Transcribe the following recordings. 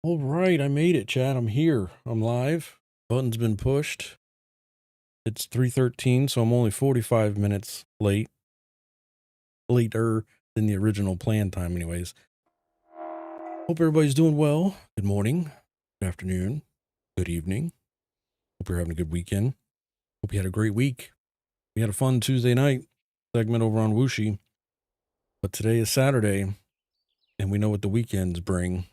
All right, I made it, chat. I'm here. I'm live. Button's been pushed. It's 3:13, so I'm only 45 minutes late. Later than the original planned time, anyways. Hope everybody's doing well. Good morning, good afternoon, good evening. Hope you're having a good weekend. Hope you had a great week. We had a fun Tuesday night segment over on Wooshi. But today is Saturday, and we know what the weekends bring.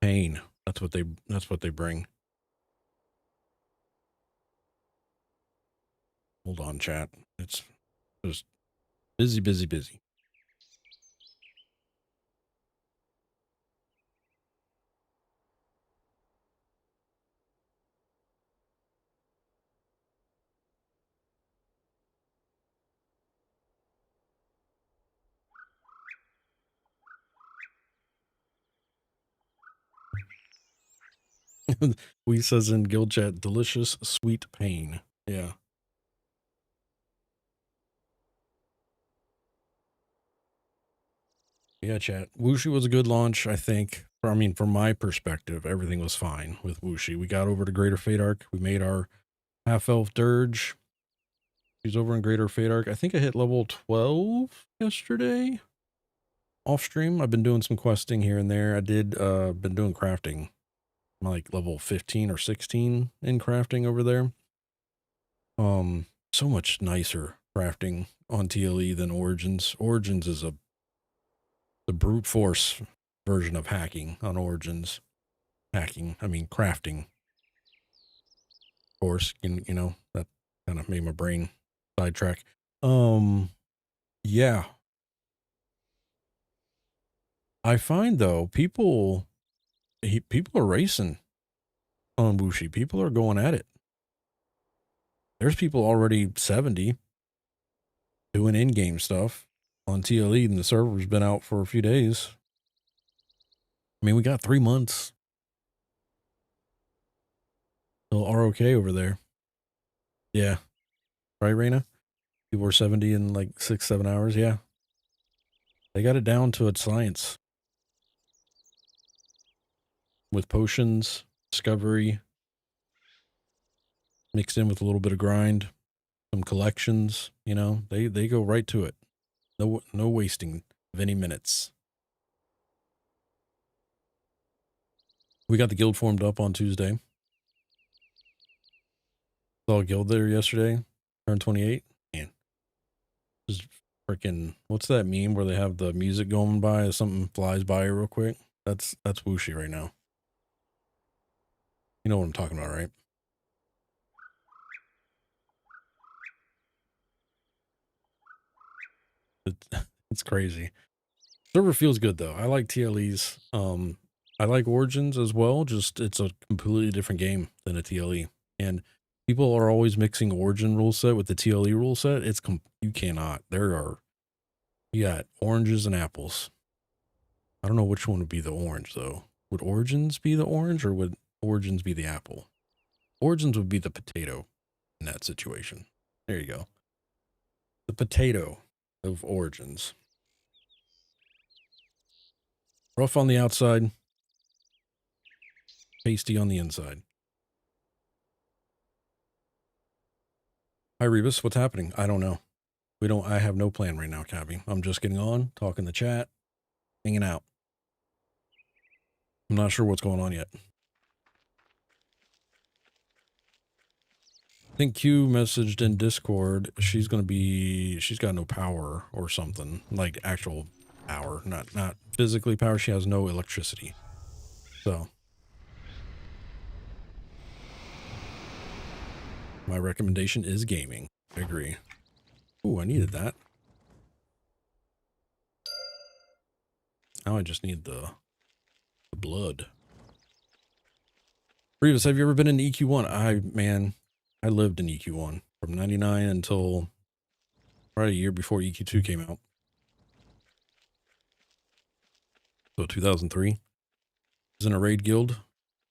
Pain. That's what they bring. Hold on, chat. It's just busy, busy, busy. We says in guild chat, delicious sweet pain. Yeah. Yeah, chat. Wuxi was a good launch, I think. From my perspective, everything was fine with Wuxi. We got over to Greater Fate Arc. We made our half-elf dirge. She's over in Greater Fate Arc. I think I hit level 12 yesterday. Off stream. I've been doing some questing here and there. I did been doing crafting. I'm like level 15 or 16 in crafting over there. So much nicer crafting on TLE than Origins. Origins is the brute force version of hacking on Origins. Crafting. Of course, you know, that kind of made my brain sidetrack. Yeah. I find though, people are racing on Wuxi. People are going at it. There's people already 70 doing in-game stuff on TLE, and the server's been out for a few days. I mean, we got 3 months. Still ROK over there. Yeah. Right, Raina? People were 70 in like 6-7 hours. Yeah. They got it down to its science. With potions, discovery, mixed in with a little bit of grind, some collections, you know, they go right to it. No wasting of any minutes. We got the guild formed up on Tuesday. Saw a guild there yesterday. Turned 28. Man. Just freaking, what's that meme where they have the music going by as something flies by real quick? That's Wuxi right now. You know what I'm talking about, right? It's crazy. Server feels good though. I like TLEs. I like Origins as well. Just it's a completely different game than a TLE, and people are always mixing Origin rule set with the TLE rule set. You cannot. You got oranges and apples. I don't know which one would be the orange though. Would Origins be the orange or would Origins be the apple? Origins would be the potato in that situation. There you go. The potato of Origins. Rough on the outside, tasty on the inside. Hi, Rebus. What's happening? I don't know. I have no plan right now, Cabby. I'm just getting on, talking the chat, hanging out. I'm not sure what's going on yet. I think Q messaged in Discord. She's got no power or something, like actual power, not physically power. She has no electricity. So my recommendation is gaming. I agree. Ooh, I needed that. Now I just need the blood. Revis, have you ever been in EQ1? I lived in EQ1 from 99 until right a year before EQ2 came out. So 2003. I was in a raid guild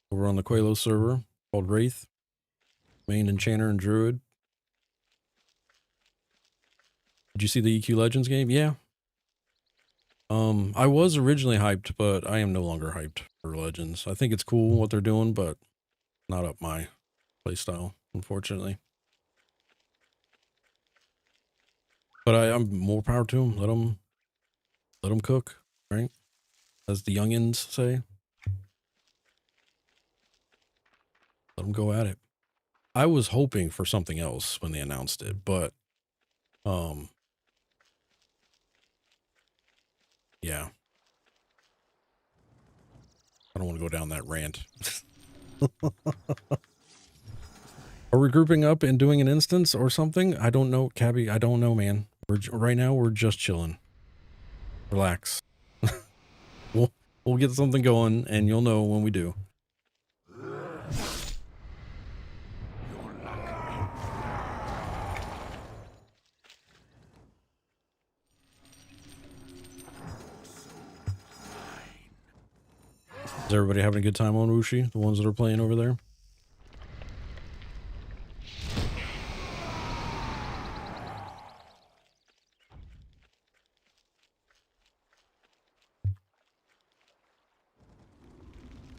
over on the Qualos server called Wraith. Main Enchanter and Druid. Did you see the EQ Legends game? Yeah. I was originally hyped, but I am no longer hyped for Legends. I think it's cool what they're doing, but not up my playstyle, unfortunately. But I'm more power to them. Let them cook, right? As the youngins say, let them go at it. I was hoping for something else when they announced it, but um, yeah, I don't want to go down that rant. Are we grouping up and doing an instance or something? I don't know, Cabby. I don't know, man. Right now we're just chilling. Relax. we'll we'll get something going, and you'll know when we do. Is everybody having a good time on Wuxi? The ones that are playing over there?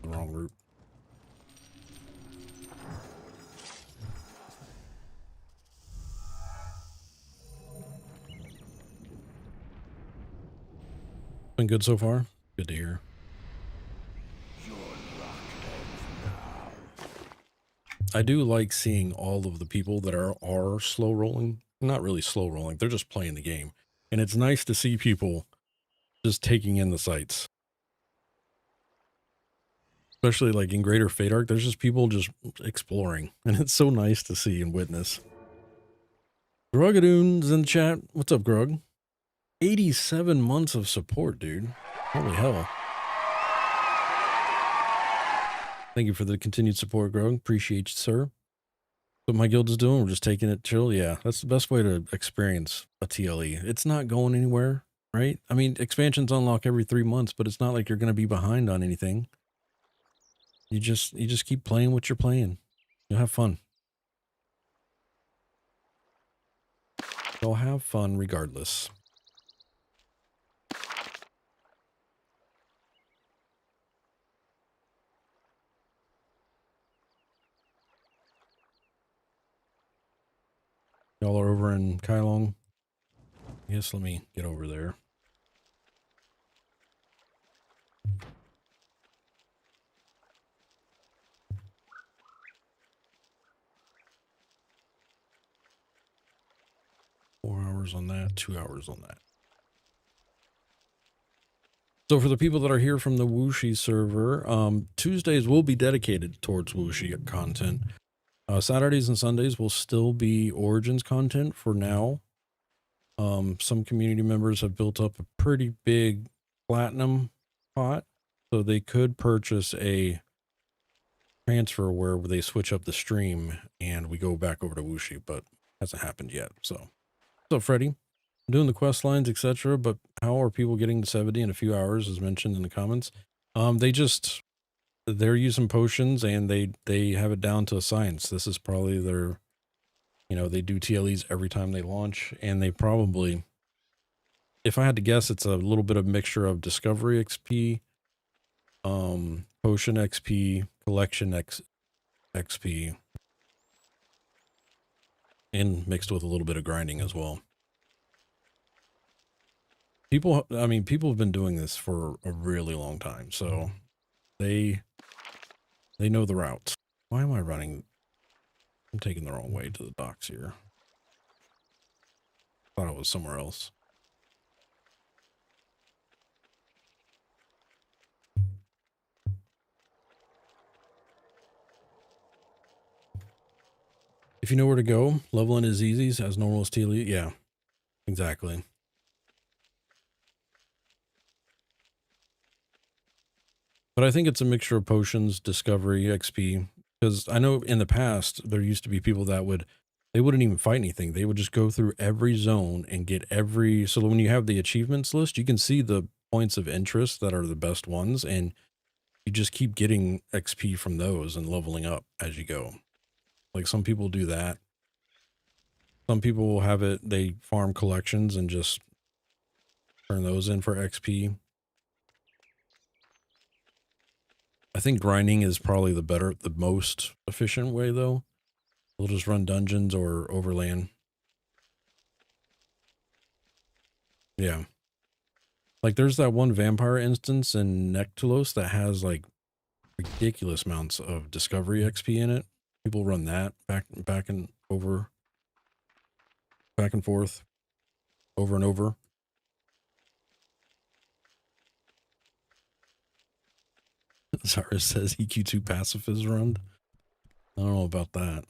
The wrong route. Been good so far? Good to hear. I do like seeing all of the people that are slow rolling. Not really slow rolling. They're just playing the game. And it's nice to see people just taking in the sights. Especially like in Greater Fate Arc, there's just people just exploring. And it's so nice to see and witness. Grugadoon's in the chat. What's up, Grug? 87 months of support, dude. Holy hell. Thank you for the continued support, Grug. Appreciate you, sir. What my guild is doing, we're just taking it chill. Yeah, that's the best way to experience a TLE. It's not going anywhere, right? I mean, expansions unlock every 3 months, but it's not like you're going to be behind on anything. You just keep playing what you're playing. You'll have fun. You'll have fun regardless. Y'all are over in Kailong. Yes, let me get over there. Four hours on that, 2 hours on that. So for the people that are here from the Wuxi server, Tuesdays will be dedicated towards Wuxi content. Saturdays and Sundays will still be Origins content for now. Some community members have built up a pretty big platinum pot, so they could purchase a transfer where they switch up the stream and we go back over to Wuxi, but hasn't happened yet. So Freddy, I'm doing the quest lines, etc. But how are people getting to 70 in a few hours, as mentioned in the comments? They're using potions and they have it down to a science. This is probably their, they do TLEs every time they launch, and they probably, if I had to guess, it's a little bit of mixture of discovery XP, potion XP, collection XP, and mixed with a little bit of grinding as well. People have been doing this for a really long time, so they know the routes. Why am I running? I'm taking the wrong way to the docks here. Thought it was somewhere else. If you know where to go, leveling is easy as normal as TLE. Yeah, exactly. But I think it's a mixture of potions, discovery, XP. Because I know in the past, there used to be people that they wouldn't even fight anything. They would just go through every zone and get so when you have the achievements list, you can see the points of interest that are the best ones, and you just keep getting XP from those and leveling up as you go. Like some people do that. Some people will have it, they farm collections and just Turn those in for XP. I think grinding is probably the most efficient way though. We'll just run dungeons or overland. Yeah. Like there's that one vampire instance in Nectulos that has like ridiculous amounts of discovery XP in it. People run that back and over, back and forth, over and over. Zara says EQ2 passive is run. I don't know about that.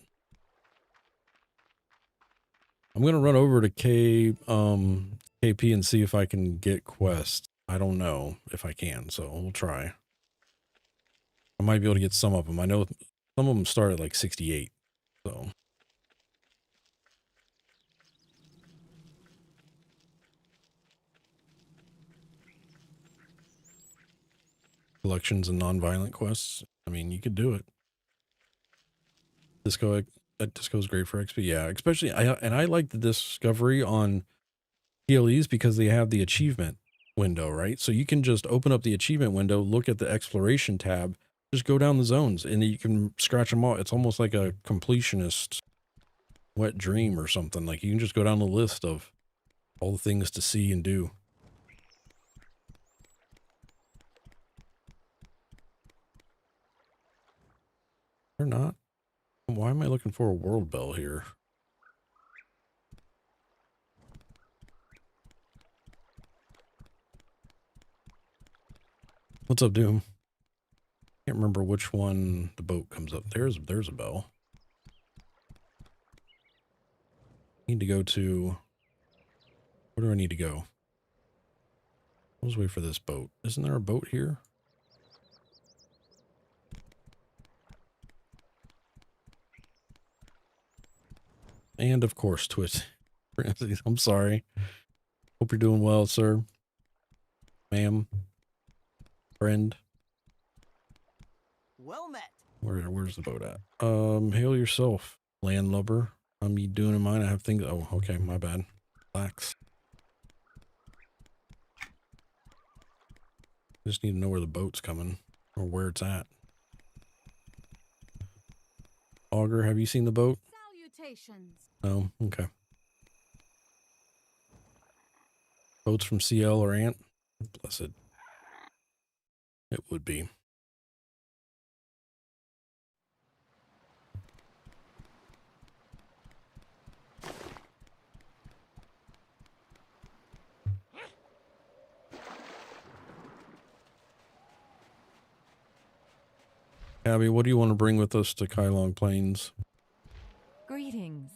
I'm gonna run over to KP and see if I can get quests. I don't know if I can, so we'll try. I might be able to get some of them. I know some of them start at like 68, so. Collections and non-violent quests. I mean, you could do it. Disco is great for XP. Yeah, especially I like the discovery on PLEs because they have the achievement window, right? So you can just open up the achievement window, look at the exploration tab, just go down the zones, and you can scratch them all. It's almost like a completionist wet dream or something. Like you can just go down the list of all the things to see and do. They're not. Why am I looking for a world bell here? What's up, Doom? Can't remember which one the boat comes up. There's a bell. Need to go to, where do I need to go? Let's wait for this boat. Isn't there a boat here? And of course, Twit. I'm sorry. Hope you're doing well, sir. Ma'am. Friend. Well met. Where's the boat at? Hail yourself, landlubber. I'm doing in mine. I have things. Oh, okay, my bad. Relax. Just need to know where the boat's coming or where it's at. Augur, have you seen the boat? Salutations. No? Okay. Boats from CL or Ant? Blessed. It would be. Abby, what do you want to bring with us to Kailong Plains? Greetings.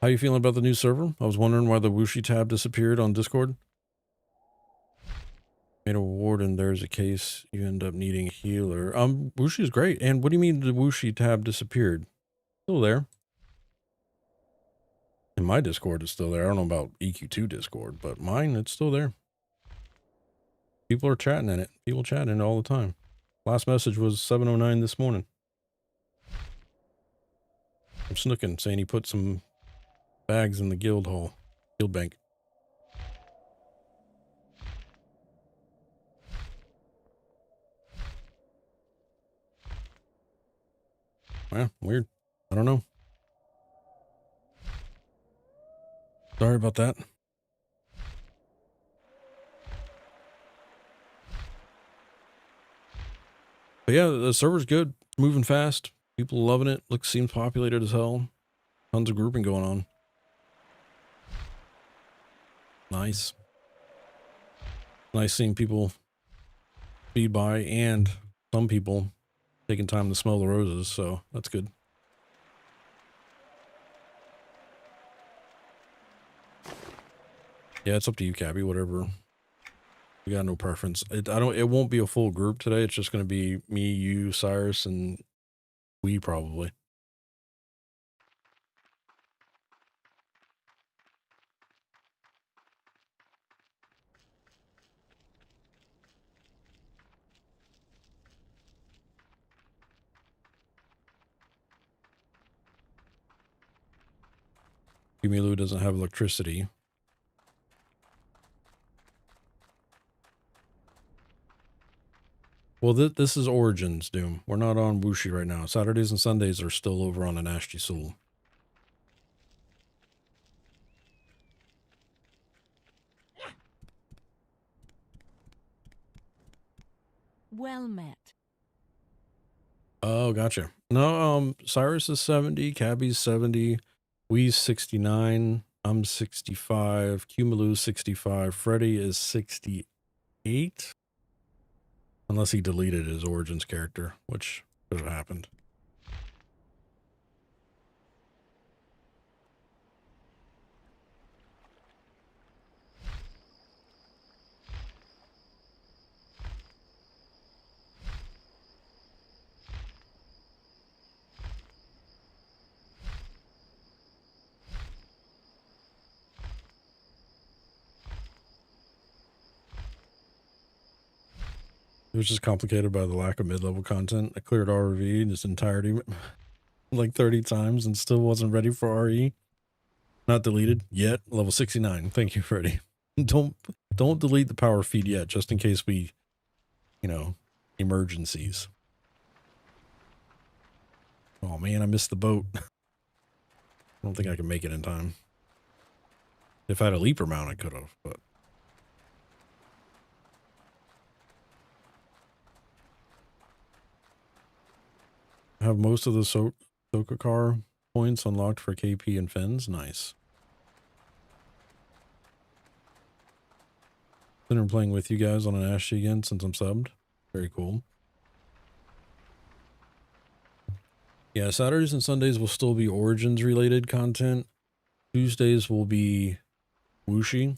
How you feeling about the new server? I was wondering why the Wooshi tab disappeared on Discord. Made a ward and there's a case you end up needing a healer. Wooshi is great. And what do you mean the Wooshi tab disappeared? Still there. In my Discord, it's still there. I don't know about EQ2 Discord, but mine, it's still there. People are chatting in it. People chatting in it all the time. Last message was 7:09 this morning. I'm snooking, saying he put some bags in the guild hall. Guild bank. Yeah, weird. I don't know. Sorry about that. But yeah, the server's good. Moving fast. People loving it. Seems populated as hell. Tons of grouping going on. Nice. Nice seeing people speed by and some people taking time to smell the roses, so that's good. Yeah, it's up to you, Cabby, whatever. We got no preference. It won't be a full group today. It's just going to be me, you, Cyrus, and we probably. Kumilu doesn't have electricity. Well, this is Origins, Doom. We're not on Wuxi right now. Saturdays and Sundays are still over on Anashti Soul. Well met. Oh, gotcha. No, Cyrus is 70, Cabby's 70, Wee's 69, I'm 65, Cumaloo's 65, Freddy is 68. Unless he deleted his Origins character, which could have happened. It was just complicated by the lack of mid-level content. I cleared RV in its entirety like 30 times and still wasn't ready for RE. Not deleted yet. Level 69. Thank you, Freddy. Don't delete the power feed yet, just in case we, emergencies. Oh man, I missed the boat. I don't think I can make it in time. If I had a leaper mount, I could have, but I have most of the Sokakar points unlocked for KP and Fens. Nice. Been playing with you guys on an Anashti again since I'm subbed. Very cool. Yeah, Saturdays and Sundays will still be Origins related content. Tuesdays will be Wuxi.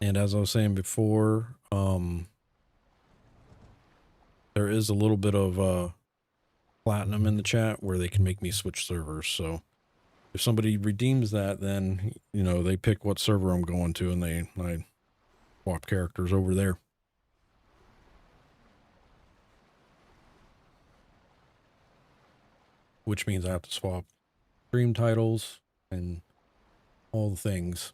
And as I was saying before, there is a little bit of platinum in the chat where they can make me switch servers. So if somebody redeems that, then, they pick what server I'm going to and I swap characters over there. Which means I have to swap stream titles and all the things.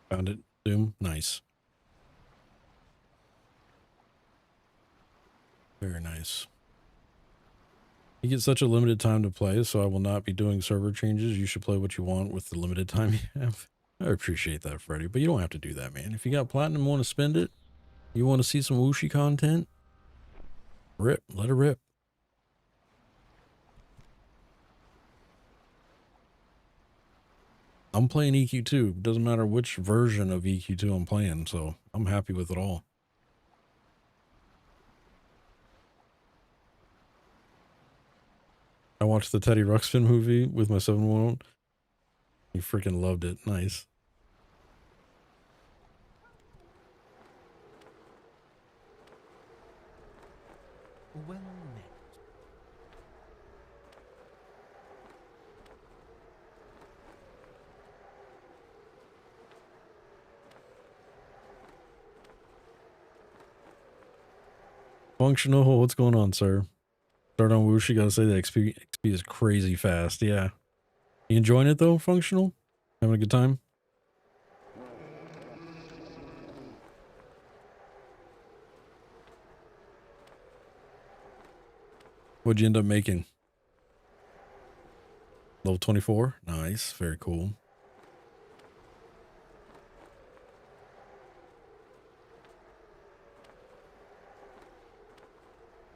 Found it. Zoom. Nice. Very nice. You get such a limited time to play, so I will not be doing server changes. You should play what you want with the limited time you have. I appreciate that, Freddy, but you don't have to do that, man. If you got platinum and want to spend it, you want to see some Wuxi content, rip. Let it rip. I'm playing EQ2. Doesn't matter which version of EQ2 I'm playing, so I'm happy with it all. I watched the Teddy Ruxpin movie with my 7-1. He freaking loved it. Nice. Well met. Functional, what's going on, sir? Start on Wuxi, gotta say the XP is crazy fast. Yeah. You enjoying it though, Functional? Having a good time? What'd you end up making? Level 24? Nice. Very cool.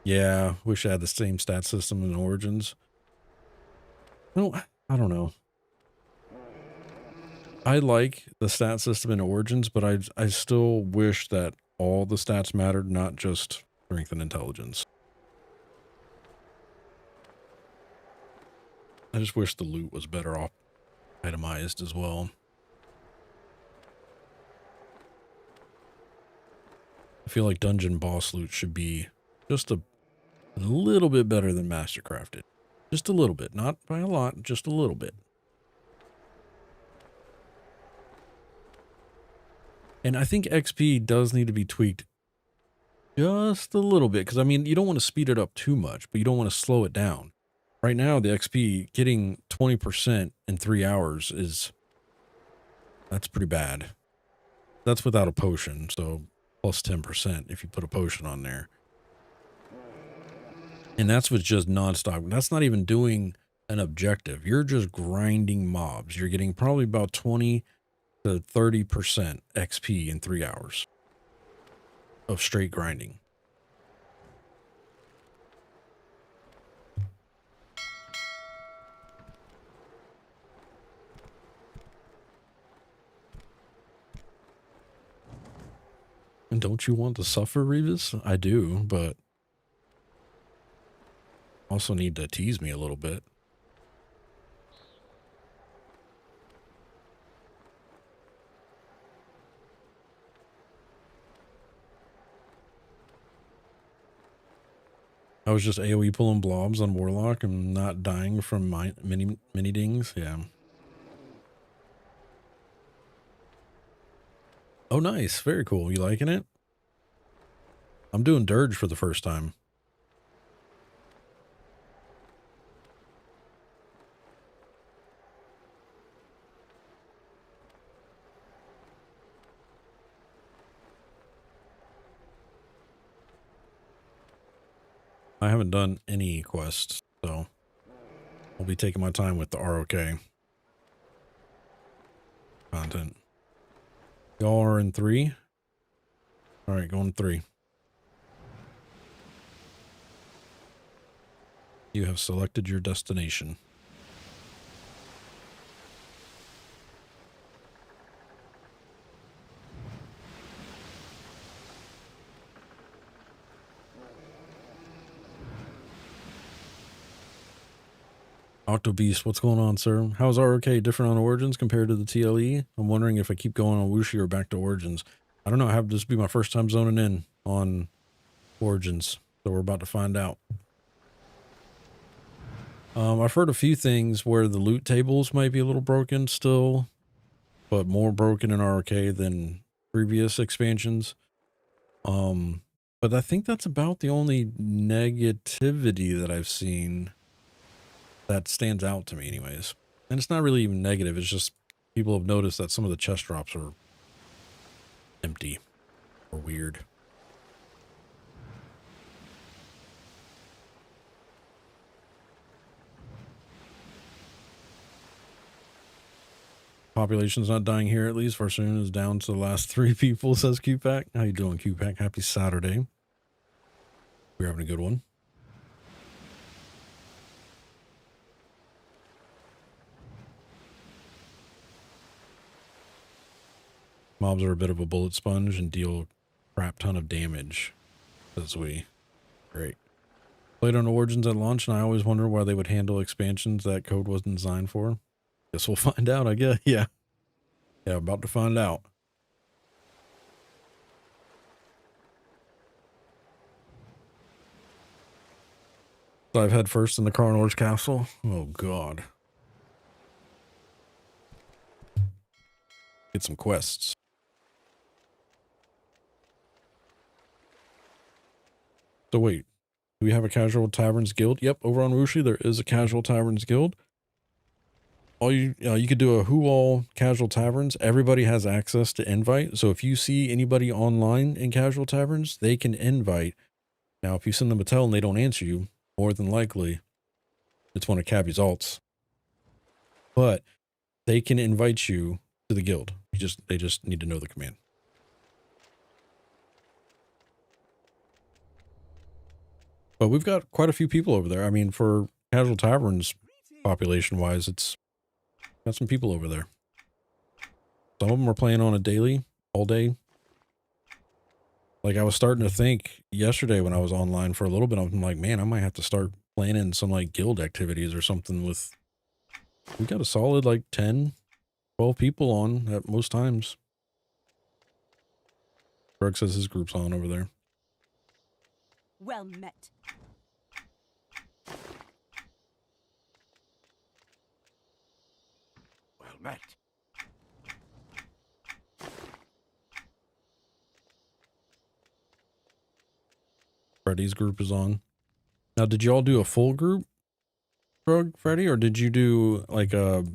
Yeah, wish I had the same stat system in Origins. No, I don't know. I like the stat system in Origins, but I still wish that all the stats mattered, not just strength and intelligence. I just wish the loot was better off itemized as well. I feel like dungeon boss loot should be just a little bit better than Mastercrafted. Just a little bit, not by a lot, just a little bit. And I think XP does need to be tweaked just a little bit, because I mean, you don't want to speed it up too much, but you don't want to slow it down. Right now, the XP getting 20% in 3 hours that's pretty bad. That's without a potion, so plus 10% if you put a potion on there. And that's with just nonstop. That's not even doing an objective. You're just grinding mobs. You're getting probably about 20 to 30% XP in 3 hours of straight grinding. And don't you want to suffer, Revis? I do, but also need to tease me a little bit. I was just AoE pulling blobs on Warlock and not dying from my mini dings. Yeah. Oh, nice. Very cool. You liking it? I'm doing Dirge for the first time. I haven't done any quests, so I'll be taking my time with the ROK content. Y'all are in 3? All right, going 3. You have selected your destination. Octobeast, what's going on, sir? How's ROK different on Origins compared to the TLE? I'm wondering if I keep going on Wuxi or back to Origins. I don't know. I have this be my first time zoning in on Origins, so we're about to find out. I've heard a few things where the loot tables might be a little broken still, but more broken in ROK than previous expansions. But I think that's about the only negativity that I've seen that stands out to me anyways. And it's not really even negative. It's just people have noticed that some of the chest drops are empty or weird. Population's not dying here, at least. Farsoon is down to the last 3 people, says QPack. How you doing, QPack? Happy Saturday. We're having a good one. Mobs are a bit of a bullet sponge and deal a crap ton of damage, says we. Great. Played on Origins at launch, and I always wonder why they would handle expansions that code wasn't designed for. Guess we'll find out, I guess. Yeah. Yeah, about to find out. So I've head first in the Carnor's castle. Oh, God. Get some quests. So wait, do we have a casual taverns guild? Yep, over on Wuxi there is a casual taverns guild. All you could do a who all casual taverns. Everybody has access to invite. So if you see anybody online in casual taverns, they can invite. Now, if you send them a tell and they don't answer you, more than likely it's one of Cabby's alts. But they can invite you to the guild. They just need to know the command. But we've got quite a few people over there. I mean, for casual taverns population wise, it's got some people over there. Some of them are playing on a daily, all day. Like I was starting to think yesterday when I was online for a little bit, I'm like, man, I might have to start planning some like guild activities or something with, we got a solid like 10, 12 people on at most times. Greg says his group's on over there. Well met. Well met. Freddy's group is on. Now, did y'all do a full group, Greg, Freddy, or did you do like a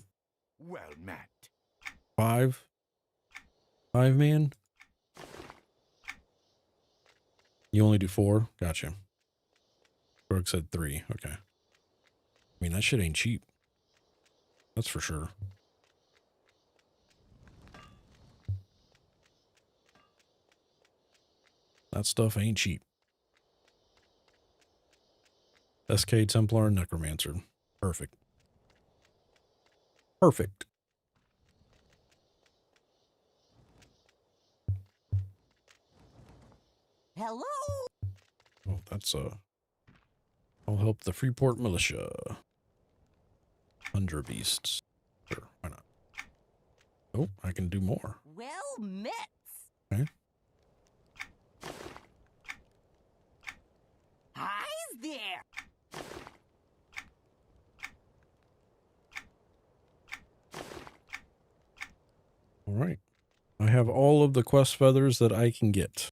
Well met. five man? You only do 4? Gotcha. Greg said 3. Okay. I mean, that shit ain't cheap. That's for sure. That stuff ain't cheap. SK, Templar, and Necromancer. Perfect. Perfect. Hello. Oh, that's I'll help the Freeport Militia. 100 beasts. Sure, why not? Oh, I can do more. Well met. Okay. Hi there. All right. I have all of the quest feathers that I can get.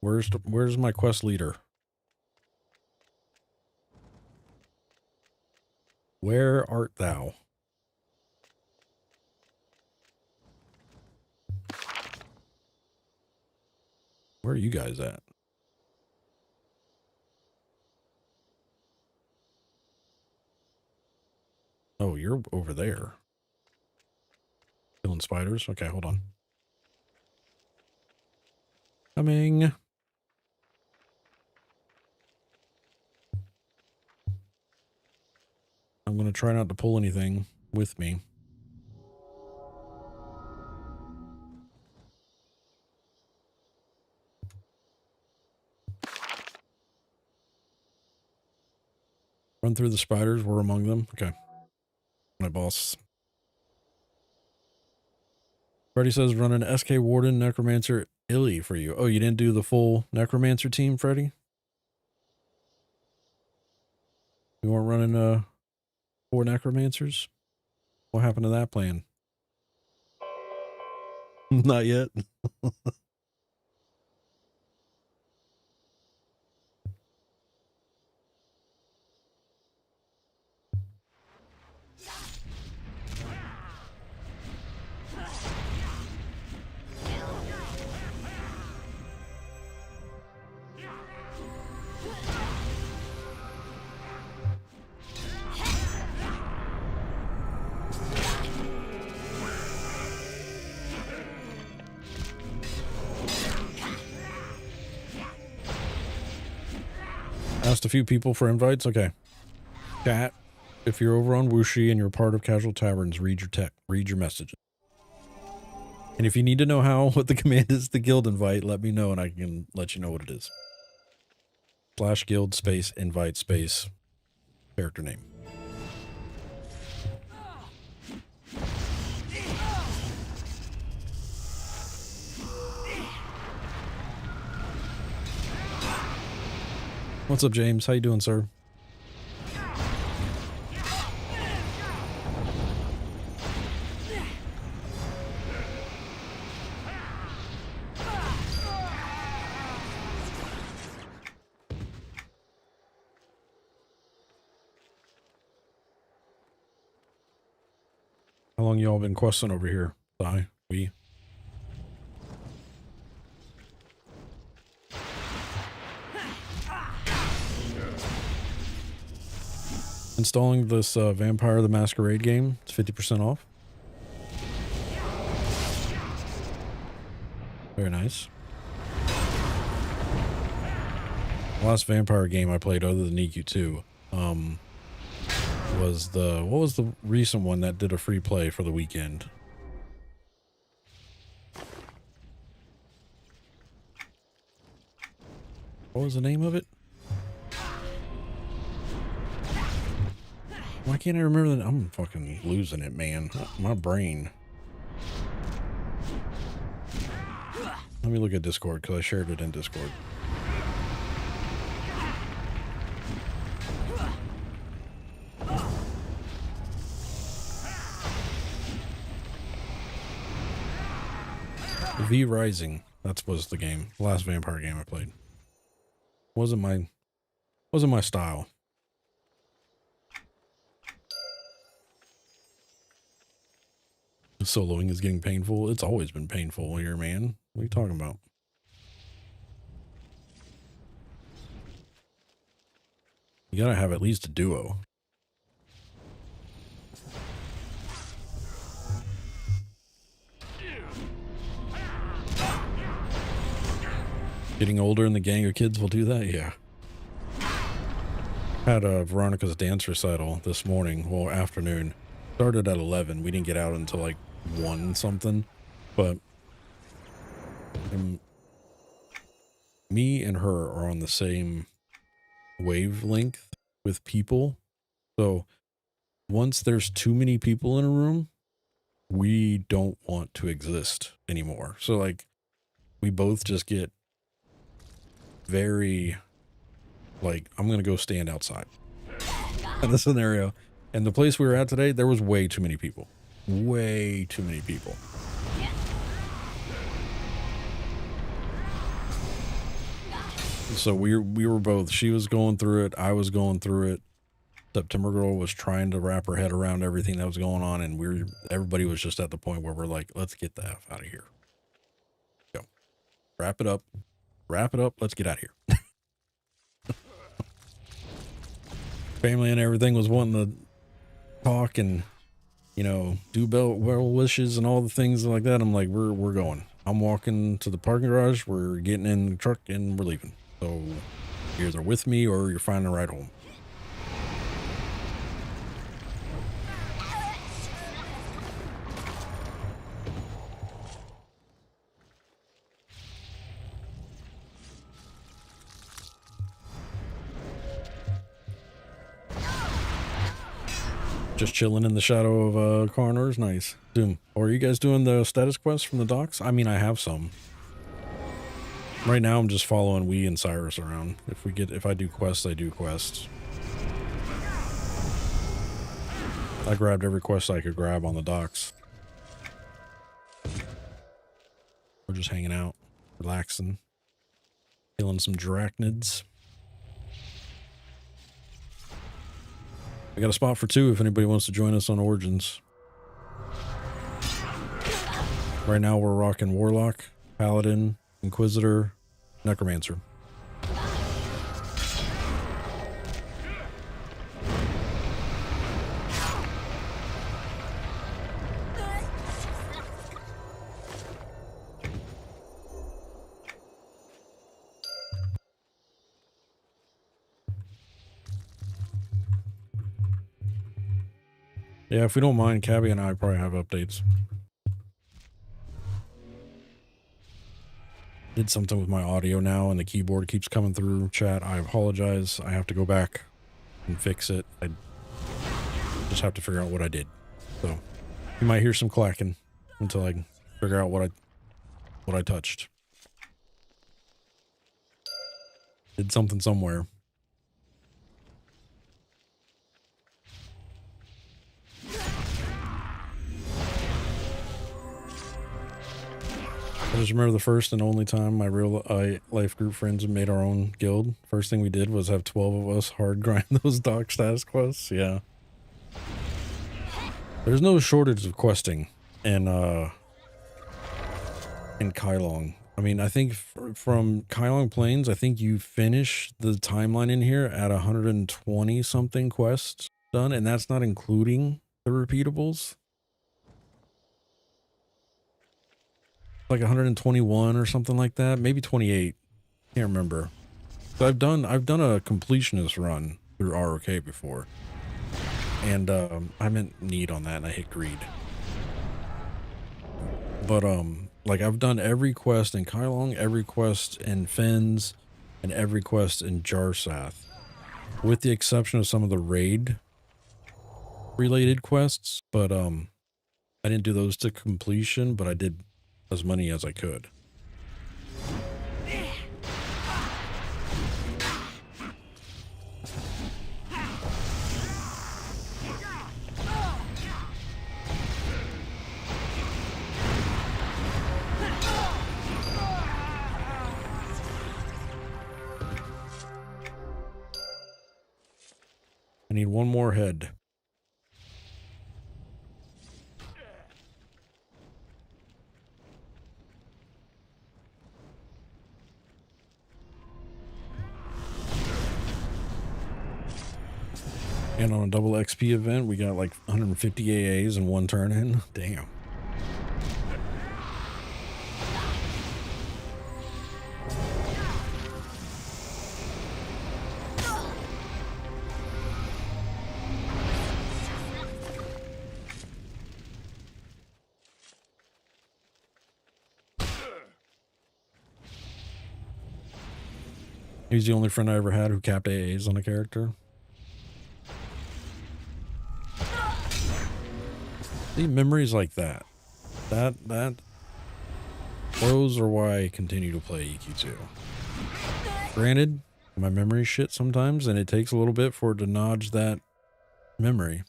Where's my quest leader? Where art thou? Where are you guys at? Oh, you're over there. Killing spiders? Okay, hold on. Coming. I'm going to try not to pull anything with me. Run through the spiders. We're among them. Okay. My boss. Freddy says run an SK Warden, Necromancer, Illy for you. Oh, you didn't do the full Necromancer team, Freddy? You weren't running 4 Necromancers? What happened to that plan? Not yet. Asked a few people for invites. Okay. Chat. If you're over on Wuxi and you're part of Casual Taverns, read your messages. And if you need to know what the command is to guild invite, let me know and I can let you know what it is. /guild space invite space character name. What's up, James? How you doing, sir? How long y'all been questing over here? We. Installing this Vampire the Masquerade game. It's 50% off. Very nice. Last Vampire game I played other than EQ2 was what was the recent one that did a free play for the weekend? What was the name of it? Why can't I remember that? I'm fucking losing it, man. My brain. Let me look at Discord because I shared it in Discord. V Rising. That was the game. The last vampire game I played. Wasn't my style. Soloing is getting painful. It's always been painful here, man. What are you talking about? You gotta have at least a duo. Getting older and the gang of kids will do that? Yeah. Had a Veronica's dance recital this morning, well, afternoon. Started at 11. We didn't get out until like 1 something, but me and her are on the same wavelength with people. So once there's too many people in a room, we don't want to exist anymore. So like we both just get very like, I'm going to go stand outside in the scenario. And the place we were at today, there was way too many people. Way too many people. So we were both, she was going through it, I was going through it. September Girl was trying to wrap her head around everything that was going on, and everybody was just at the point where we're like, let's get the F out of here. Go. Wrap it up, let's get out of here. Family and everything was wanting to talk and, you know, do well wishes and all the things like that. I'm like, we're going. I'm walking to the parking garage, we're getting in the truck, and we're leaving. So you're either with me or you're finding a ride home. Just chilling in the shadow of Carnor's. Nice. Doom. Or are you guys doing the status quests from the docks? I mean, I have some. Right now I'm just following Wee and Cyrus around. If I do quests, I do quests. I grabbed every quest I could grab on the docks. We're just hanging out, relaxing, killing some drachnids. I got a spot for 2 if anybody wants to join us on Origins. Right now we're rocking Warlock, Paladin, Inquisitor, Necromancer. Yeah, if we don't mind, Cabby and I probably have updates. Did something with my audio now and the keyboard keeps coming through chat. I apologize. I have to go back and fix it. I just have to figure out what I did. So you might hear some clacking until I figure out what I touched. Did something somewhere. I just remember the first and only time my real life group friends made our own guild. First thing we did was have 12 of us hard grind those dock status quests. Yeah. There's no shortage of questing in Kylong. I mean, I think from Kylong Plains, I think you finish the timeline in here at 120 something quests done, and that's not including the repeatables. Like 121 or something like that, maybe 28. Can't remember. So I've done a completionist run through ROK before, and I meant need on that, and I hit greed. But like I've done every quest in Kylong, every quest in Fens, and every quest in Jarsath, with the exception of some of the raid related quests. But I didn't do those to completion, but I did as many as I could. I need one more head. And on a double XP event, we got like 150 AAs in one turn in. Damn. He's the only friend I ever had who capped AAs on a character. See, memories like that. Those are why I continue to play EQ2. Granted, my memory shit sometimes, and it takes a little bit for it to nudge that memory.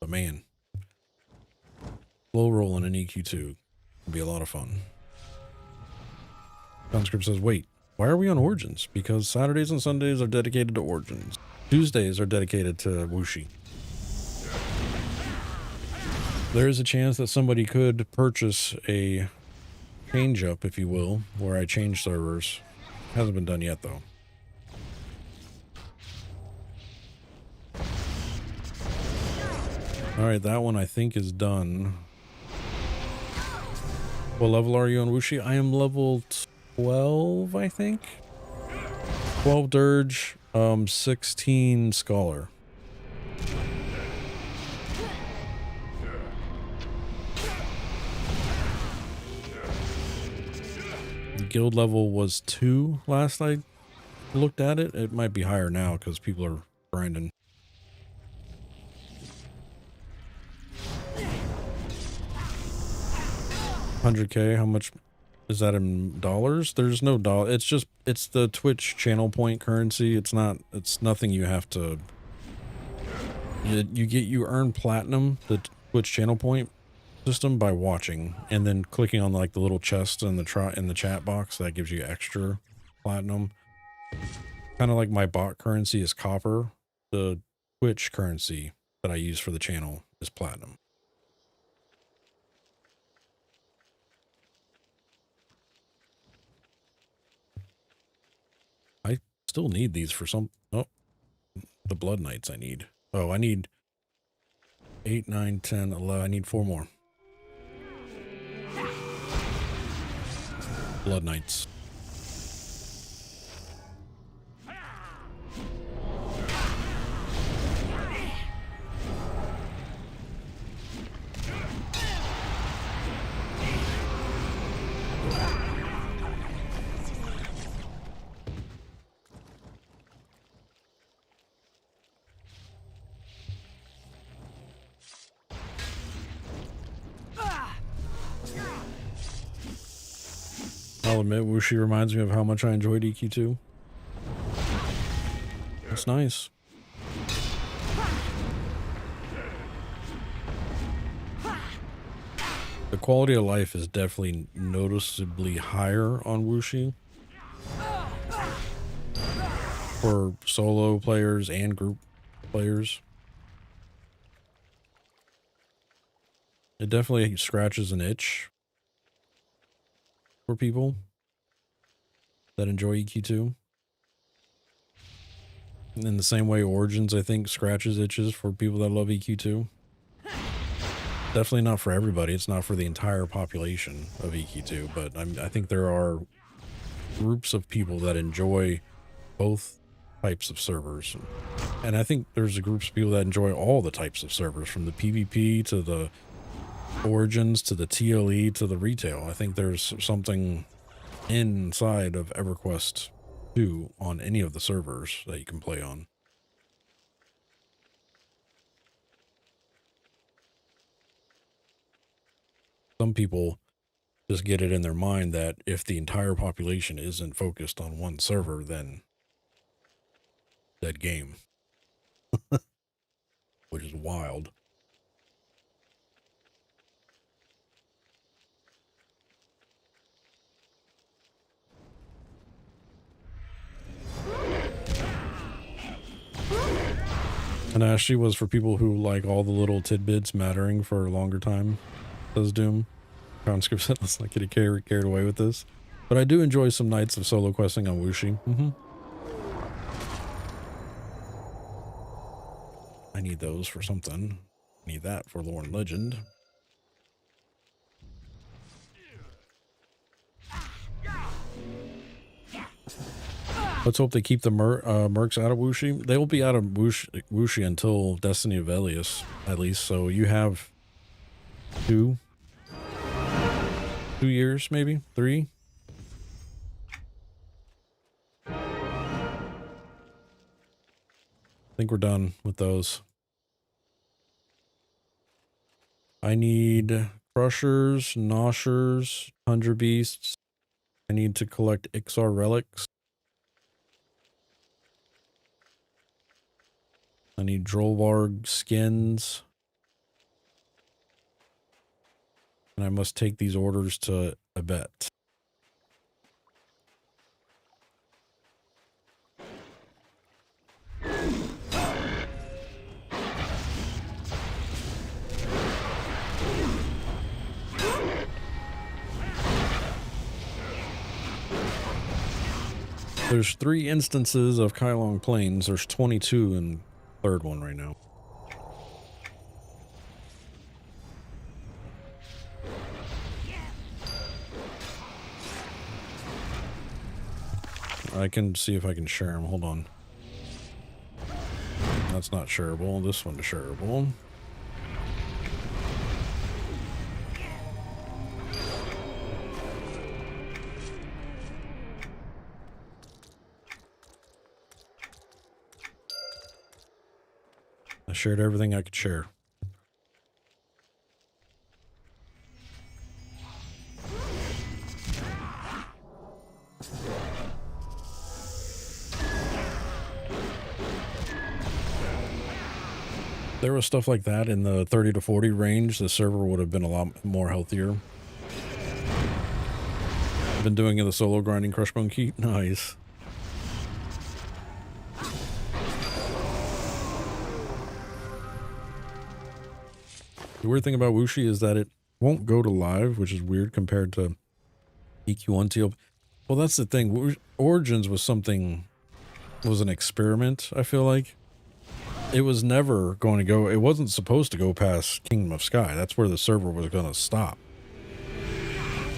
But man, slow rolling in EQ2 would be a lot of fun. Conscript says, wait, why are we on Origins? Because Saturdays and Sundays are dedicated to Origins. Tuesdays are dedicated to Wuxi. There is a chance that somebody could purchase a change up, if you will, where I change servers. Hasn't been done yet, though. Alright, that one I think is done. What level are you on Wuxi? I am level 12, I think. 12 Dirge, 16 Scholar. The guild level was 2 last I looked at it. It might be higher now because people are grinding. $100K, how much is that in dollars? There's no dollar. It's the Twitch channel point currency. It's nothing you have to, you earn platinum, the Twitch channel point system, by watching and then clicking on like the little chest in the chat box that gives you extra platinum. Kind of like my bot currency is copper. The Twitch currency that I use for the channel is platinum. I still need these for some, oh, the Blood Knights I need. Oh, I need 8, 9, 10, 11. I need 4 more. Blood Knights. I'll admit, Wuxi reminds me of how much I enjoyed EQ2. It's nice. The quality of life is definitely noticeably higher on Wuxi for solo players and group players. It definitely scratches an itch for people that enjoy EQ2. In the same way Origins, I think, scratches itches for people that love EQ2. Definitely not for everybody. It's not for the entire population of EQ2, but I think there are groups of people that enjoy both types of servers. And I think there's a groups of people that enjoy all the types of servers, from the PvP to the Origins to the TLE to the retail. I think there's something inside of EverQuest 2 on any of the servers that you can play on. Some people just get it in their mind that if the entire population isn't focused on one server, then dead game. Which is wild. Anashti was for people who like all the little tidbits mattering for a longer time, says Doom. Conscript said, let's not get carried away with this. But I do enjoy some nights of solo questing on Wuxi. I need those for something. I need that for lore and legend. Let's hope they keep the mercs out of Wuxi. They will be out of Wuxi until Destiny of Elias, at least. So you have 2 years, maybe 3. I think we're done with those. I need crushers, noshers, tundra beasts. I need to collect Ixar relics. I need Drollvarg skins. And I must take these orders to Abet. There's 3 instances of Kailong Plains. There's 22 in the 3rd one right now. I can see if I can share them. Hold on. That's not shareable. This one's shareable. I shared everything I could share. There was stuff like that in the 30 to 40 range, the server would have been a lot more healthier. I've been doing the solo grinding Crushbone Keep. Nice. The weird thing about Wuxi is that it won't go to live, which is weird compared to EQ1 TL. Well, that's the thing. Origins was an experiment, I feel like. It was never going to go, it wasn't supposed to go past Kingdom of Sky. That's where the server was going to stop.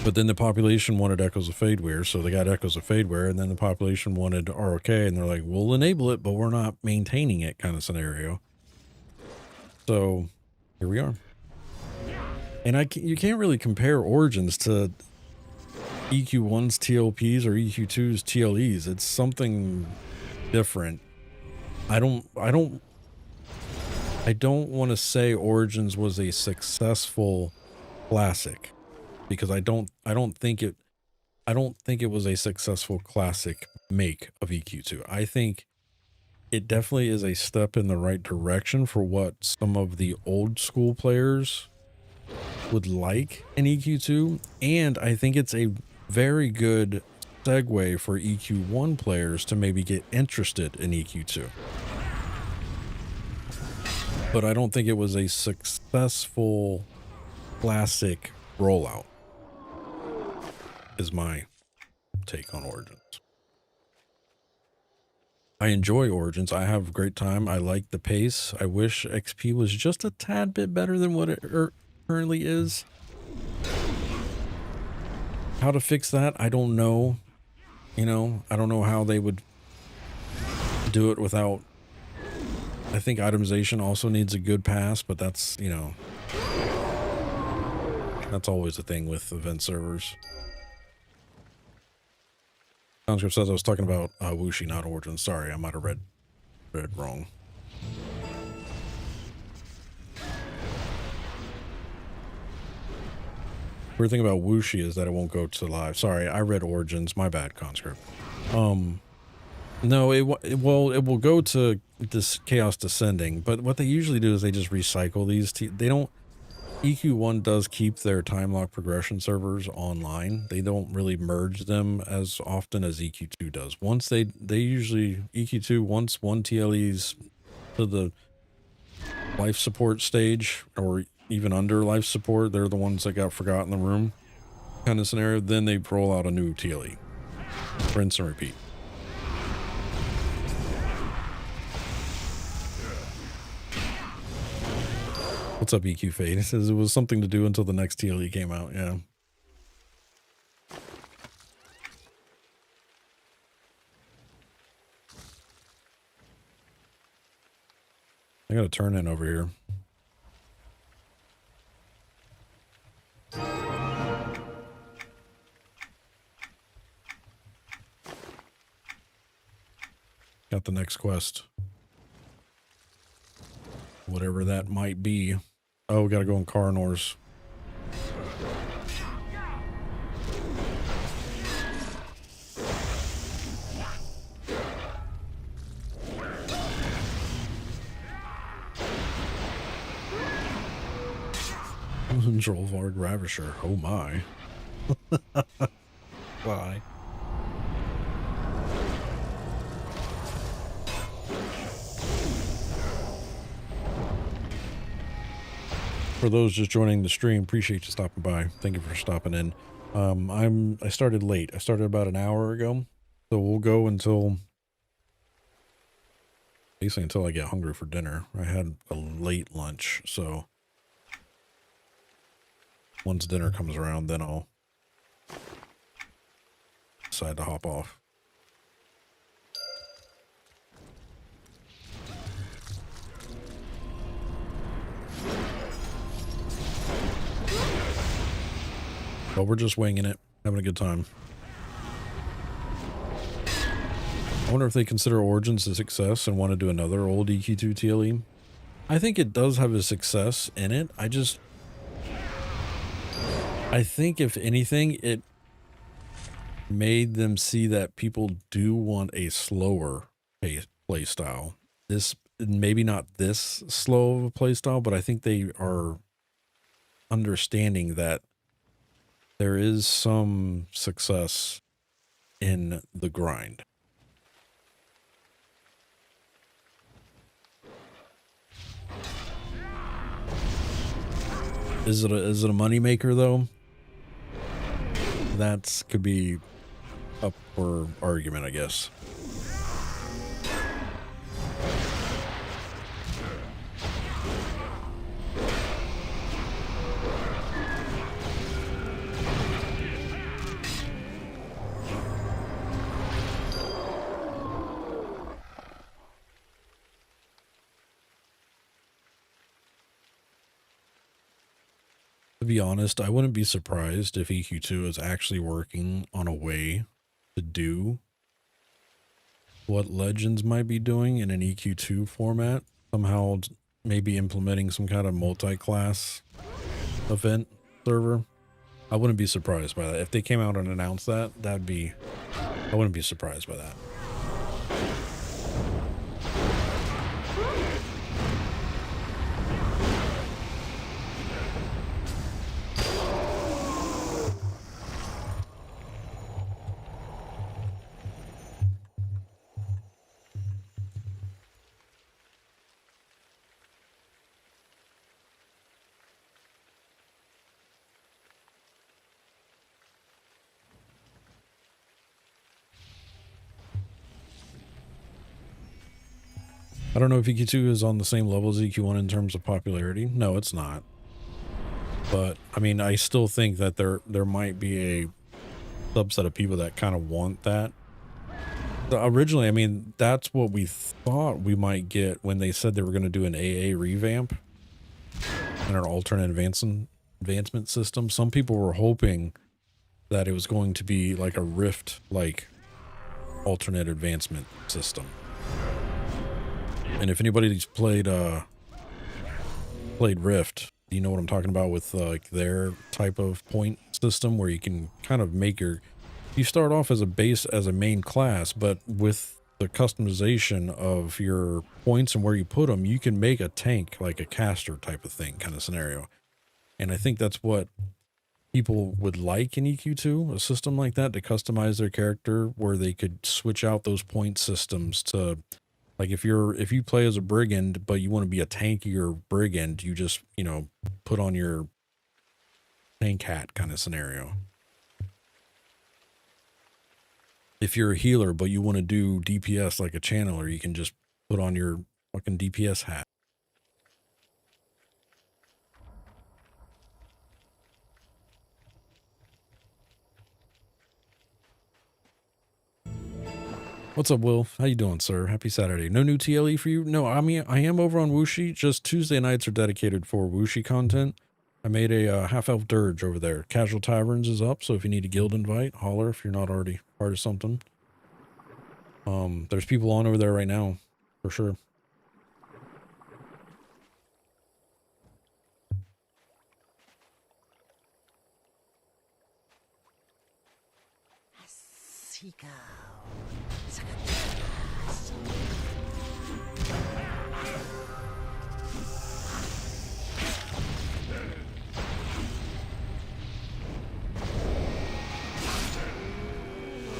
But then the population wanted Echoes of Fadeware, so they got Echoes of Fadeware, and then the population wanted ROK, and they're like, we'll enable it, but we're not maintaining it kind of scenario. So, here we are. And you can't really compare Origins to EQ1's TLPs or EQ2's TLEs. It's something different. I don't want to say Origins was a successful classic, because I don't think it was a successful classic make of EQ2. I think it definitely is a step in the right direction for what some of the old school players would like in EQ2, and I think it's a very good segue for EQ1 players to maybe get interested in EQ2. But I don't think it was a successful classic rollout, is my take on Origins. I enjoy Origins. I have a great time. I like the pace. I wish XP was just a tad bit better than what it currently is. How to fix that, I don't know. You know, I don't know how they would do it without... I think itemization also needs a good pass, but that's, you know, that's always a thing with event servers. Conscript says I was talking about Wuxi, not Origins. Sorry, I might have read wrong. Weird thing about Wuxi is that it won't go to live. Sorry, I read Origins. My bad, Conscript. No, it will go to this Chaos Descending, but what they usually do is they just recycle these. They don't... EQ1 does keep their time lock progression servers online. They don't really merge them as often as EQ2 does. Once they usually... EQ2, once one TLE's to the life support stage, or even under life support, they're the ones that got forgot in the room kind of scenario, then they roll out a new TLE. Rinse and repeat. What's up, EQ Fade? It says it was something to do until the next TLE came out. Yeah. I got a turn in over here. Got the next quest. Whatever that might be. Oh, we gotta go in Carnor's. Trollvarg Ravisher. Oh my. Why? For those just joining the stream, appreciate you stopping by. Thank you for stopping in. I started late. I started about an hour ago. So we'll go until basically until I get hungry for dinner. I had a late lunch, so once dinner comes around, then I'll decide to hop off. But we're just winging it, having a good time. I wonder if they consider Origins a success and want to do another old EQ2 TLE. I think it does have a success in it. I think if anything, it made them see that people do want a slower play style. This, maybe not this slow of a play style, but I think they are understanding that there is some success in the grind. Is it a money maker though? That could be up for argument, I guess. To be honest, I wouldn't be surprised if EQ2 is actually working on a way to do what Legends might be doing in an EQ2 format. Somehow maybe implementing some kind of multi-class event server. I wouldn't be surprised by that. If they came out and announced that, I wouldn't be surprised by that. I don't know if EQ2 is on the same level as EQ1 in terms of popularity. No, it's not. But I mean, I still think that there might be a subset of people that kind of want that. Originally, I mean, that's what we thought we might get when they said they were going to do an AA revamp and an alternate advancement system. Some people were hoping that it was going to be like a Rift, like alternate advancement system. And if anybody's played Rift, you know what I'm talking about with like their type of point system where you can kind of make you start off as a main class, but with the customization of your points and where you put them, you can make a tank like a caster type of thing kind of scenario. And I think that's what people would like in EQ2, a system like that to customize their character where they could switch out those point systems to Like if you play as a brigand, but you want to be a tankier brigand, you just, you know, put on your tank hat kind of scenario. If you're a healer, but you want to do DPS like a channeler, you can just put on your fucking DPS hat. What's up, Will? How you doing, sir? Happy Saturday. No new TLE for you? No, I mean, I am over on Wooshi. Just Tuesday nights are dedicated for Wooshi content. I made a half-elf dirge over there. Casual Taverns is up, so if you need a guild invite, holler if you're not already part of something. There's people on over there right now, for sure.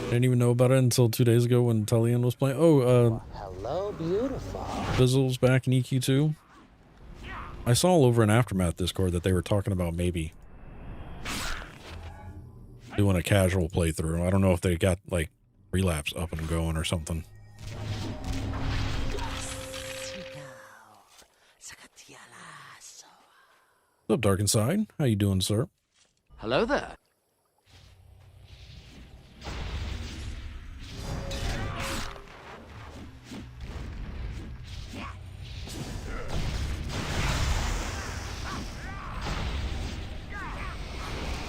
I didn't even know about it until 2 days ago when Tullian was playing. Oh, hello, beautiful. Bizzle's back in EQ2. I saw all over in Aftermath Discord that they were talking about maybe doing a casual playthrough. I don't know if they got like relapse up and going or something. What's up, Dark Inside? How you doing, sir? Hello there.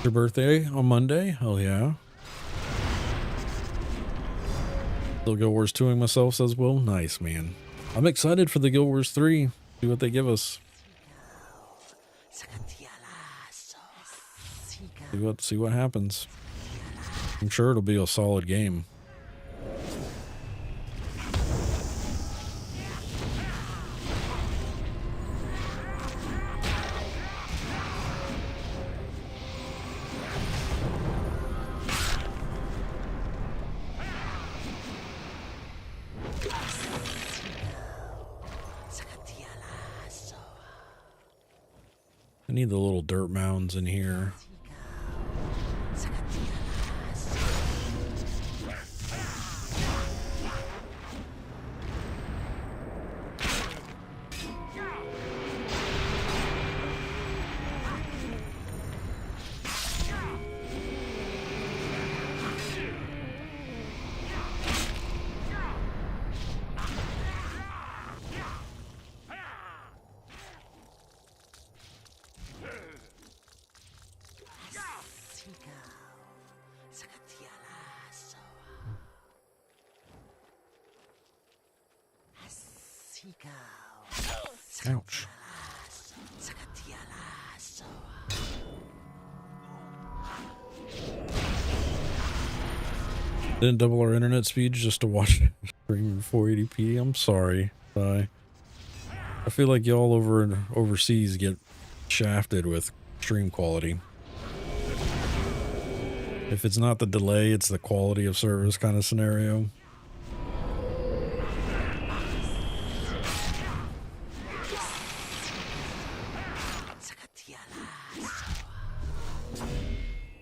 Your birthday on Monday? Hell yeah. Still Guild Wars 2ing myself, says Will. Nice, man. I'm excited for the Guild Wars 3. See what they give us. See what happens. I'm sure it'll be a solid game. I need the little dirt mounds in here. Ouch. Didn't double our internet speed just to watch it stream in 480p. I'm sorry. I feel like y'all overseas get shafted with stream quality. If it's not the delay, it's the quality of service kind of scenario.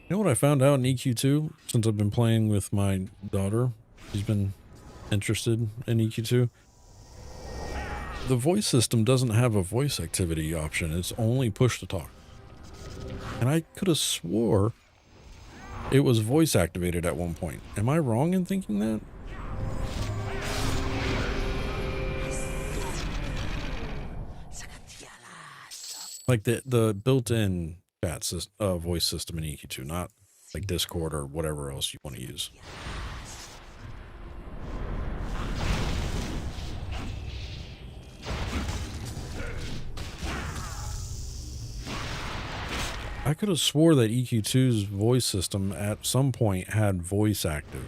You know what I found out in EQ2 since I've been playing with my daughter? She's been interested in EQ2. The voice system doesn't have a voice activity option. It's only push to talk. And I could have swore it was voice activated at one point. Am I wrong in thinking that? Like the built-in chat voice system in EQ2, not like Discord or whatever else you want to use. I could have swore that EQ2's voice system at some point had voice active.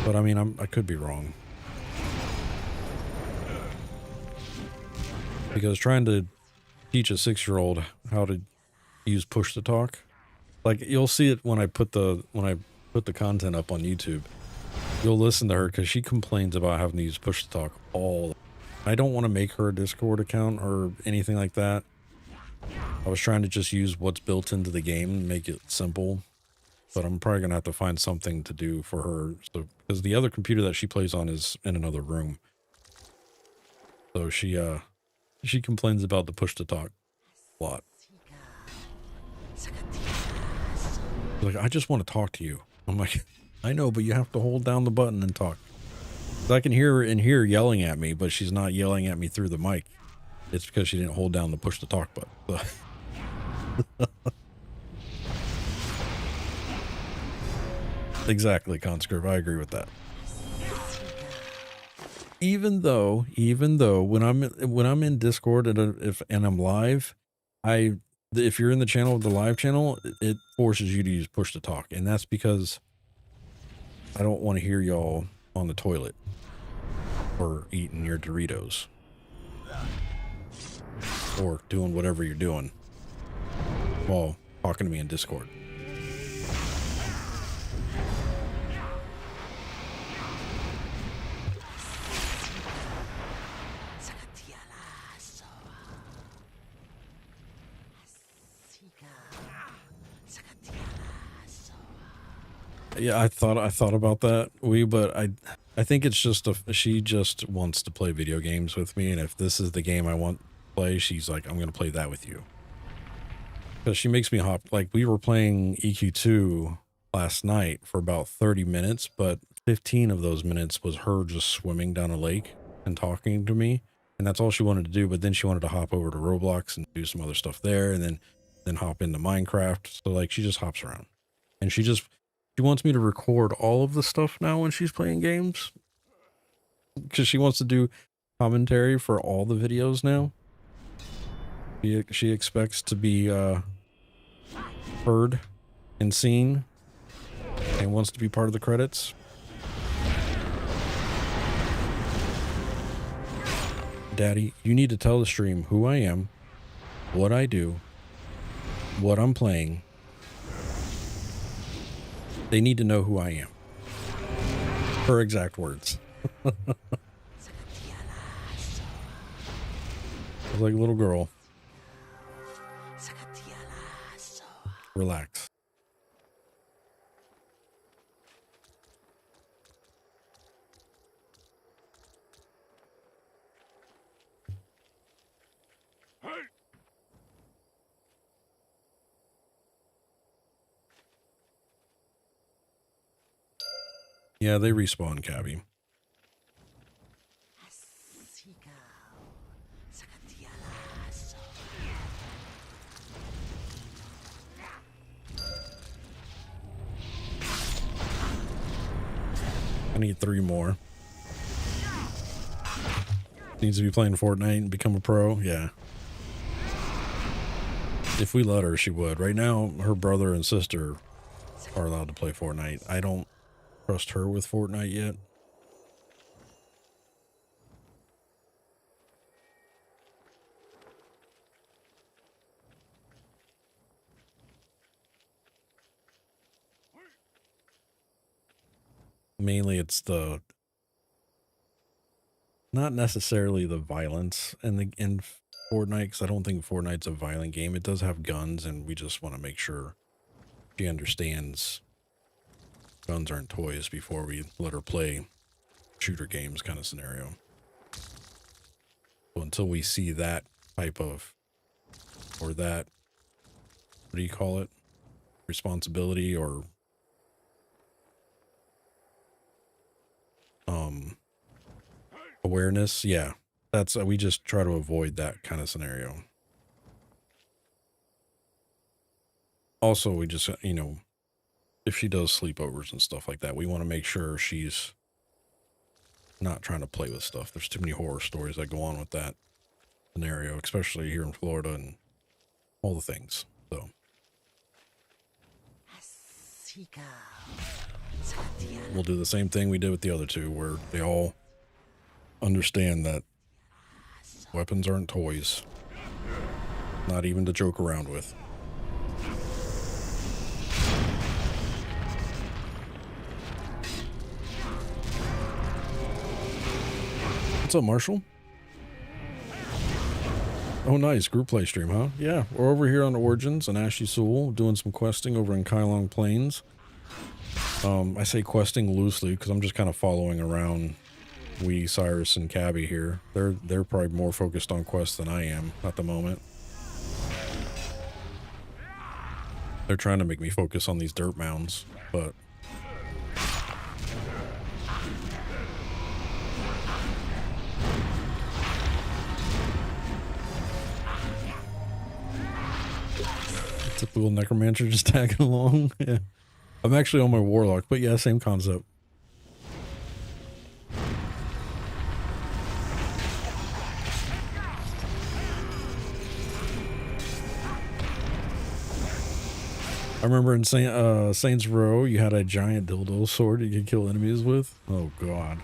But I mean, I could be wrong. Because trying to teach a 6-year-old how to use push to talk, like you'll see it when I put the content up on YouTube. you'll listen to her because she complains about having to use push to talk all. I don't want to make her a Discord account or anything like that. I was trying to just use what's built into the game and make it simple, but I'm probably gonna have to find something to do for her. So because the other computer that she plays on is in another room, so she complains about the push to talk a lot. Like, I just want to talk to you. I'm like, I know, but you have to hold down the button and talk. So I can hear her in here yelling at me, but she's not yelling at me through the mic. It's because she didn't hold down the push to talk button. So. Exactly, Conscript. I agree with that. Even though when I'm in Discord and I'm live, if you're in the channel of the live channel, it forces you to use push to talk, and that's because I don't want to hear y'all on the toilet or eating your Doritos or doing whatever you're doing while talking to me in Discord. Yeah, I thought about that, but I think it's just she just wants to play video games with me, and if this is the game I want to play, she's like, I'm gonna play that with you. Because she makes me hop. Like, we were playing EQ2 last night for about 30 minutes, but 15 of those minutes was her just swimming down a lake and talking to me, and that's all she wanted to do. But then she wanted to hop over to Roblox and do some other stuff there, and then hop into Minecraft. So like, she just hops around, and she wants me to record all of the stuff now when she's playing games, because she wants to do commentary for all the videos now. She expects to be heard and seen, and wants to be part of the credits. Daddy, you need to tell the stream who I am, what I do, what I'm playing. They need to know who I am. Her exact words. I was like, little girl, relax. Yeah, they respawn, Cabby. I need 3 more. Needs to be playing Fortnite and become a pro. Yeah. If we let her, she would. Right now, her brother and sister are allowed to play Fortnite. I don't trust her with Fortnite yet. Mainly it's not necessarily the violence in Fortnite, because I don't think Fortnite's a violent game. It does have guns, and we just want to make sure she understands guns aren't toys before we let her play shooter games kind of scenario. So until we see that type of, or that, what do you call it? Responsibility or awareness. Yeah, that's we just try to avoid that kind of scenario. Also, we just, you know, if she does sleepovers and stuff like that, we want to make sure she's not trying to play with stuff. There's too many horror stories that go on with that scenario, especially here in Florida and all the things. So we'll do the same thing we did with the other two, where they all understand that weapons aren't toys, not even to joke around with. What's up, Marshall? Oh, nice. Group play stream, huh? Yeah, we're over here on Origins, Anashti Soul, doing some questing over in Kylong Plains. I say questing loosely because I'm just kind of following around Wee, Cyrus, and Cabby here. They're probably more focused on quests than I am at the moment. They're trying to make me focus on these dirt mounds, but... Typical necromancer just tagging along. Yeah. I'm actually on my warlock, but yeah, same concept. I remember in Saints Row, you had a giant dildo sword you could kill enemies with. Oh god.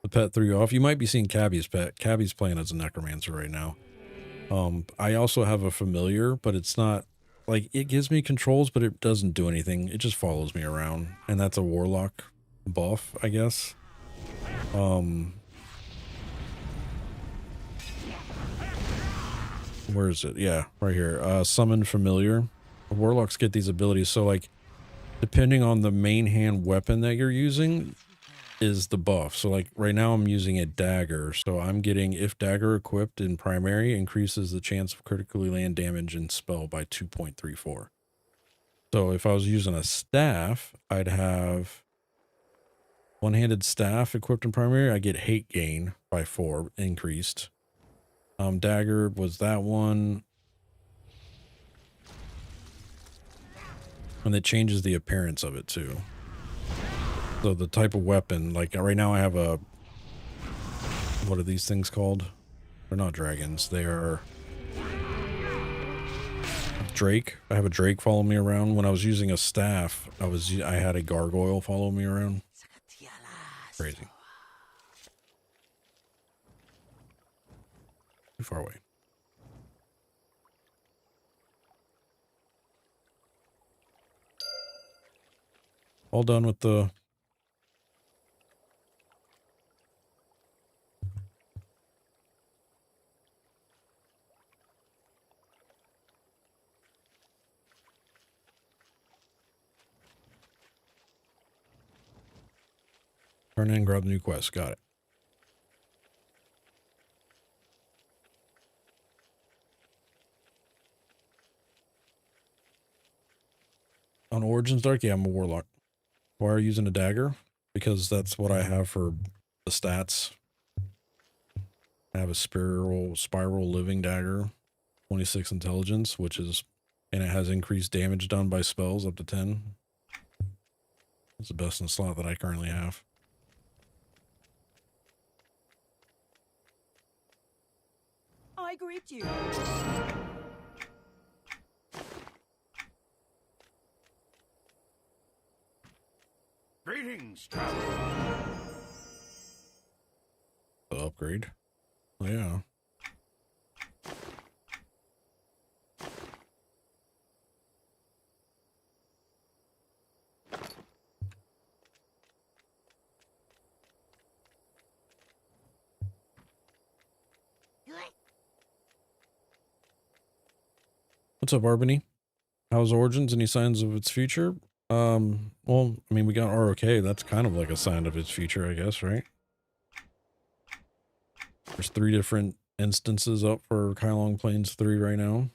The pet threw you off. You might be seeing Cabby's pet. Cabby's playing as a necromancer right now. I also have a familiar, but it's not like it gives me controls, but it doesn't do anything. It just follows me around, and that's a warlock buff, I guess. Where is it? Yeah, right here. Summon familiar. Warlocks get these abilities, so like depending on the main hand weapon that you're using is the buff. So like right now I'm using a dagger, so I'm getting if dagger equipped in primary increases the chance of critically land damage and spell by 2.34. So if I was using a staff, I'd have one-handed staff equipped in primary, I get hate gain by 4 increased. Dagger was that one. And it changes the appearance of it too. So the type of weapon, like right now I have a, what are these things called? They're not dragons. They are Drake. I have a Drake follow me around. When I was using a staff, I had a gargoyle follow me around. Crazy. Too far away. All done with the... Turn in, grab the new quest. Got it. On Origins Dark, yeah, I'm a warlock. Why are you using a dagger? Because that's what I have for the stats. I have a spiral living dagger, 26 intelligence, which is, and it has increased damage done by spells up to 10. It's the best in the slot that I currently have. I greet you. Greetings, traveler. The upgrade. Oh, yeah. What's up, Arbany? How's Origins? Any signs of its future? Well, I mean, we got ROK. That's kind of like a sign of its future, I guess, right? There's 3 different instances up for Kylong Plains 3 right now.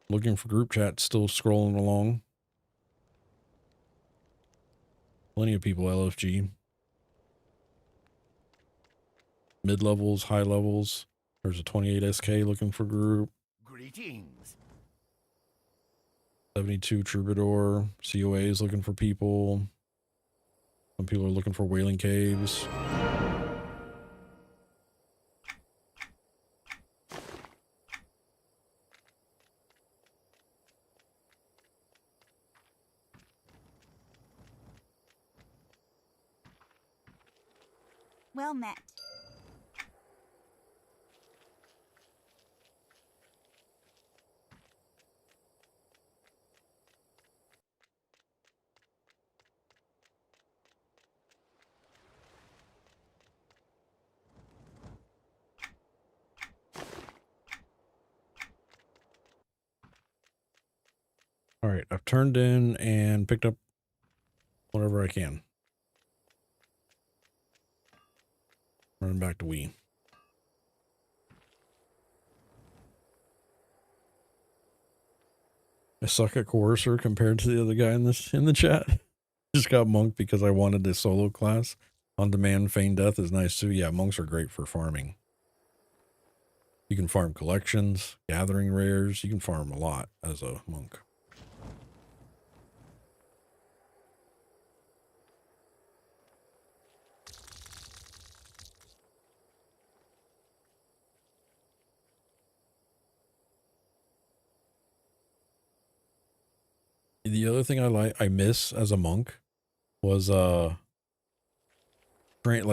Looking for group chat, still scrolling along. Plenty of people LFG. Mid-levels, high levels. There's a 28 SK looking for group. Greetings. 72 Troubadour. COA is looking for people. Some people are looking for Wailing Caves. Well met. right, I've turned in and picked up whatever I can. Running back to Wii. I suck at Coercer compared to the other guy in the chat. Just got Monk because I wanted the solo class. On demand, Feign Death is nice too. Yeah, monks are great for farming. You can farm collections, gathering rares. You can farm a lot as a monk. The other thing I miss as a monk was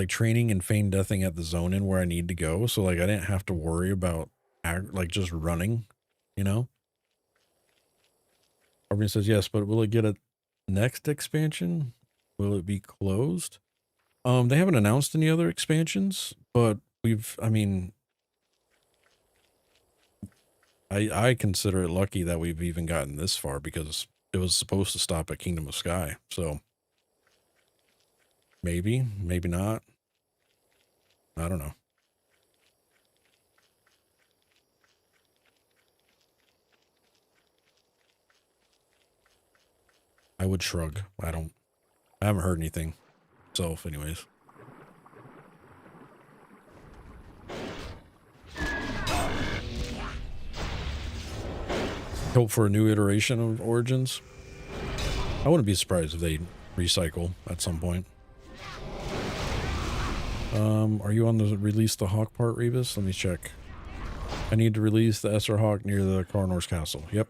training and feign deathing at the zone in where I need to go. So like I didn't have to worry about like just running, you know? Arby says yes, but will it get a next expansion? Will it be closed? They haven't announced any other expansions, but I mean, I consider it lucky that we've even gotten this far because it was supposed to stop at Kingdom of Sky. So maybe, maybe not. I don't know. I would shrug. I haven't heard anything myself anyways. Hope for a new iteration of Origins. I wouldn't be surprised if they recycle at some point. Are you on the release the Hawk part, Rebus? Let me check. I need to release the Esser Hawk near the Coroner's Castle. Yep.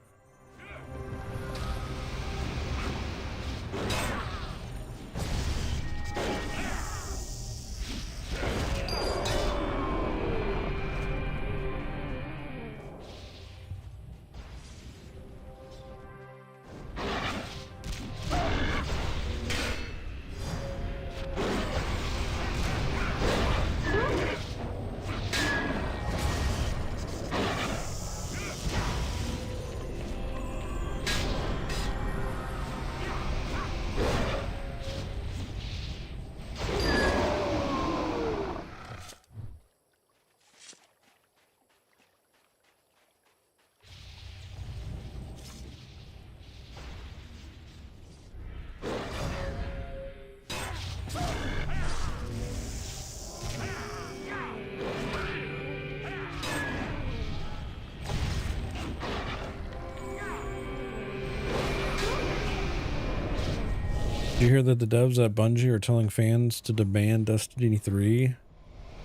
You hear that the devs at Bungie are telling fans to demand Destiny 3?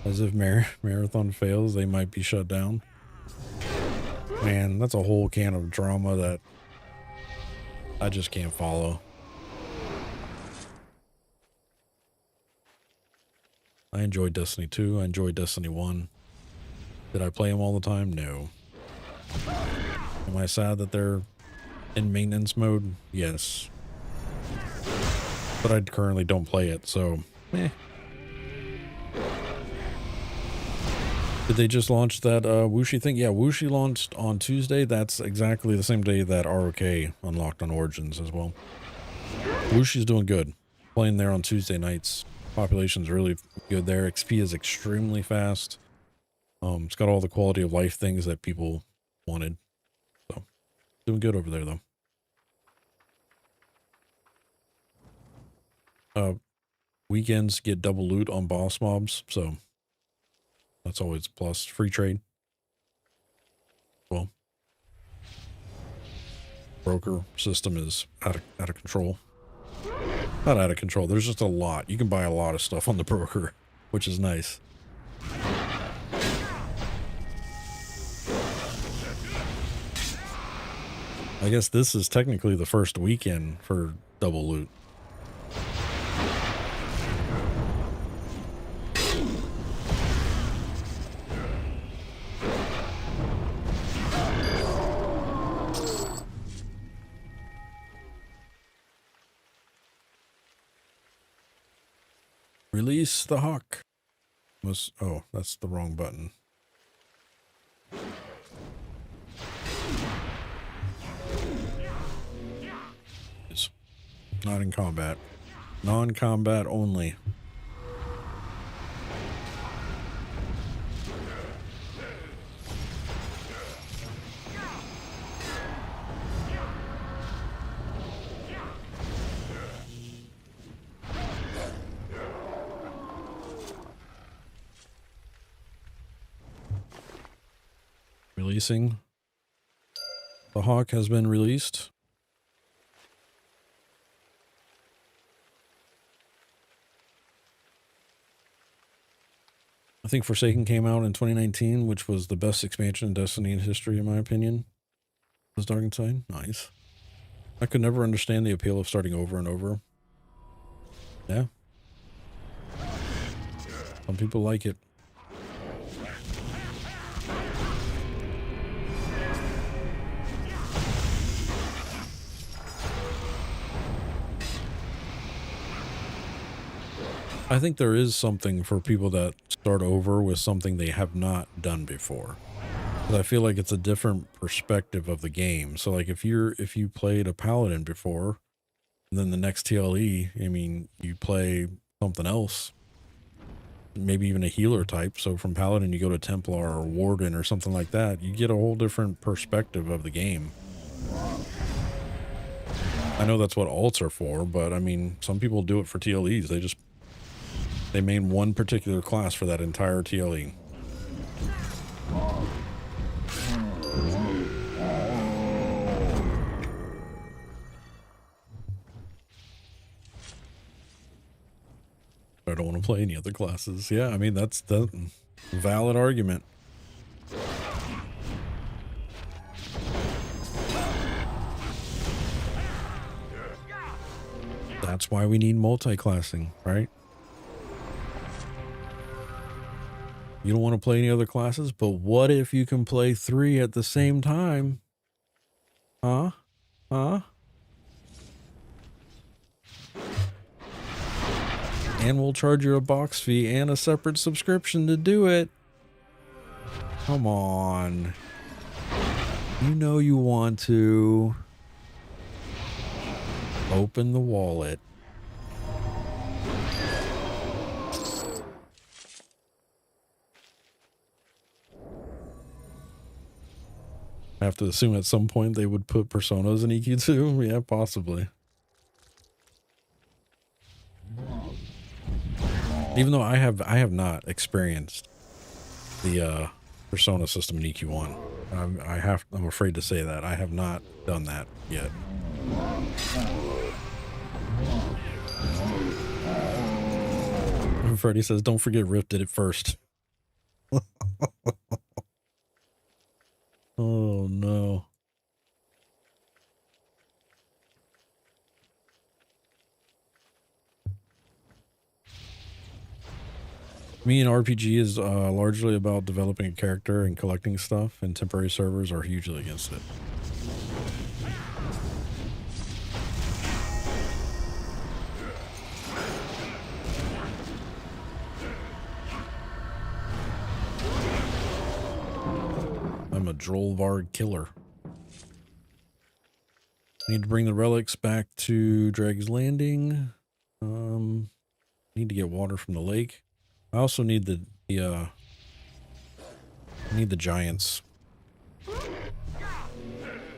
As if Marathon fails, they might be shut down. Man, that's a whole can of drama that I just can't follow. I enjoyed Destiny 2. I enjoyed Destiny 1. Did I play them all the time? No. Am I sad that they're in maintenance mode? Yes. But I currently don't play it, so eh. Did they just launch that Wuxi thing? Yeah, Wuxi launched on Tuesday. That's exactly the same day that ROK unlocked on Origins as well. Wushi's doing good. Playing there on Tuesday nights. Population's really good there. XP is extremely fast. It's got all the quality of life things that people wanted. So, doing good over there though. Weekends get double loot on boss mobs, so that's always a plus. Free trade. Well, broker system is out of control. Not out of control. There's just a lot. You can buy a lot of stuff on the broker, which is nice. I guess this is technically the first weekend for double loot. Release the Hawk. Oh, that's the wrong button. Not in combat. Non-combat only. Releasing. The Hawk has been released. I think Forsaken came out in 2019, which was the best expansion in Destiny in history, in my opinion. Was Dark Inside? Nice. I could never understand the appeal of starting over and over. Yeah. Some people like it. I think there is something for people that start over with something they have not done before. I feel like it's a different perspective of the game. So like if you played a paladin before, and then the next TLE, I mean, you play something else, maybe even a healer type. So from paladin you go to Templar or Warden or something like that. You get a whole different perspective of the game. I know that's what alts are for, but I mean, some people do it for TLEs. They main one particular class for that entire TLE. I don't want to play any other classes. Yeah, I mean, that's the valid argument. That's why we need multi-classing, right? You don't want to play any other classes, but what if you can play 3 at the same time? Huh? Huh? And we'll charge you a box fee and a separate subscription to do it. Come on. You know you want to. Open the wallet. I have to assume at some point they would put personas in EQ2. Yeah, possibly. Even though I have not experienced the persona system in EQ1. I'm afraid to say that. I have not done that yet. Freddy says, don't forget Rift did it first. Oh no. Me and RPG is largely about developing a character and collecting stuff, and temporary servers are hugely against it. I'm a Drollvarg killer. Need to bring the relics back to Dragg's Landing. Need to get water from the lake. I also need the giants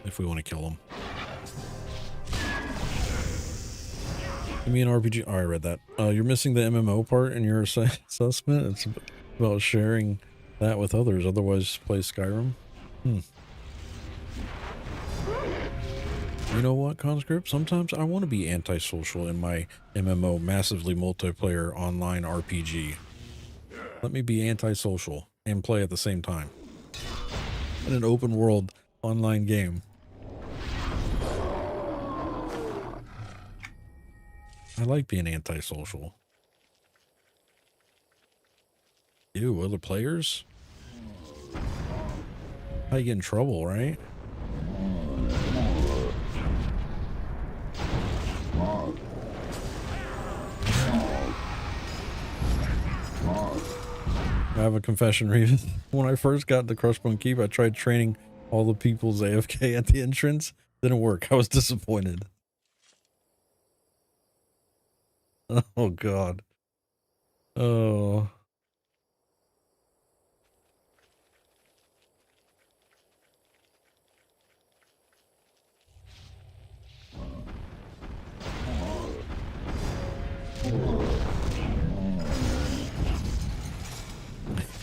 if we want to kill them. Give me an RPG. Oh, I read that. You're missing the MMO part in your assessment. It's about sharing that with others. Otherwise, play Skyrim. You know what, Conscript? Sometimes I want to be antisocial in my MMO, massively multiplayer online RPG. Let me be antisocial and play at the same time. In an open world online game. I like being antisocial. Ew, other players? How you get in trouble, right? I have a confession, Reed. When I first got to Crushbone Keep, I tried training all the people's AFK at the entrance. Didn't work. I was disappointed. Oh God. Oh.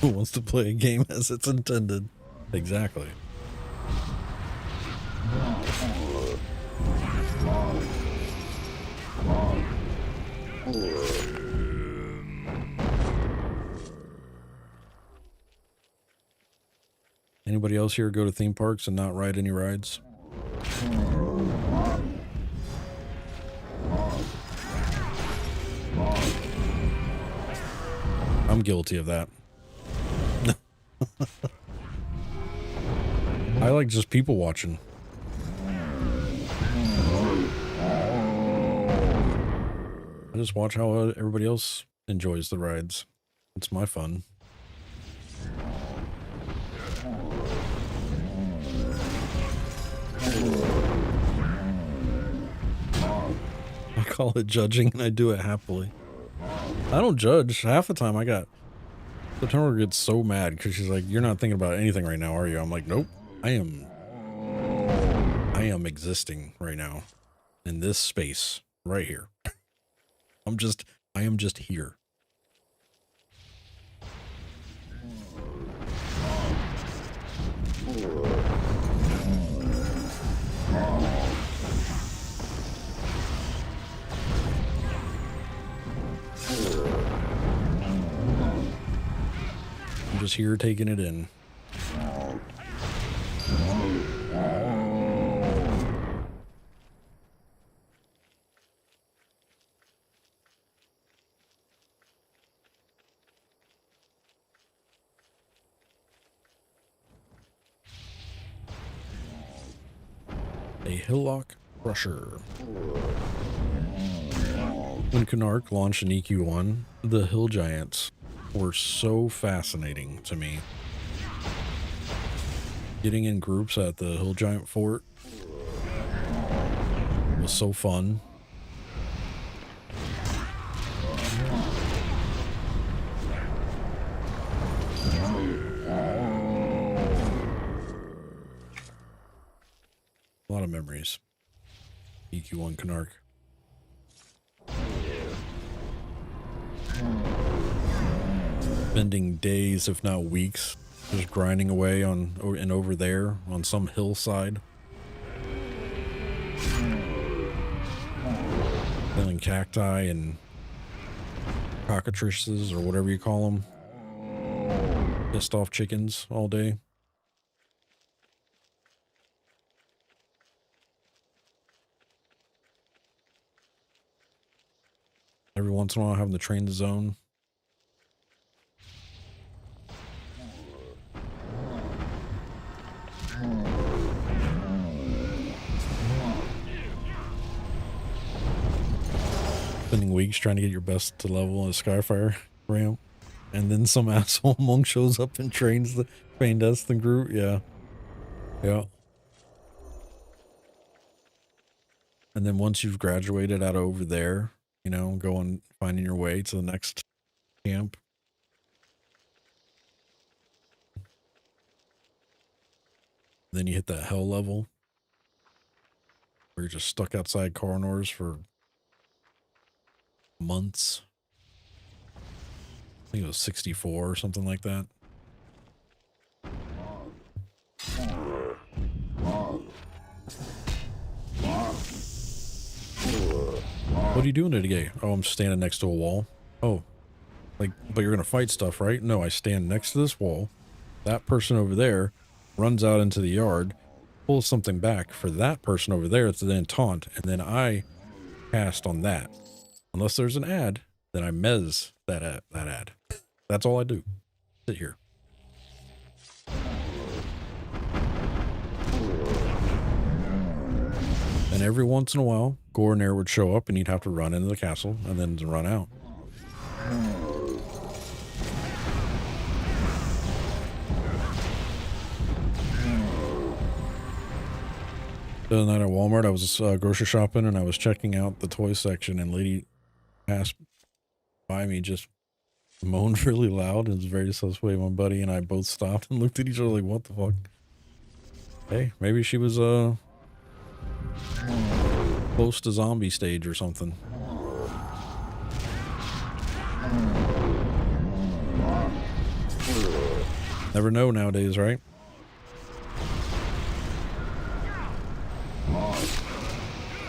Who wants to play a game as it's intended? Exactly. Anybody else here go to theme parks and not ride any rides? I'm guilty of that. I like just people watching. I just watch how everybody else enjoys the rides. It's my fun. I call it judging and I do it happily. I don't judge. Half the time September gets so mad because she's like, "You're not thinking about anything right now, are you?" I'm like, "Nope. I am existing right now in this space right here. I am just here." I'm just here taking it in. A Hillock Crusher. When Canark launched an EQ1, the Hill Giants were so fascinating to me. Getting in groups at the Hill Giant Fort was so fun. A lot of memories. EQ1 Canark. Spending days, if not weeks, just grinding away on and over there on some hillside. Killing cacti and cockatrices or whatever you call them. Pissed off chickens all day. Every once in a while having to train the zone. Spending weeks trying to get your best to level in a Skyfire ramp. And then some asshole monk shows up and trains us the group. Yeah. Yeah. And then once you've graduated out over there, you know, going, finding your way to the next camp. Then you hit that hell level where you're just stuck outside corridors for months. I think it was 64 or something like that. What are you doing today? Oh, I'm standing next to a wall. Oh, like, but you're gonna fight stuff, right? No, I stand next to this wall. That person over there runs out into the yard, pulls something back for that person over there to then taunt, and then I cast on that. Unless there's an ad, then I mez that ad. That's all I do. Sit here. And every once in a while, Gornair would show up and he'd have to run into the castle and then run out. The other night at Walmart, I was grocery shopping and I was checking out the toy section, and Lady passed by me just moaned really loud. It was very suspect. My buddy and I both stopped and looked at each other like, what the fuck? Hey, maybe she was close to zombie stage or something. Never know nowadays, right?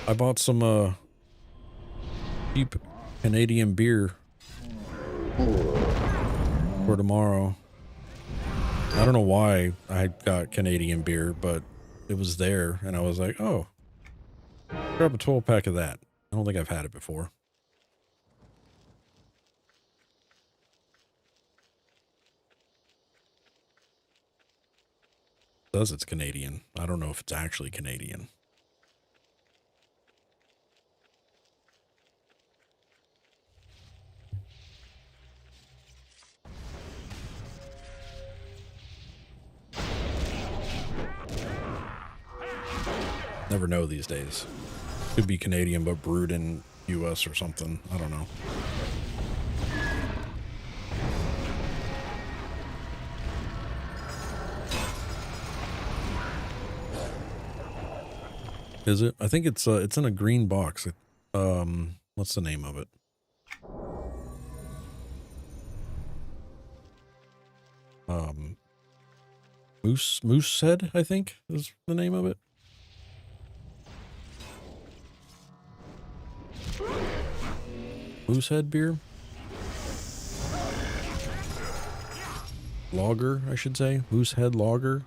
I bought some cheap Canadian beer for tomorrow. I don't know why I got Canadian beer, but it was there, and I was like, oh, grab a 12-pack of that. I don't think I've had it before. It says it's Canadian. I don't know if it's actually Canadian. Never know these days. Could be Canadian, but brewed in US or something. I don't know. Is it? I think it's in a green box. What's the name of it? Moosehead, I think is the name of it. Moosehead beer? Lager, I should say. Moosehead Lager.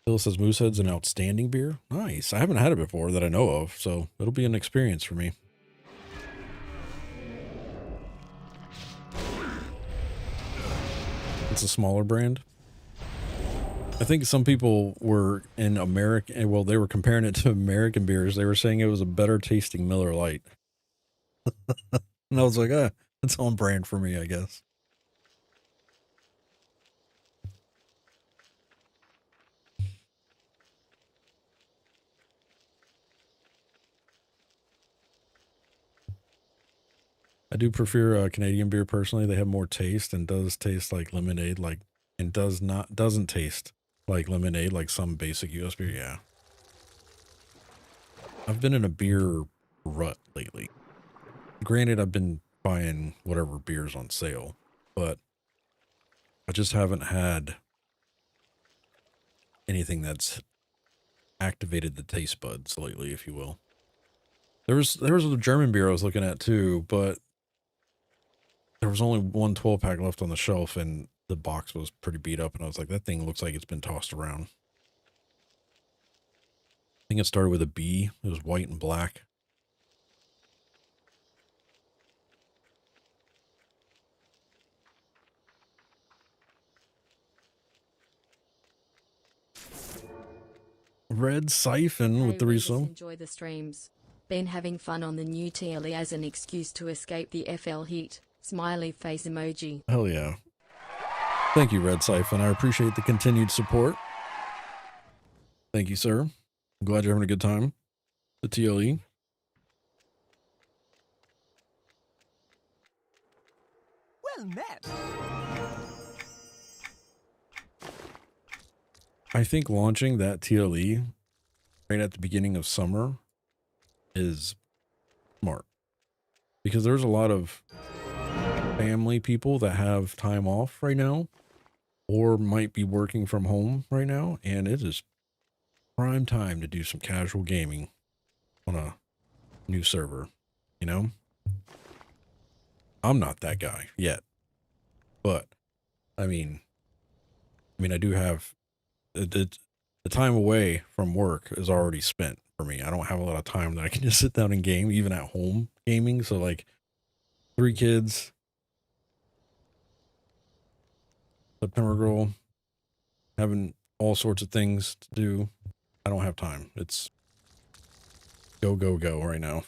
Bill says Moosehead's an outstanding beer. Nice. I haven't had it before that I know of, so it'll be an experience for me. It's a smaller brand. I think some people were in American, well, they were comparing it to American beers. They were saying it was a better tasting Miller Lite. And I was like, it's on brand for me, I guess. I do prefer Canadian beer personally. They have more taste and does taste like lemonade, and doesn't taste like lemonade, like some basic US beer. Yeah. I've been in a beer rut lately. Granted, I've been buying whatever beers on sale, but I just haven't had anything that's activated the taste buds lately, if you will. There was a German beer I was looking at too, but there was only one 12-pack left on the shelf, and the box was pretty beat up, and I was like, that thing looks like it's been tossed around. I think it started with a B. It was white and black. Red Siphon with the resum. Enjoy the streams. Been having fun on the new TLE as an excuse to escape the FL heat. Smiley face emoji. Hell yeah. Thank you, Red Siphon. I appreciate the continued support. Thank you, sir. I'm glad you're having a good time. The TLE. Well met. I think launching that TLE right at the beginning of summer is smart, because there's a lot of family people that have time off right now or might be working from home right now, and it is prime time to do some casual gaming on a new server. You know, I'm not that guy yet, but I mean I do have the time away from work is already spent for me. I don't have a lot of time that I can just sit down and game, even at home gaming. So like 3 kids, September girl, having all sorts of things to do. I don't have time. It's go, go, go right now.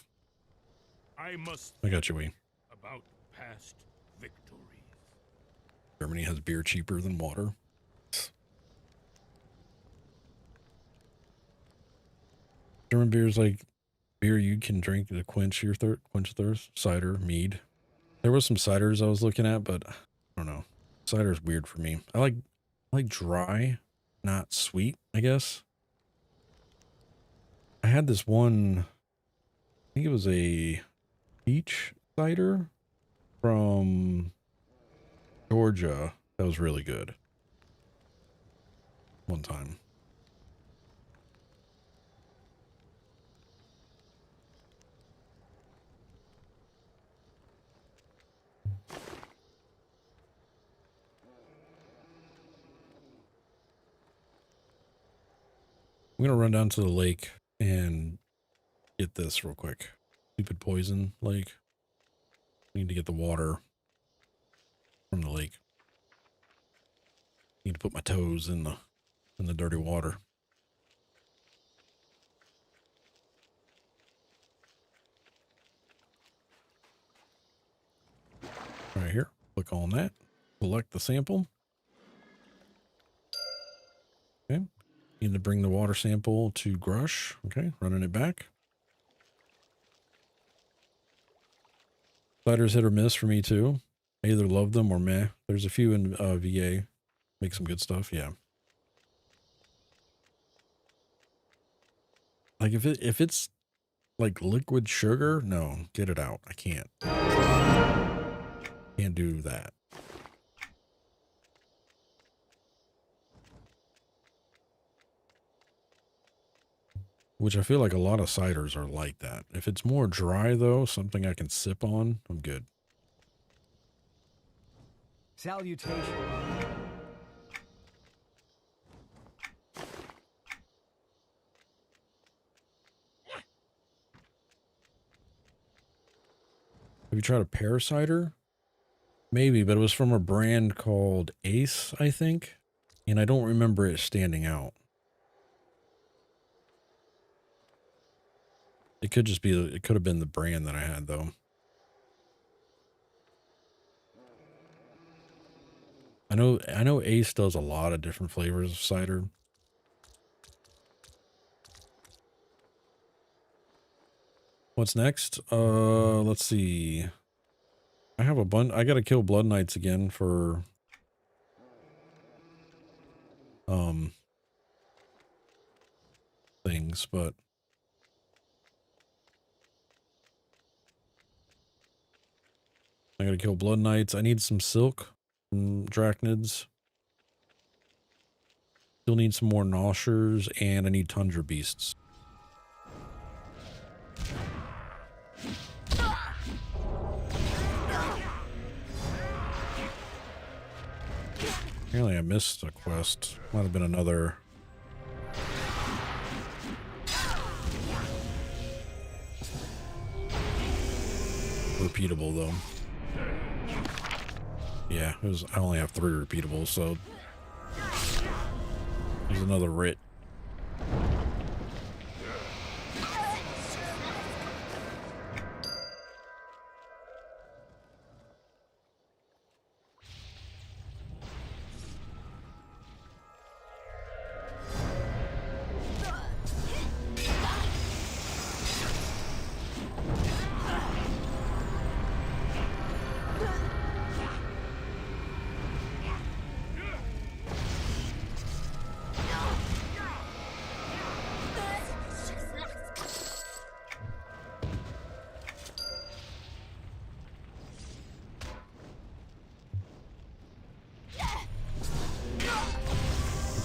I must I got you, Wee. about past victories. Germany has beer cheaper than water. German beer is like beer you can drink to quench your thirst. Cider, mead. There was some ciders I was looking at, but I don't know. Cider is weird for me. I like dry, not sweet, I guess. I had this one, I think it was a peach cider from Georgia that was really good one time. I'm gonna run down to the lake and get this real quick. Stupid poison lake. Need to get the water from the lake. Need to put my toes in the dirty water. Right here. Click on that. Select the sample. Okay. Need to bring the water sample to Grush. Okay. Running it back. Sliders hit or miss for me too. I either love them or meh. There's a few in VA. Make some good stuff. Yeah. Like if it's like liquid sugar, no, get it out. I can't. Can't do that. Which I feel like a lot of ciders are like that. If it's more dry though, something I can sip on, I'm good. Salutation. Have you tried a pear cider? Maybe, but it was from a brand called Ace, I think. And I don't remember it standing out. It could just be, it could have been the brand that I had though. I know Ace does a lot of different flavors of cider. What's next? Let's see. I have a bunch. I gotta kill Blood Knights again for things, but I gotta kill Blood Knights. I need some silk from Drachnids. Still need some more Noshers, and I need Tundra Beasts. Apparently I missed a quest. Might have been another. Repeatable though. Yeah, it was. I only have 3 repeatables, so there's another writ.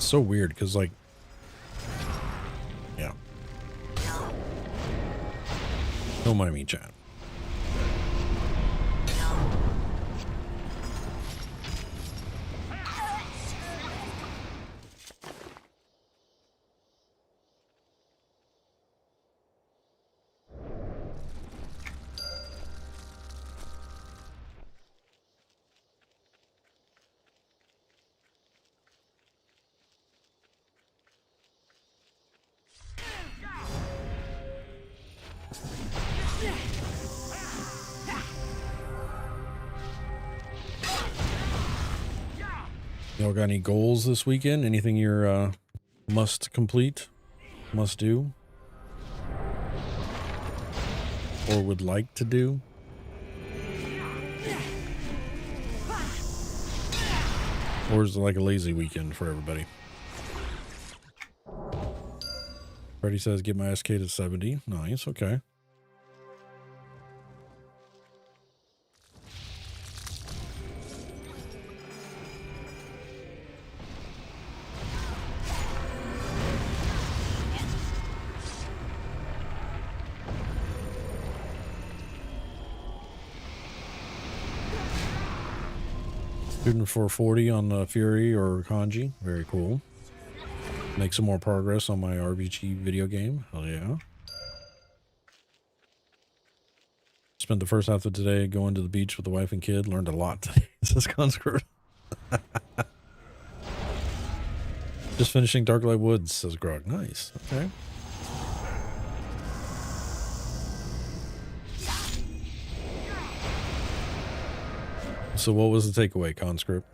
So weird because like yeah, don't mind me, chat. Y'all got any goals this weekend? Anything you're must complete, must do, or would like to do? Or is it like a lazy weekend for everybody? Freddie says get my SK to 70. Nice, okay. Shooting for 40 on Fury or Kanji. Very cool. Make some more progress on my RPG video game. Hell yeah. Spent the first half of today going to the beach with the wife and kid. Learned a lot today. Says Conscript. Just finishing Darklight Woods, says Grog. Nice. Okay. So what was the takeaway, Conscript?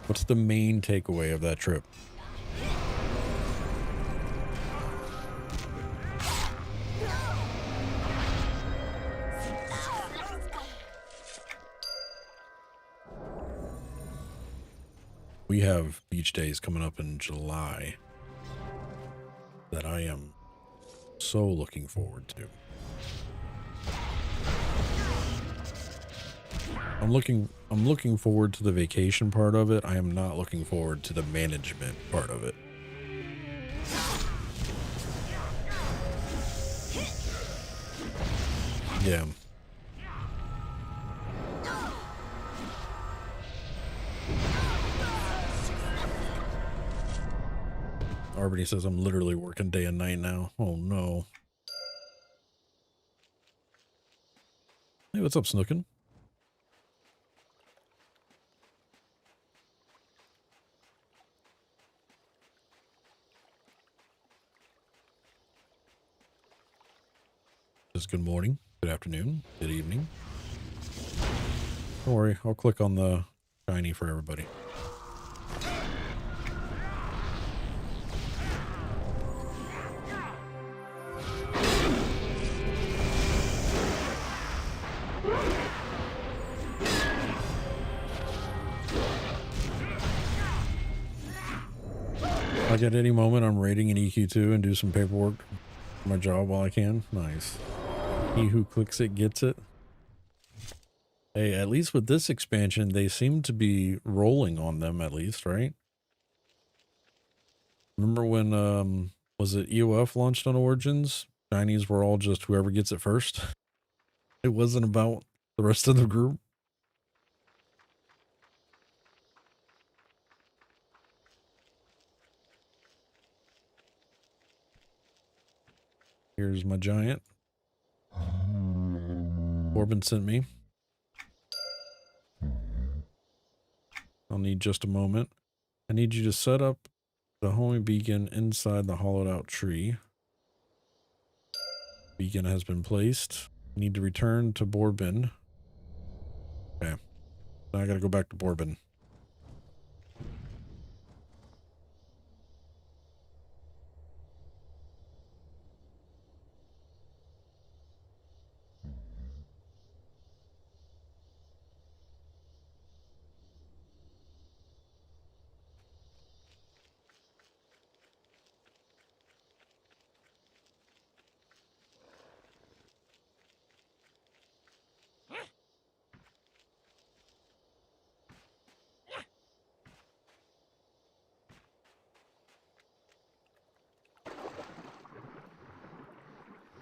What's the main takeaway of that trip? We have beach days coming up in July that I am so looking forward to. I'm looking forward to the vacation part of it. I am not looking forward to the management part of it. Yeah. Arbany says I'm literally working day and night now. Oh no. Hey, what's up, Snookin? Just good morning, good afternoon, good evening. Don't worry, I'll click on the shiny for everybody. Like at any moment, I'm raiding an EQ2 and do some paperwork for my job while I can. Nice. He who clicks it gets it. Hey, at least with this expansion, they seem to be rolling on them at least, right? Remember when, was it EOF launched on Origins? Chinese were all just whoever gets it first. It wasn't about the rest of the group. Here's my giant. Corbin sent me. I'll need just a moment. I need you to set up the homing beacon inside the hollowed out tree. Beacon has been placed. I need to return to Borbin. Okay. Now I gotta go back to Borbin.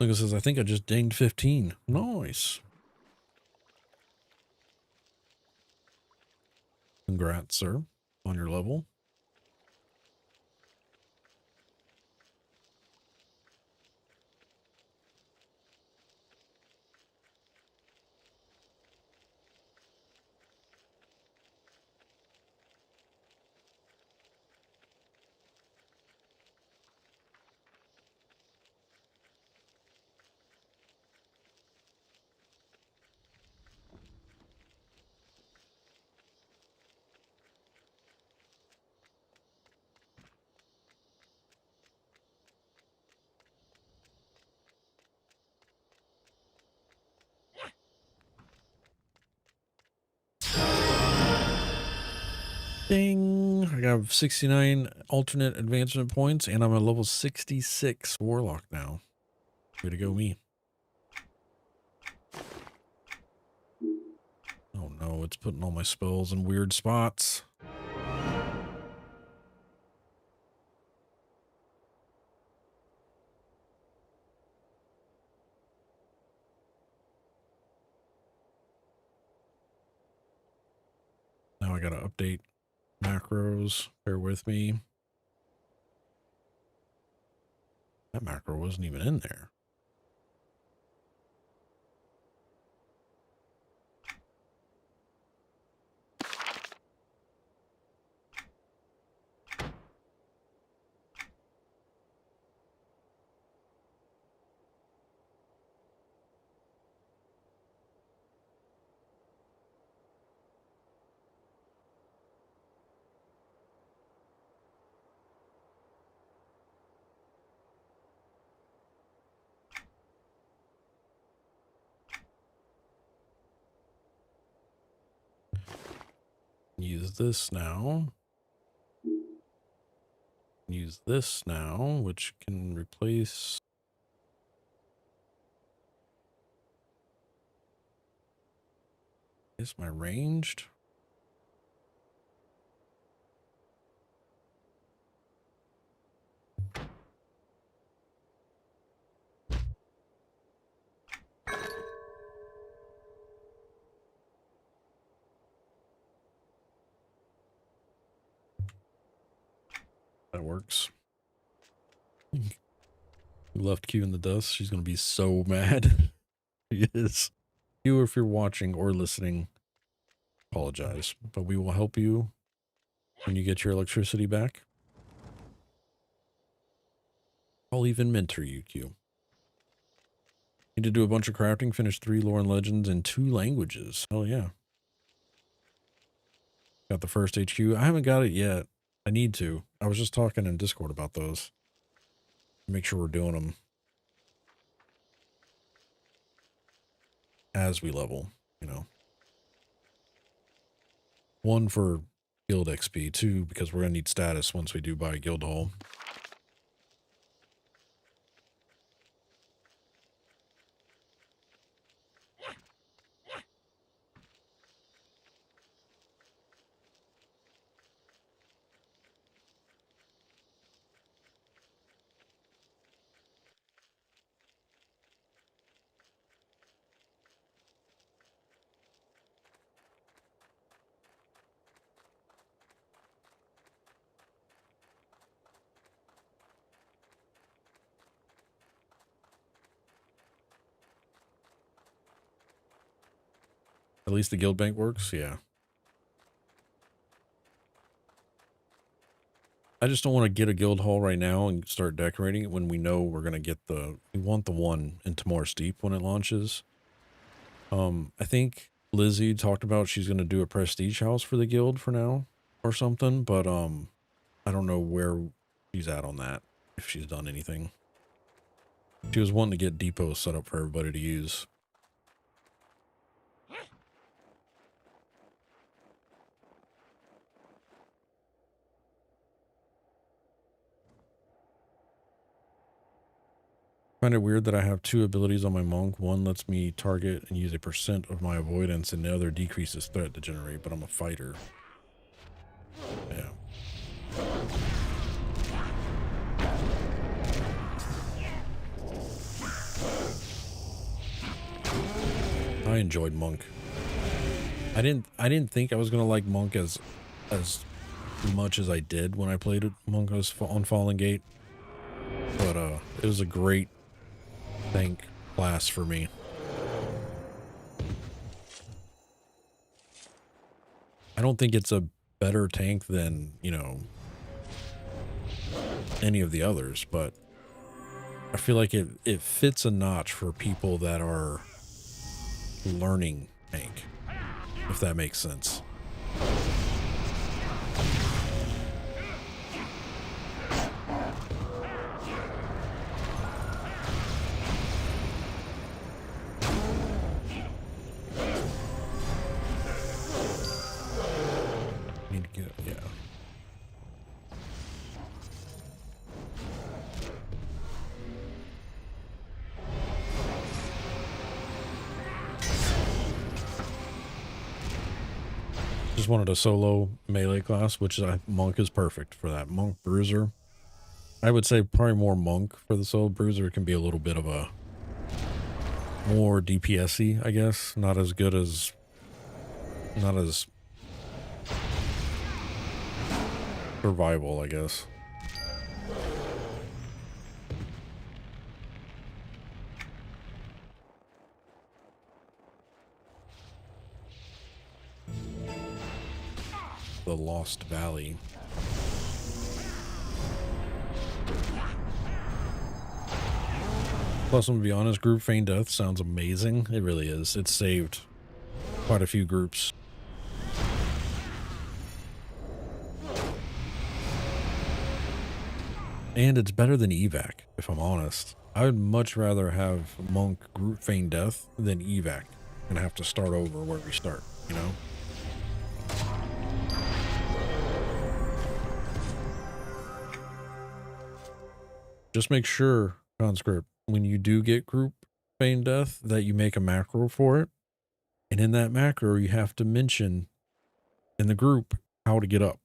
Lucas says, I think I just dinged 15. Nice. Congrats, sir, on your level. Ding! I got 69 alternate advancement points, and I'm a level 66 warlock now. Way to go, me. Oh no, it's putting all my spells in weird spots. Now I gotta update macros. Bear with me. That macro wasn't even in there. Use this now. Use this now, which can replace. Is my ranged? That works. We left Q in the dust. She's going to be so mad. She is. You, if you're watching or listening, apologize. But we will help you when you get your electricity back. I'll even mentor you, Q. Need to do a bunch of crafting, finish 3 lore and legends in 2 languages. Oh, yeah. Got the first HQ. I haven't got it yet. I need to. I was just talking in Discord about those. Make sure we're doing them as we level, you know. 1 for guild XP, 2 because we're going to need status once we do buy a guild hall. At least the guild bank works, yeah. I just don't want to get a guild hall right now and start decorating it when we know we're going to get we want the one in Tamor Steep when it launches. I think Lizzie talked about she's going to do a prestige house for the guild for now or something, but I don't know where she's at on that, if she's done anything. She was wanting to get depots set up for everybody to use. Find it weird that I have 2 abilities on my monk. One lets me target and use a % of my avoidance, and the other decreases threat to generate, but I'm a fighter. Yeah. I enjoyed monk. I didn't think I was gonna like monk as much as I did when I played monk on Fallen Gate, but it was a great tank class for me. I don't think it's a better tank than, you know, any of the others, but I feel like it fits a notch for people that are learning tank, if that makes sense. Need to get, yeah. just wanted a solo melee class, which monk is perfect for that. Monk bruiser. I would say probably more monk for the solo bruiser. It can be a little bit of a more DPS-y, I guess. Not as survival, I guess. The Lost Valley. Plus, I'm gonna be honest, group feign death sounds amazing. It really is. It saved quite a few groups. And it's better than evac, if I'm honest. I would much rather have monk group feign death than evac and have to start over where we start, you know? Just make sure, conscript, when you do get group feign death, that you make a macro for it. And in that macro, you have to mention in the group how to get up.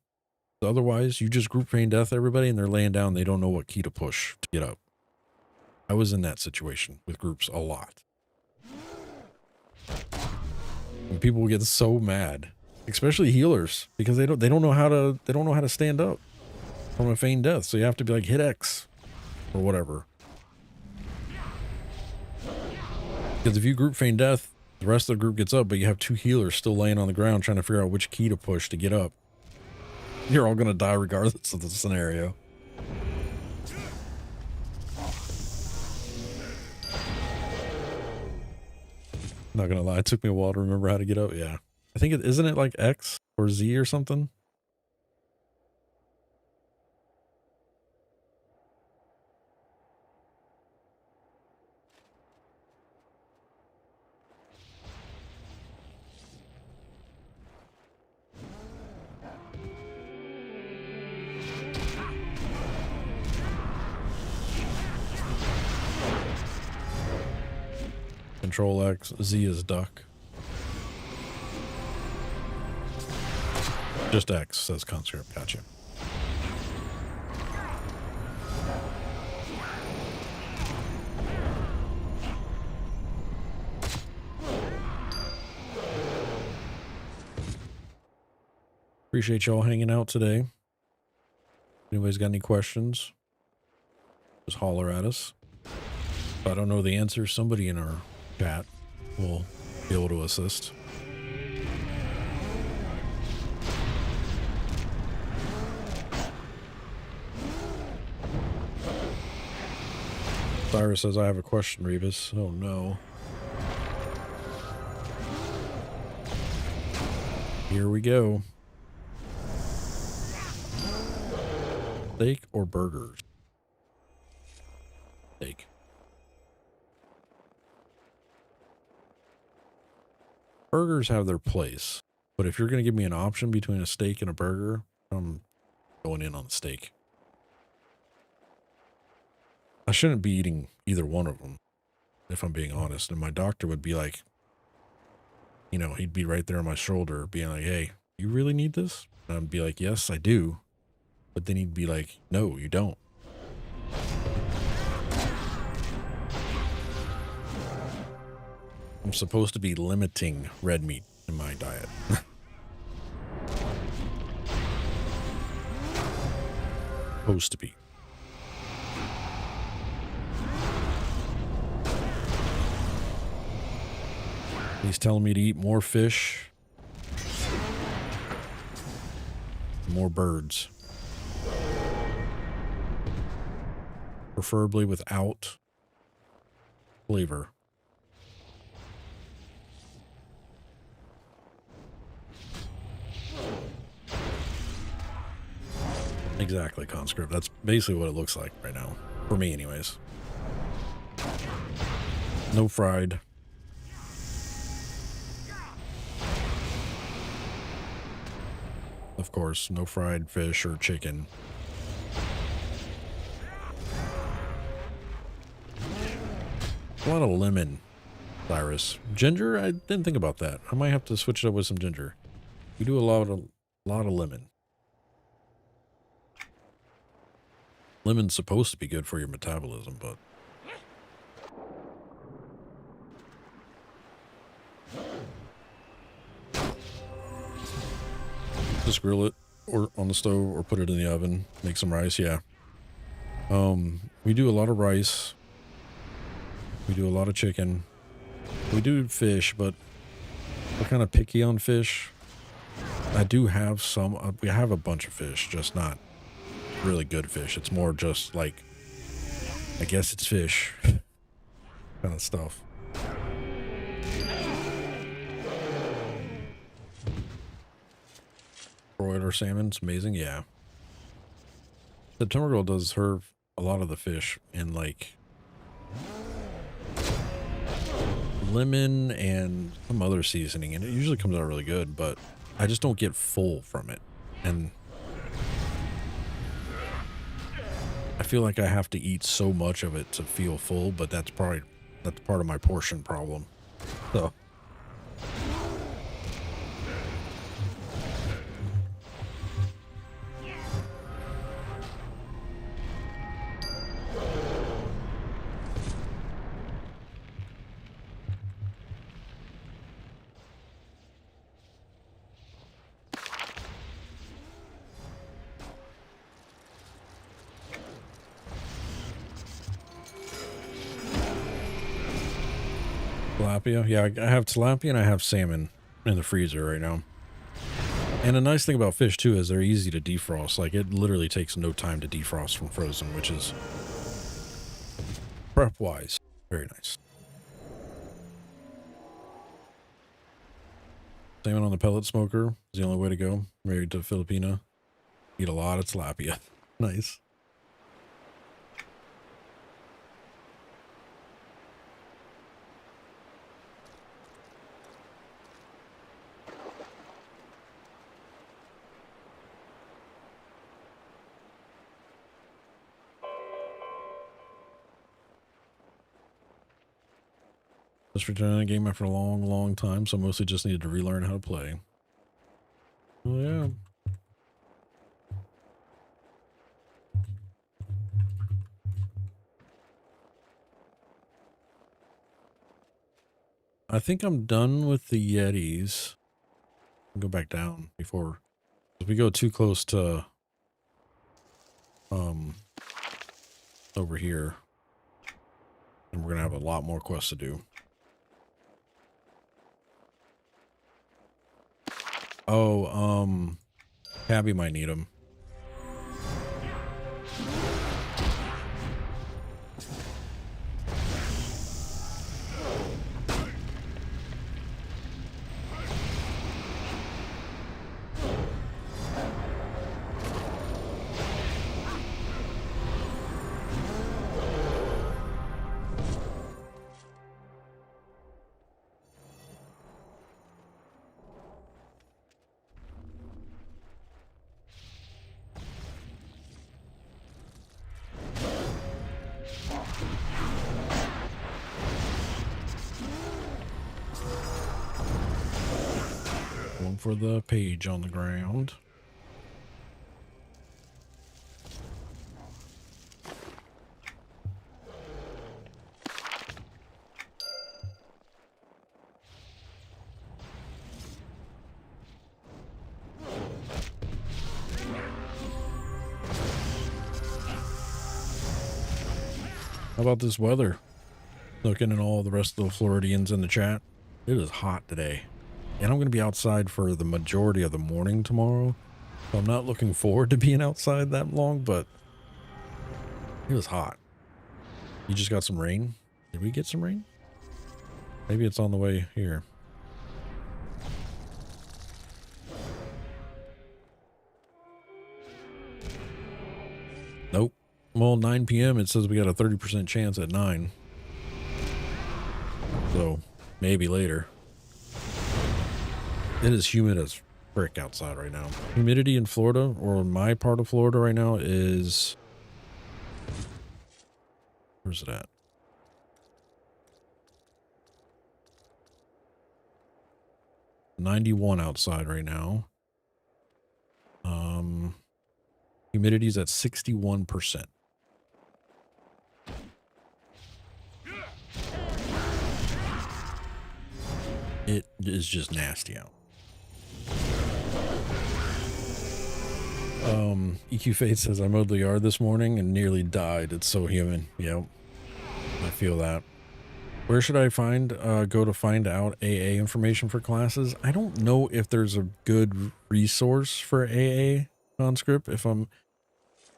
Otherwise, you just group feign death everybody and they're laying down. They don't know what key to push to get up. I was in that situation with groups a lot. And people get so mad, especially healers, because they don't know how to stand up from a feign death. So you have to be like, hit X or whatever. Because if you group feign death, the rest of the group gets up, but you have two healers still laying on the ground trying to figure out which key to push to get up. You're all going to die regardless of the scenario. Not going to lie, it took me a while to remember how to get up. Yeah. I think isn't it like X or Z or something? Control X, Z is duck. Just X, says conscript. Gotcha. Appreciate y'all hanging out today. Anybody's got any questions, just holler at us. If I don't know the answer, somebody in our chat will be able to assist. Cyrus says, I have a question, Rebus. Oh no. Here we go. Steak or burgers? Steak. Burgers have their place, but if you're going to give me an option between a steak and a burger, I'm going in on the steak. I shouldn't be eating either one of them, if I'm being honest. And my doctor would be like, you know, he'd be right there on my shoulder being like, hey, you really need this? And I'd be like, yes, I do. But then he'd be like, no, you don't. I'm supposed to be limiting red meat in my diet. Supposed to be. He's telling me to eat more fish, more birds. Preferably without flavor. Exactly, conscript. That's basically what it looks like right now. For me, anyways. No fried. Of course, no fried fish or chicken. A lot of lemon, Cyrus. Ginger? I didn't think about that. I might have to switch it up with some ginger. We do a lot of lemon. Lemon's supposed to be good for your metabolism, but just grill it or on the stove or put it in the oven. Make some rice. Yeah. We do a lot of rice. We do a lot of chicken. We do fish, but we're kind of picky on fish. I do have some. We have a bunch of fish, just not really good fish. It's more just like, I guess it's fish kind of stuff. Broiler salmon's amazing. Yeah. September Girl does her a lot of the fish in like lemon and some other seasoning, and it usually comes out really good, but I just don't get full from it. And I feel like I have to eat so much of it to feel full, but that's part of my portion problem. So tilapia. Yeah, I have tilapia and I have salmon in the freezer right now. And a nice thing about fish too is they're easy to defrost. Like it literally takes no time to defrost from frozen, which is prep wise very nice. Salmon on the pellet smoker is the only way to go. Married to a Filipina. Eat a lot of tilapia. Nice. Just returning the game after a long time, so mostly just needed to relearn how to play. Oh yeah. I think I'm done with the Yetis. I'll go back down before, if we go too close to over here, then we're gonna have a lot more quests to do. Oh, Cabby might need them. Going for the page on the ground. How about this weather? Looking at all the rest of the Floridians in the chat. It is hot today. And I'm going to be outside for the majority of the morning tomorrow. So I'm not looking forward to being outside that long, but it was hot. You just got some rain? Did we get some rain? Maybe it's on the way here. Nope. Well, 9 p.m. it says we got a 30% chance at 9. So maybe later. It is humid as frick outside right now. Humidity in Florida, or my part of Florida right now, is... Where's it at? 91 outside right now. Humidity's at 61%. It is just nasty out. EQ Fate says I mowed the yard this morning and nearly died. It's so humid. Yep. I feel that. Where should I go to find out AA information for classes? I don't know if there's a good resource for AA conscript.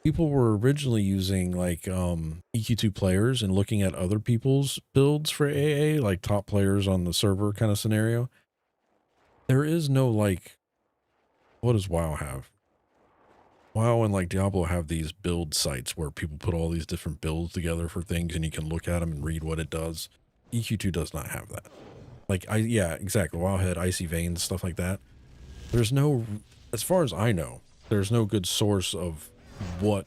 People were originally using like EQ2 players and looking at other people's builds for AA, like top players on the server kind of scenario. There is no like, what does WoW have? WoW and like Diablo have these build sites where people put all these different builds together for things and you can look at them and read what it does. EQ2 does not have that. Like, yeah, exactly. WoW had Icy Veins, stuff like that. There's no, as far as I know, there's no good source of what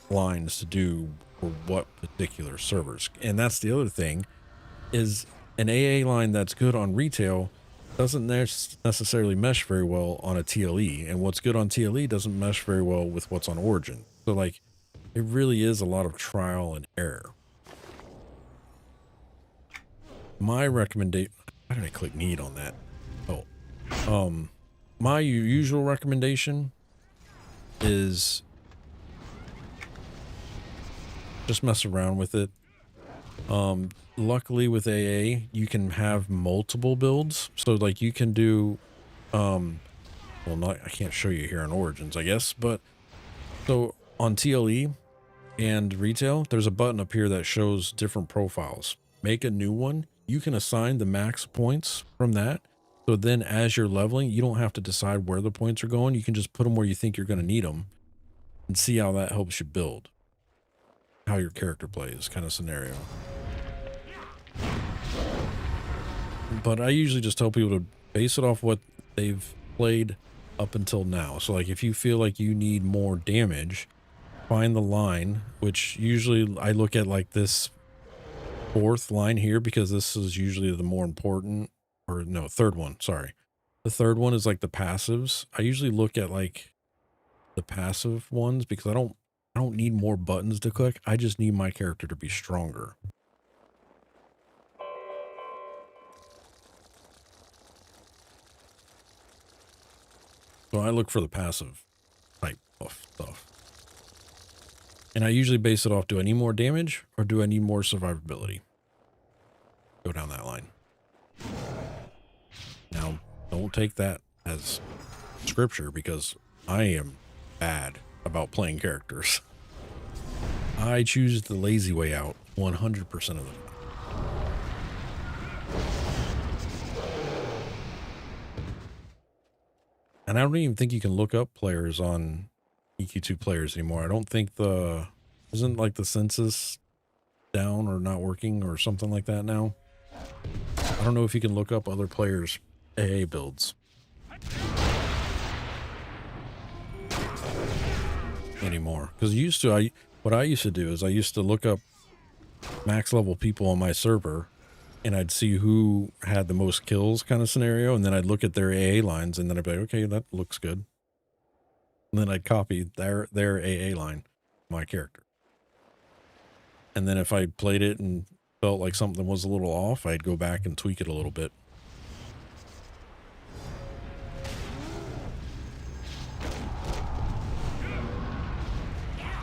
lines to do for what particular servers. And that's the other thing, is an AA line that's good on retail doesn't necessarily mesh very well on a TLE, and what's good on TLE doesn't mesh very well with what's on Origin. So like, it really is a lot of trial and error. My recommendation, why did I click need on that? Oh, my usual recommendation is just mess around with it. Luckily with AA, you can have multiple builds. So like you can do, well, I can't show you here on Origins, I guess, but so on TLE and retail, there's a button up here that shows different profiles. Make a new one. You can assign the max points from that. So then as you're leveling, you don't have to decide where the points are going. You can just put them where you think you're going to need them and see how that helps you build, how your character plays kind of scenario. But I usually just tell people to base it off what they've played up until now. So like if you feel like you need more damage, find the line, which usually I look at like this fourth line here because this is usually the more important, or no, third one, sorry. The third one is like the passives. I usually look at like the passive ones because I don't need more buttons to click. I just need my character to be stronger. So I look for the passive type of stuff. And I usually base it off, do I need more damage or do I need more survivability? Go down that line. Now, don't take that as scripture because I am bad about playing characters. I choose the lazy way out 100% of the time. And I don't even think you can look up players on EQ2 players anymore. I don't think isn't like the census down or not working or something like that now. I don't know if you can look up other players' AA builds anymore. Because what I used to do is I used to look up max level people on my server and I'd see who had the most kills kind of scenario, and then I'd look at their AA lines and then I'd be like, okay, that looks good. And then I'd copy their AA line, my character. And then if I played it and felt like something was a little off, I'd go back and tweak it a little bit.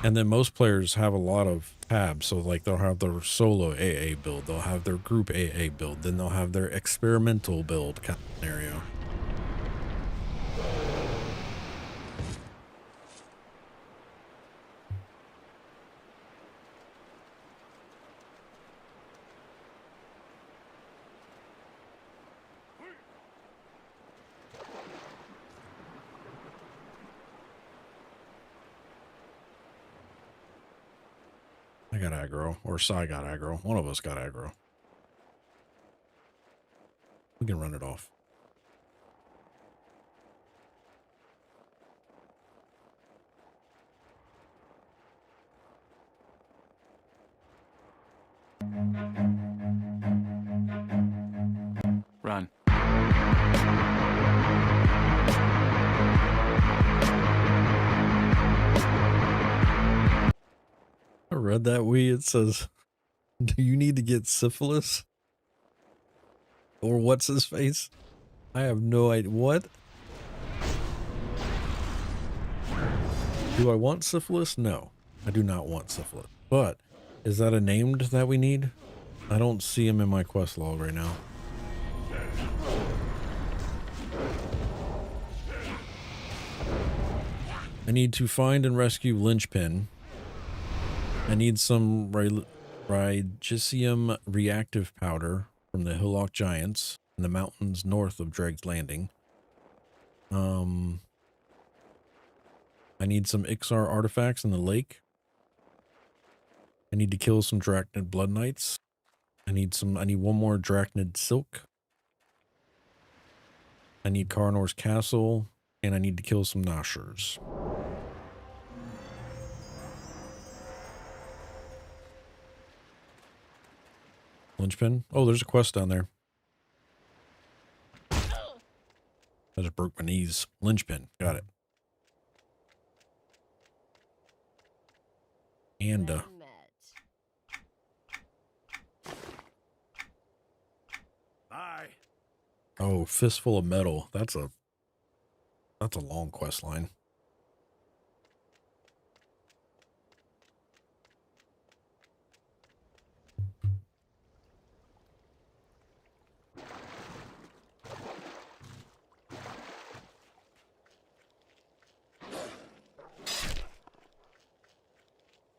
And then most players have a lot of tabs. So like they'll have their solo AA build, they'll have their group AA build, then they'll have their experimental build kind of scenario. I got aggro, or Sai got aggro. One of us got aggro. We can run it off. Run. I read that it says, do you need to get syphilis? Or what's his face? I have no idea. What? Do I want syphilis? No, I do not want syphilis. But is that a named that we need? I don't see him in my quest log right now. I need to find and rescue Linchpin. I need some Rygicium reactive powder from the Hillock Giants in the mountains north of Dreg's Landing. I need some Ixar artifacts in the lake. I need to kill some Drachnid Blood Knights. I need one more Drachnid Silk. I need Karnor's Castle, and I need to kill some Noshers. Linchpin? Oh, there's a quest down there. I just broke my knees. Linchpin. Got it. And, Bye. oh, Fistful of Metal. That's a long quest line.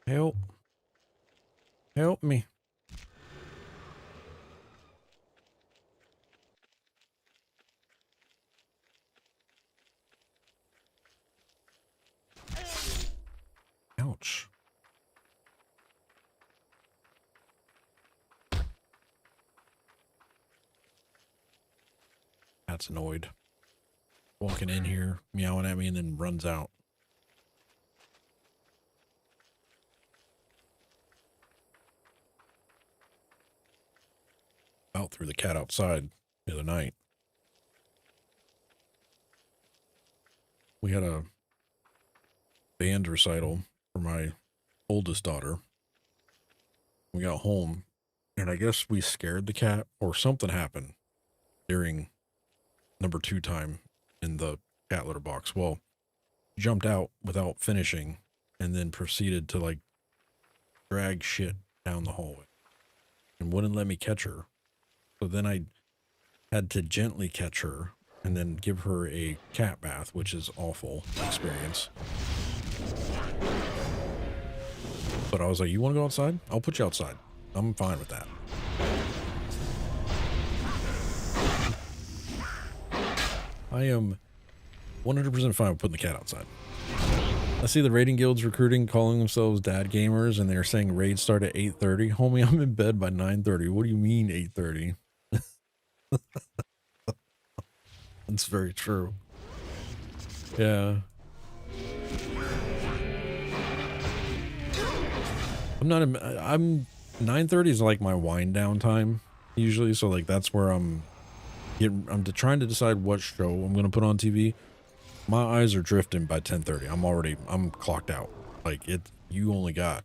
Help. Help me. Ouch. Cat's annoyed. Walking in here, meowing at me, and then runs out. Out threw the cat outside the other night. We had a band recital for my oldest daughter. We got home, and I guess we scared the cat, or something happened during number 2 time in the cat litter box. Well, jumped out without finishing, and then proceeded to like drag shit down the hallway and wouldn't let me catch her. So then I had to gently catch her and then give her a cat bath, which is awful experience. But I was like, you want to go outside? I'll put you outside. I'm fine with that. I am 100% fine with putting the cat outside. I see the raiding guilds recruiting, calling themselves dad gamers, and they're saying raids start at 8:30. Homie, I'm in bed by 9:30. What do you mean 8:30? That's very true. Yeah. I'm 9:30 is like my wind down time usually. So like that's where I'm trying to decide what show I'm going to put on TV. My eyes are drifting by 10:30. I'm clocked out. Like you only got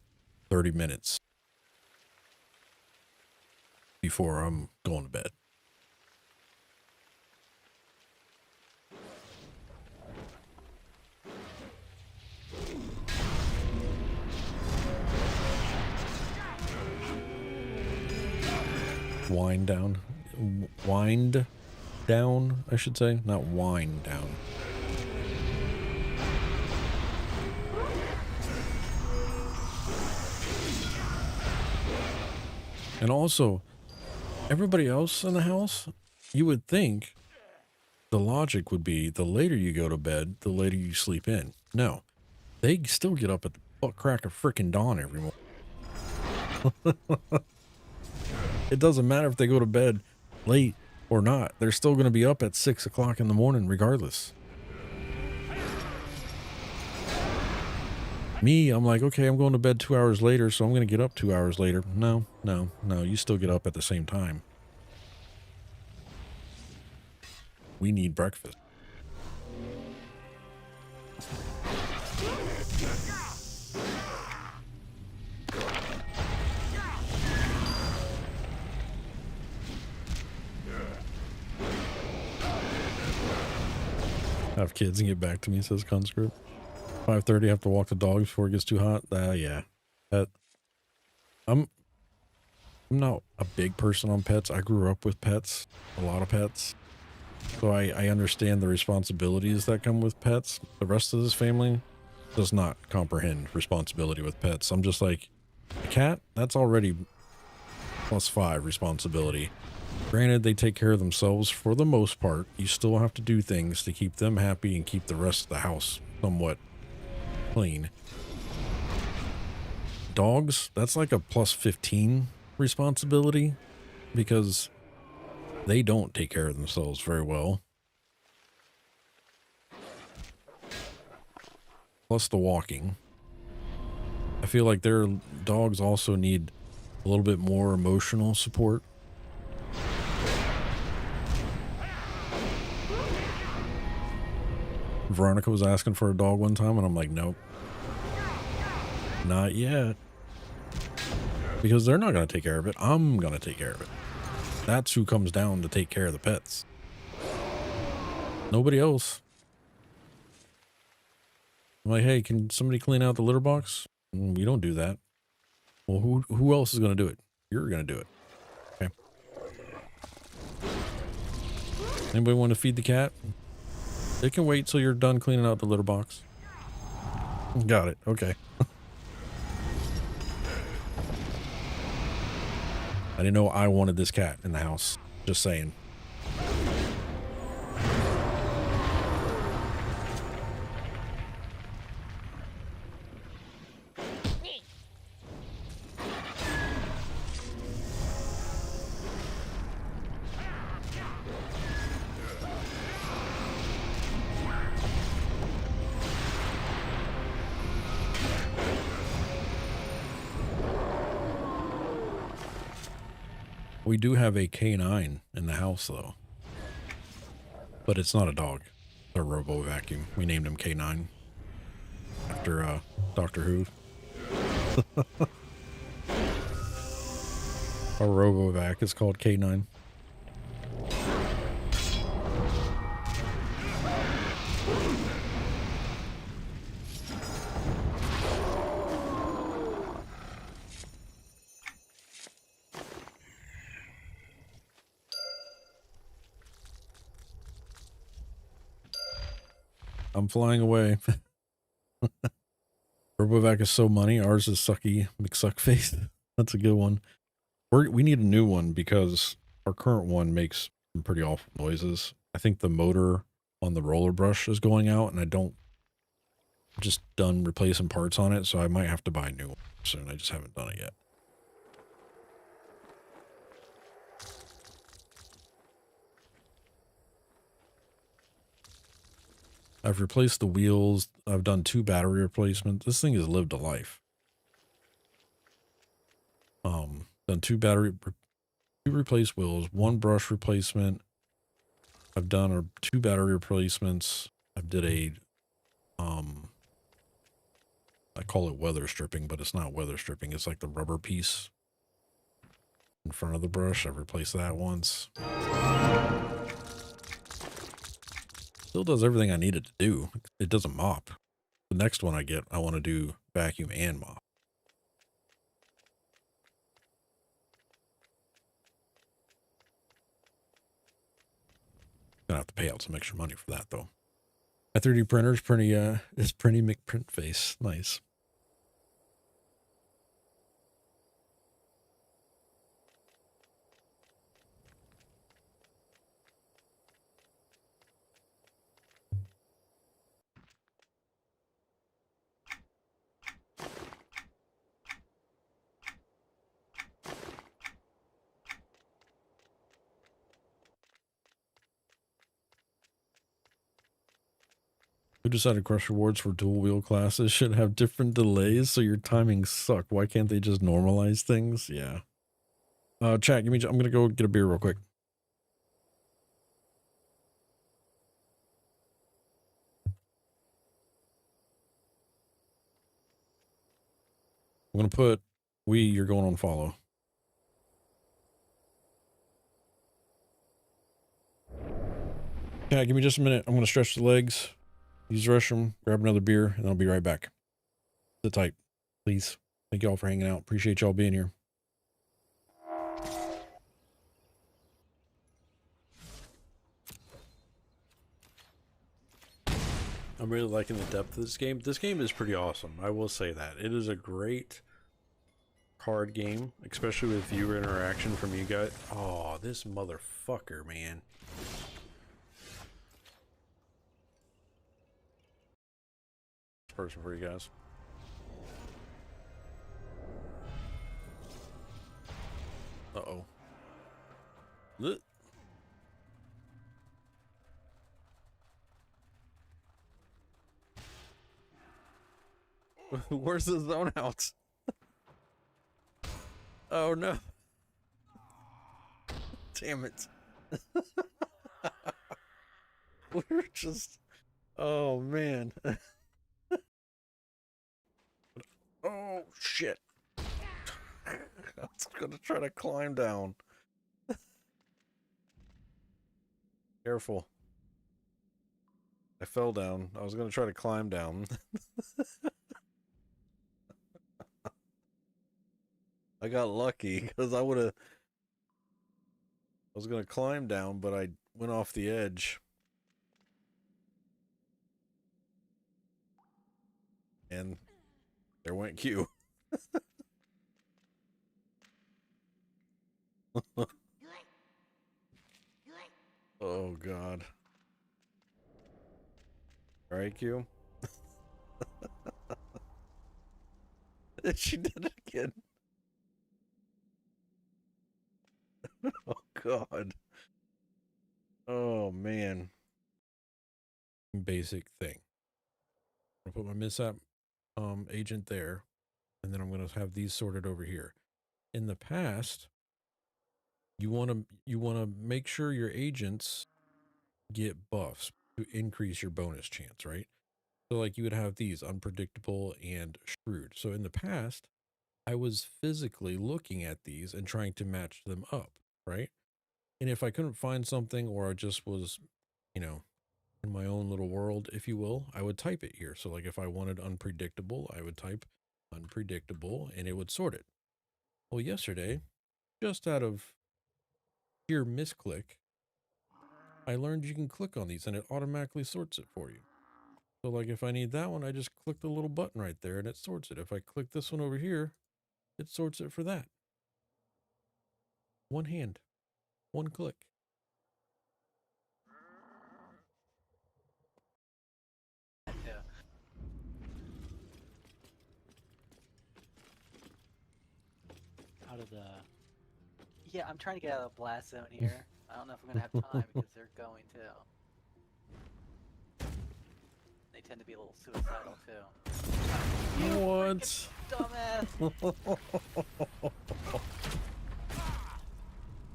30 minutes before I'm going to bed. Wind down, I should say, not wind down. And also, everybody else in the house, you would think the logic would be the later you go to bed, the later you sleep in. No, they still get up at the butt crack of frickin' dawn every morning. It doesn't matter if they go to bed late or not. They're still going to be up at 6 o'clock in the morning regardless. Me, I'm like, okay, I'm going to bed 2 hours later, so I'm going to get up 2 hours later. No, you still get up at the same time. We need breakfast. Have kids and get back to me, says Conscript. 5:30, have to walk the dogs before it gets too hot. Yeah. That, I'm not a big person on pets. I grew up with pets, a lot of pets. So I understand the responsibilities that come with pets. The rest of this family does not comprehend responsibility with pets. I'm just like, a cat, that's already +5 responsibility. Granted, they take care of themselves for the most part. You still have to do things to keep them happy and keep the rest of the house somewhat clean. Dogs, that's like a +15 responsibility because they don't take care of themselves very well. Plus the walking. I feel like their dogs also need a little bit more emotional support. Veronica was asking for a dog one time, and I'm like, nope. Not yet. Because they're not going to take care of it. I'm going to take care of it. That's who comes down to take care of the pets. Nobody else. I'm like, hey, can somebody clean out the litter box? We don't do that. Well, who else is going to do it? You're going to do it. Okay. Anybody want to feed the cat? It can wait till you're done cleaning out the litter box. Got it. Okay. I didn't know I wanted this cat in the house. Just saying. We do have a canine in the house, though. But it's not a dog. It's a robo vacuum. We named him K9 after Doctor Who. Our robo vac is called K9. I'm flying away. RoboVac is so money. Ours is Sucky McSuckface. That's a good one. We need a new one because our current one makes some pretty awful noises. I think the motor on the roller brush is going out, and just done replacing parts on it, so I might have to buy a new one soon. I just haven't done it yet. I've replaced the wheels. I've done 2 battery replacements. This thing has lived a life. Done 2 replaced wheels, 1 brush replacement. I've done 2 battery replacements. I did I call it weather stripping, but it's not weather stripping. It's like the rubber piece in front of the brush. I've replaced that once. Still does everything I need it to do. It doesn't mop. The next one I want to do vacuum and mop. Gonna have to pay out some extra money for that though. My 3D printer is pretty McPrint face. Nice. Who decided crush rewards for dual wheel classes should have different delays so your timings suck? Why can't they just normalize things? Yeah. Chat, I'm gonna go get a beer real quick. I'm gonna put you're going on follow. Yeah, give me just a minute. I'm gonna stretch the legs, use the restroom, grab another beer, and I'll be right back. Sit tight, please. Thank y'all for hanging out. Appreciate y'all being here. I'm really liking the depth of this game. This game is pretty awesome. I will say that. It is a great card game, especially with viewer interaction from you guys. Oh, this motherfucker, man. Person for you guys. Uh-oh. Look. Where's the zone out? Oh no. Damn it. We're just... Oh man. Oh shit. I was gonna try to climb down. Careful. I fell down. I was gonna try to climb down. I got lucky because I was gonna climb down, but I went off the edge. And there went Q. Oh god. Alright, Q. She did it again. Oh god. Oh man. Basic thing. I'll put my mishap agent there, and then I'm gonna have these sorted over here. In the past, you wanna make sure your agents get buffs to increase your bonus chance, right? So like you would have these unpredictable and shrewd. So in the past, I was physically looking at these and trying to match them up, right? And if I couldn't find something, or I just was, you know, in my own little world, if you will, I would type it here. So like if I wanted unpredictable, I would type unpredictable and it would sort it. Well, yesterday, just out of sheer misclick, I learned you can click on these and it automatically sorts it for you. So like if I need that one, I just click the little button right there and it sorts it. If I click this one over here, it sorts it for that. One hand, one click. Out of the... Yeah, I'm trying to get out of the blast zone here. I don't know if I'm gonna have time because they're going to. They tend to be a little suicidal too. What? Dumbass!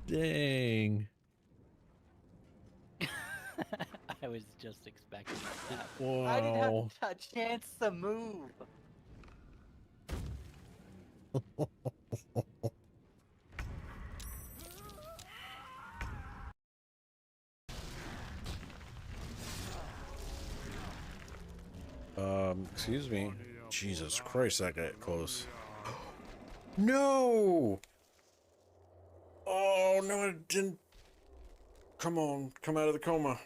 Dang. I was just expecting that. Wow. I didn't have a chance to move. Excuse me. Jesus Christ, that got close. No! Oh, no, it didn't. Come on, come out of the coma.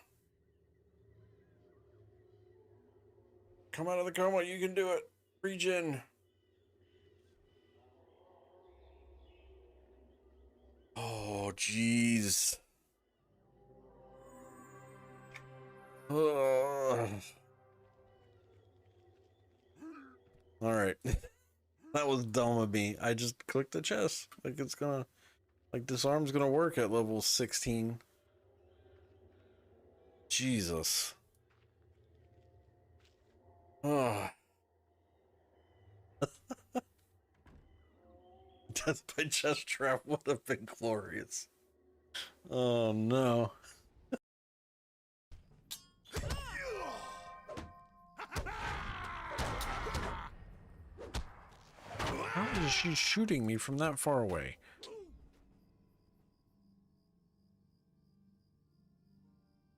Come out of the coma, you can do it. Regen. Oh, jeez. All right. That was dumb of me. I just clicked the chest. Like it's gonna, like this arm's gonna work at level 16. Jesus. Oh. Death by chest trap would have been glorious. Oh no. How is she shooting me from that far away?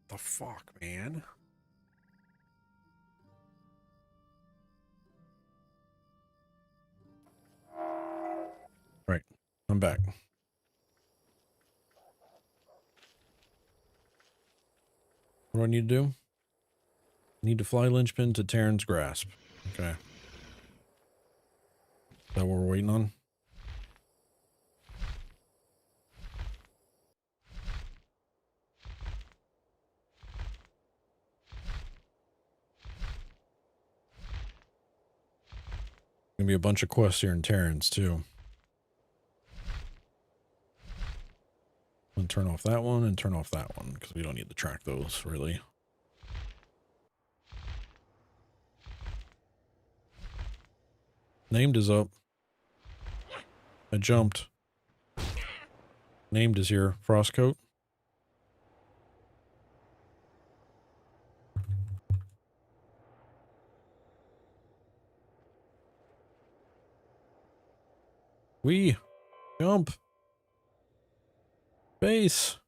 The fuck, man? Right, I'm back. What do I need to do? Need to fly linchpin to Terran's grasp. Okay. Is that what we're waiting on? Gonna be a bunch of quests here in Terran's too. And turn off that one and turn off that one because we don't need to track those really. Named is up. I jumped. Named is here. Frostcoat. We jump. Base.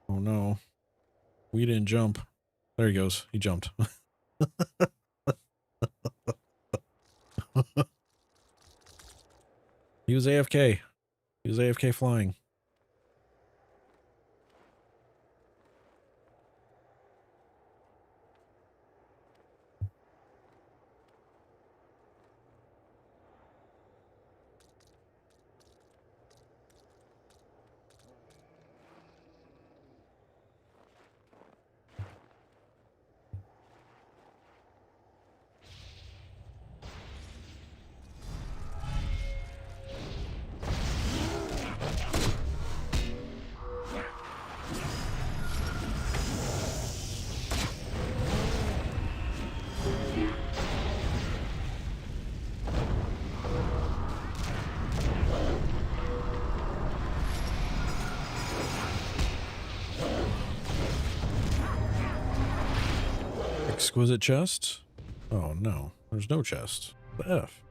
Oh no. We didn't jump. There he goes. He jumped. He was AFK. He was AFK flying. Exquisite chest? Oh no, there's no chest. The F.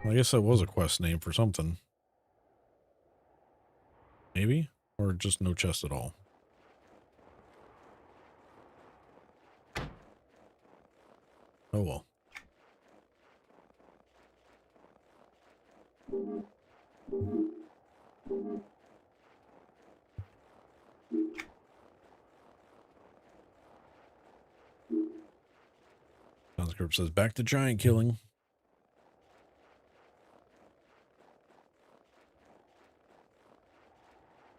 Well, I guess that was a quest name for something. Maybe? Or just no chest at all. Oh well. Conscript says back to giant killing.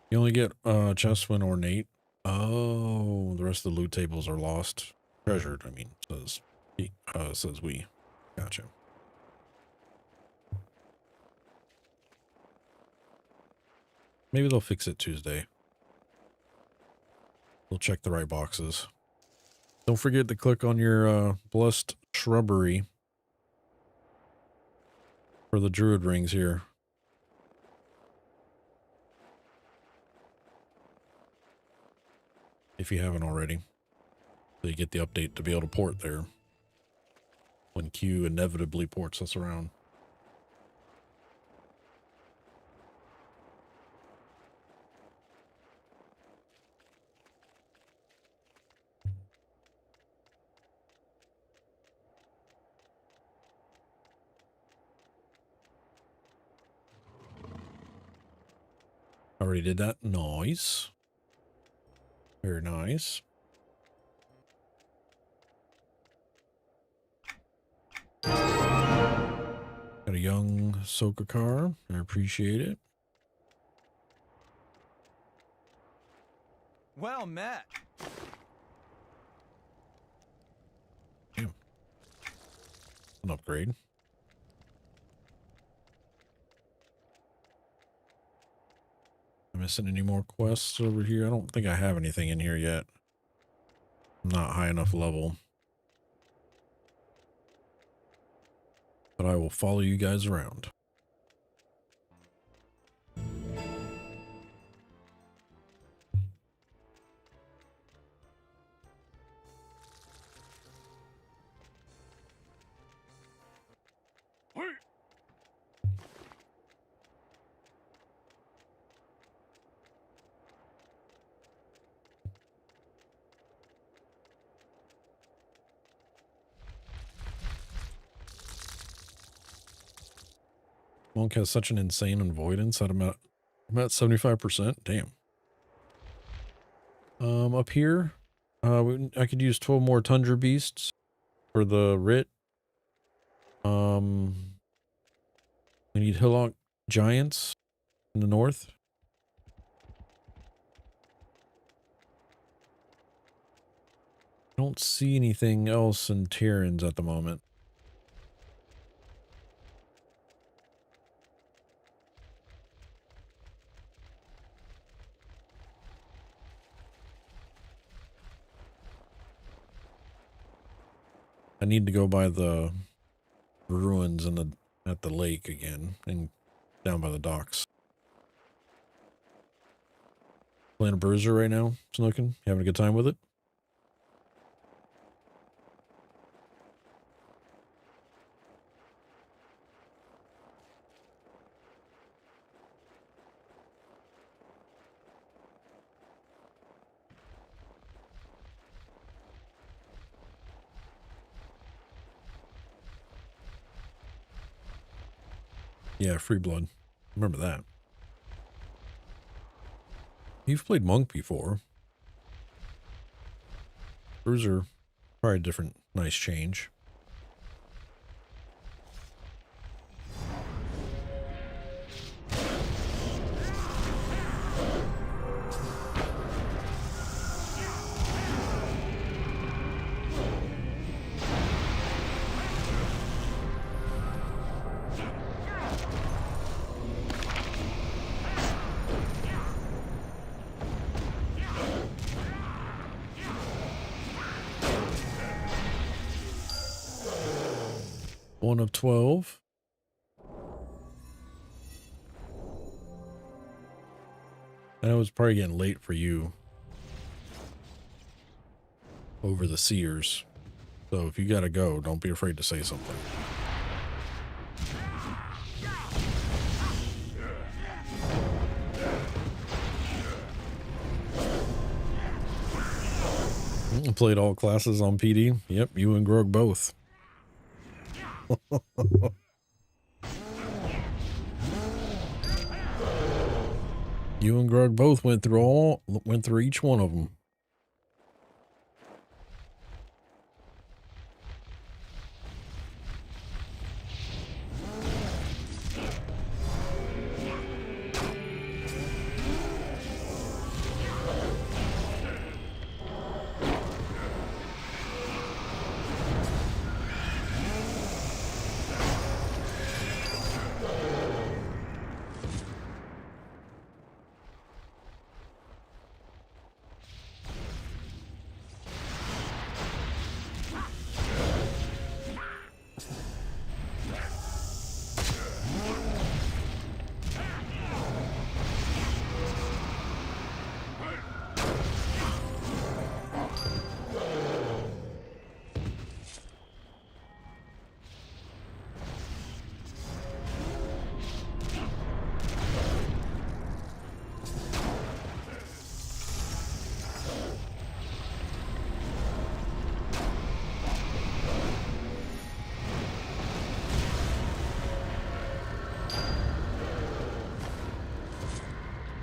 You only get chests when ornate. Oh, the rest of the loot tables are lost. Treasured, I mean, says we. Gotcha. Maybe they'll fix it Tuesday. We'll check the right boxes. Don't forget to click on your blessed shrubbery for the druid rings here. If you haven't already. So you get the update to be able to port there. When Q inevitably ports us around. Already did that. Nice. Very nice. Got a young Soka car. I appreciate it. Well met. Damn. An upgrade. Am I missing any more quests over here? I don't think I have anything in here yet. I'm not high enough level. But I will follow you guys around. Monk has such an insane avoidance that I'm at 75%. Damn. Up here, I could use 12 more Tundra Beasts for the Writ. We need Hillock Giants in the north. I don't see anything else in Terrans at the moment. I need to go by the ruins at the lake again and down by the docks. Playing a bruiser right now, Snookin'. Having a good time with it? Yeah, Free Blood. Remember that. You've played Monk before. Bruiser, probably a different, nice change. One of 12. I know it's probably getting late for you over the Seers. So if you gotta go, don't be afraid to say something. Played all classes on PD. Yep, you and Grog both. You and Grog both went through each one of them.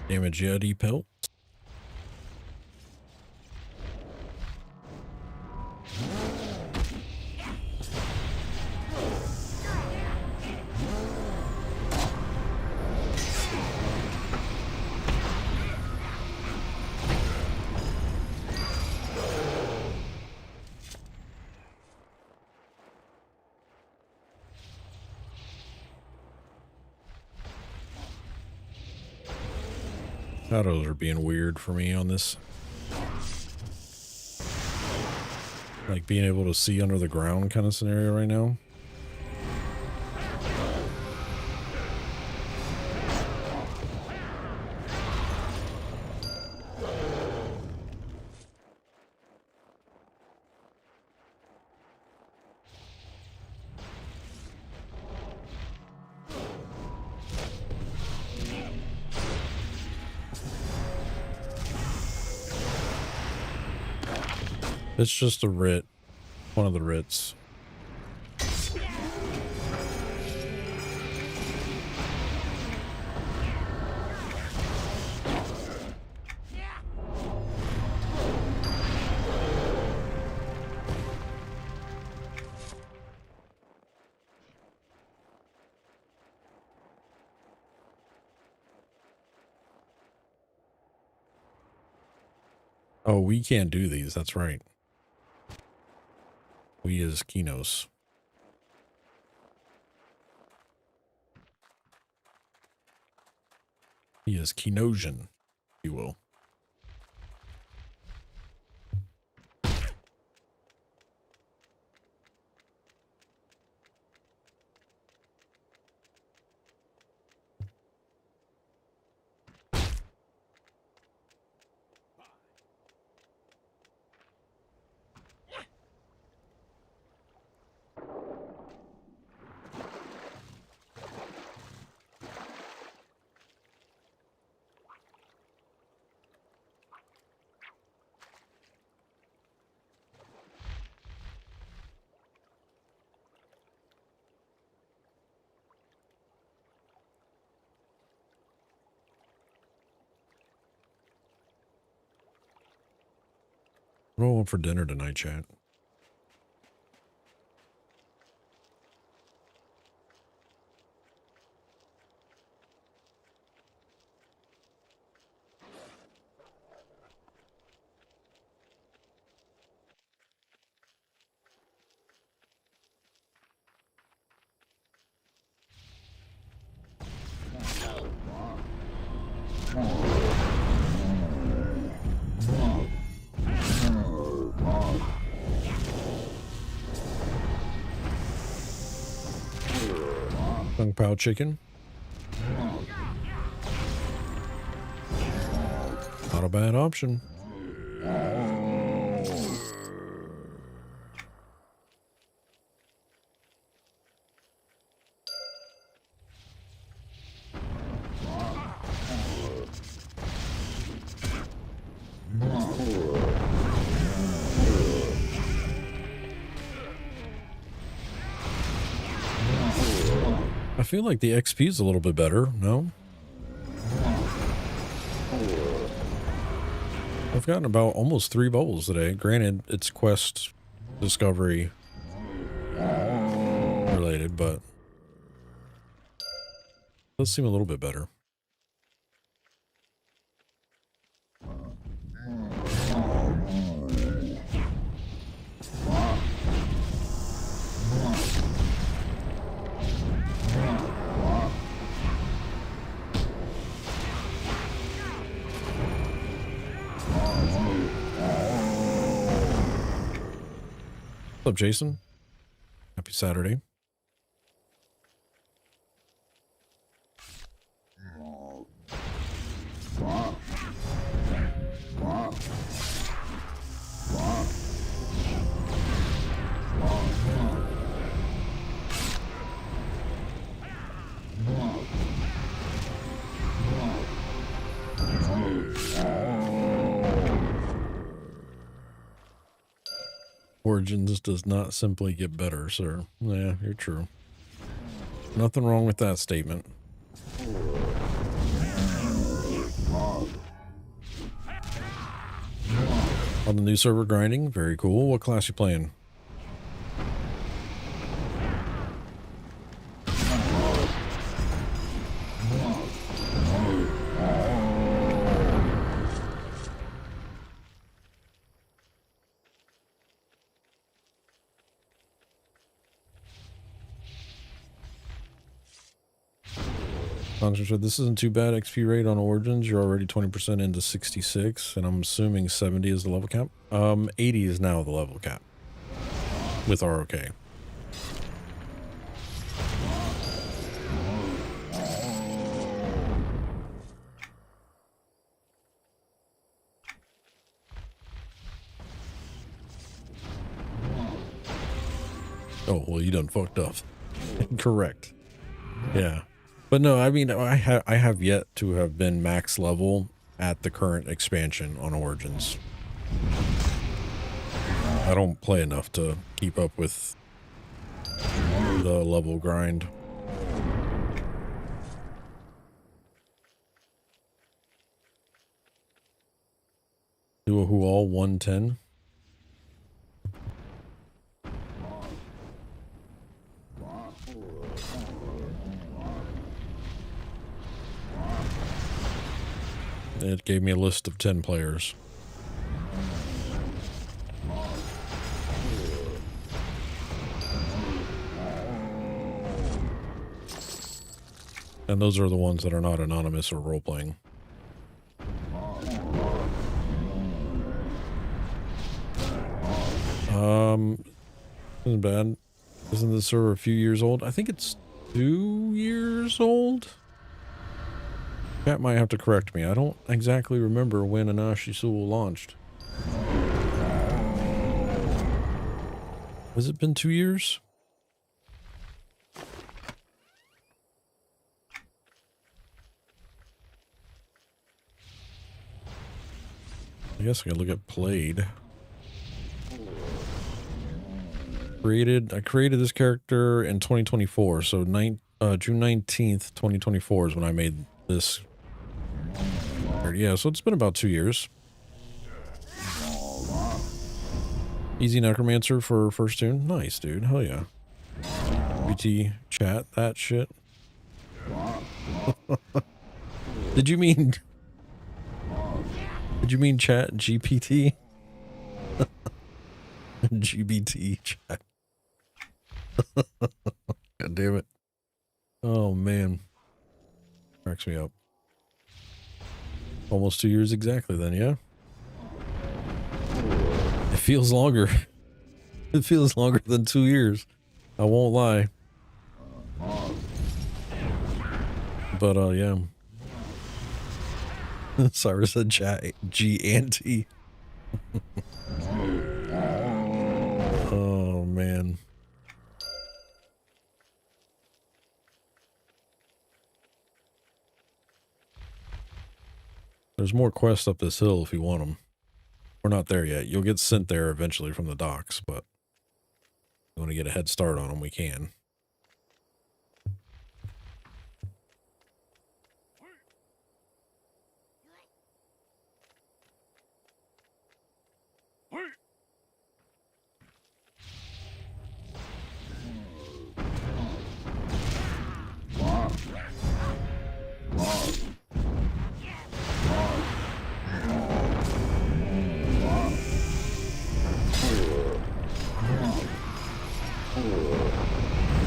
Damage Yeti pelt. Shadows are being weird for me on this. Like being able to see under the ground kind of scenario right now. It's just a writ. One of the writs. Oh, we can't do these. That's right. We is Kinos. He is Kinosian, if you will. What do I want for dinner tonight, chat? Kung Pao chicken. Not a bad option. I feel like the XP is a little bit better, no? I've gotten about almost 3 bubbles today. Granted, it's quest discovery related, but it does seem a little bit better. What's up, Jason? Happy Saturday. Origins does not simply get better, sir. Yeah, you're true. Nothing wrong with that statement. On the new server grinding, very cool. What class you playing? Sponsor said, this isn't too bad XP rate on Origins. You're already 20% into 66, and I'm assuming 70 is the level cap. 80 is now the level cap with ROK. Oh, well, you done fucked up. Correct. Yeah. But no, I mean, I have yet to have been max level at the current expansion on Origins. I don't play enough to keep up with the level grind. Do a who all 110. It gave me a list of 10 players. And those are the ones that are not anonymous or role-playing. Isn't bad. Isn't the server a few years old? I think it's 2 years old. Chat might have to correct me. I don't exactly remember when Anashti launched. Has it been 2 years? I guess I could look at played. I created this character in 2024, so June 19th, 2024 is when I made this. Yeah, so it's been about 2 years. Easy Necromancer for first tune. Nice, dude. Hell yeah. BT chat, that shit. Did you mean chat GPT? GBT chat. God damn it. Oh man. Cracks me up. Almost 2 years exactly then, yeah? It feels longer. It feels longer than 2 years. I won't lie. But yeah. Cyrus said chat G anti. Oh man. There's more quests up this hill if you want them. We're not there yet. You'll get sent there eventually from the docks, but if you want to get a head start on them, we can.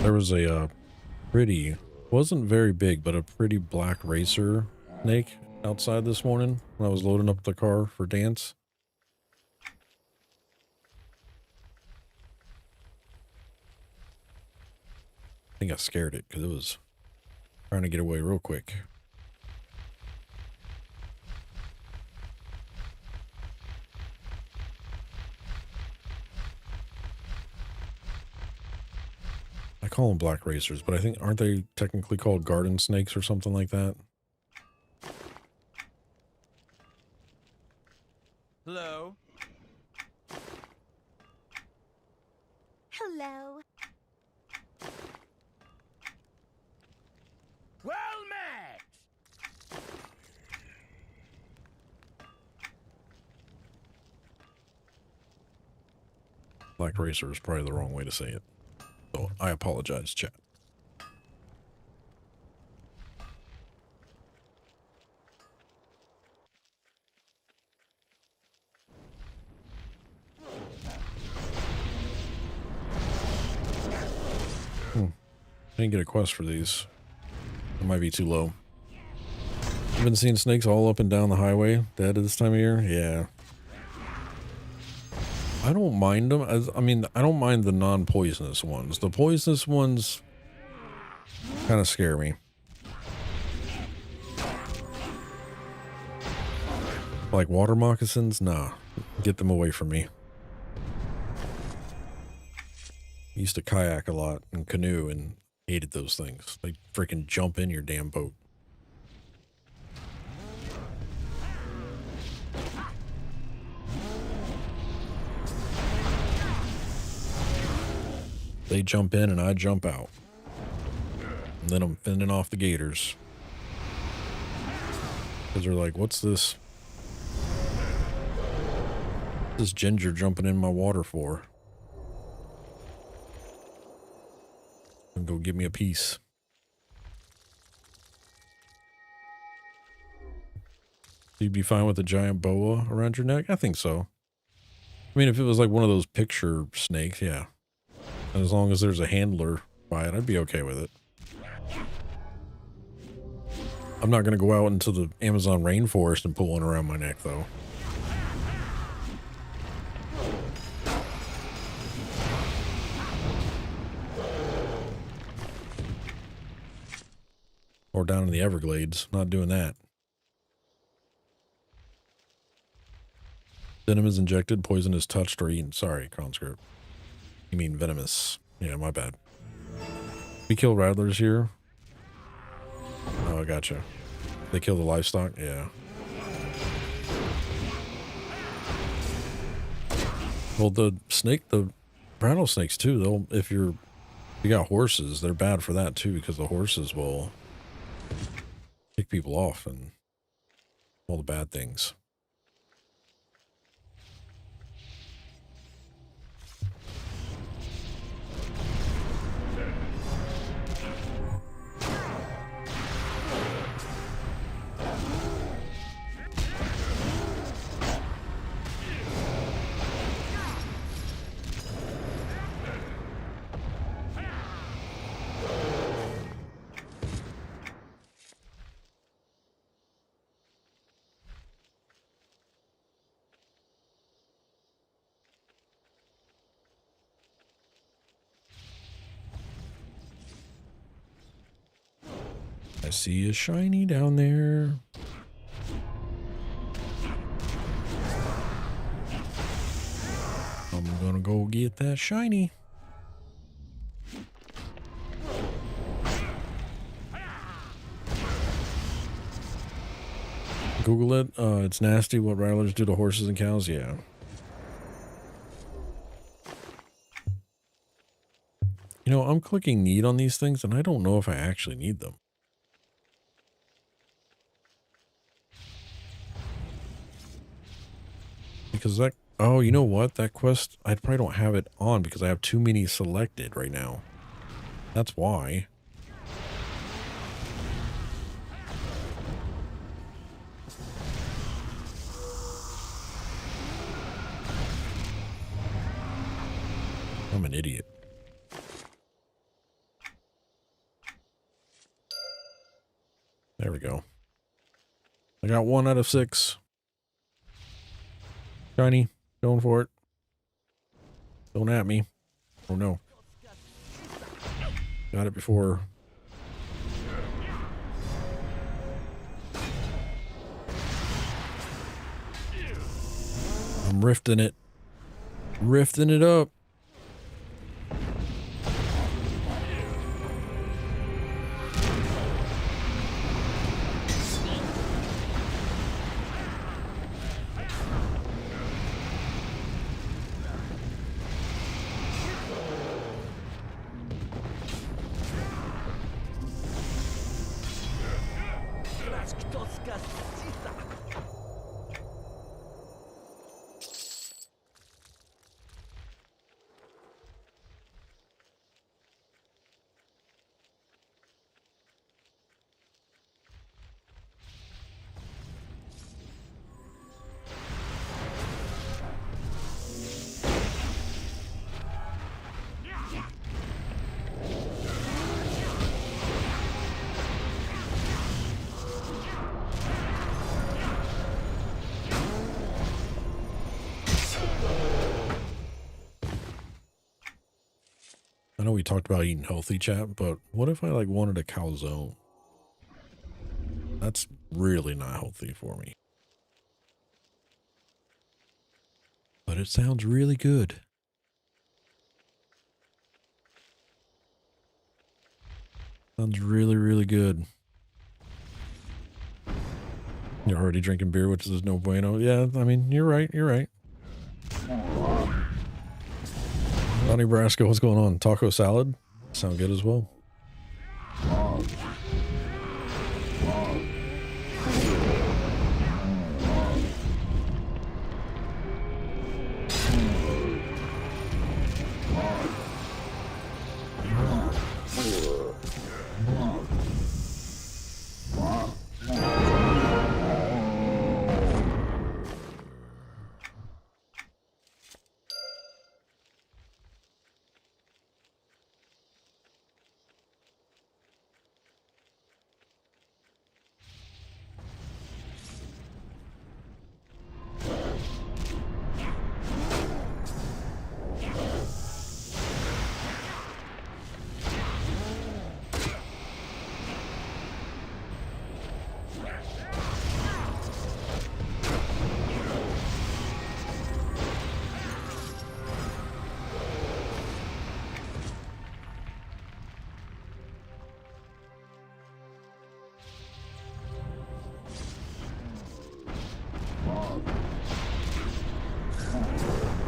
There was a pretty, wasn't very big, but a pretty black racer snake outside this morning when I was loading up the car for dance. I think I scared it because it was trying to get away real quick. I call them black racers, but I think, aren't they technically called garden snakes or something like that? Hello. Hello. Well met. Black racer is probably the wrong way to say it. So I apologize, chat. I didn't get a quest for these. It might be too low. I've been seeing snakes all up and down the highway dead at this time of year. Yeah. I don't mind them. I don't mind the non-poisonous ones. The poisonous ones kind of scare me. Like water moccasins? Nah. Get them away from me. I used to kayak a lot and canoe and hated those things. They freaking jump in your damn boat. They jump in and I jump out. And then I'm fending off the gators. Because they're like, what's this? What's this ginger jumping in my water for? And go give me a piece. You'd be fine with a giant boa around your neck? I think so. I mean, if it was like one of those picture snakes, yeah. And as long as there's a handler by it, I'd be okay with it. I'm not gonna go out into the Amazon rainforest and put one around my neck though. Or down in the Everglades. Not doing that. Venom is injected, poison is touched or eaten. Sorry, conscript. You mean venomous. Yeah, my bad. We kill rattlers here. Oh, I gotcha. They kill the livestock? Yeah. Well, the rattlesnakes too, if you got horses, they're bad for that too, because the horses will kick people off and all the bad things. I see a shiny down there. I'm gonna go get that shiny. Google it. It's nasty what rattlers do to horses and cows. Yeah. You know, I'm clicking need on these things and I don't know if I actually need them. Because that, oh, you know what? That quest, I probably don't have it on because I have too many selected right now. That's why. I'm an idiot. There we go. I got 1 out of 6. Shiny, going for it. Don't at me. Oh no. Got it before. I'm rifting it. Rifting it up. I know we talked about eating healthy, chat, but what if I like wanted a calzone? That's really not healthy for me. But it sounds really good. Sounds really, really good. You're already drinking beer, which is no bueno. Yeah, I mean, you're right. You're right. Donnie Brasco, what's going on? Taco salad? Sound good as well.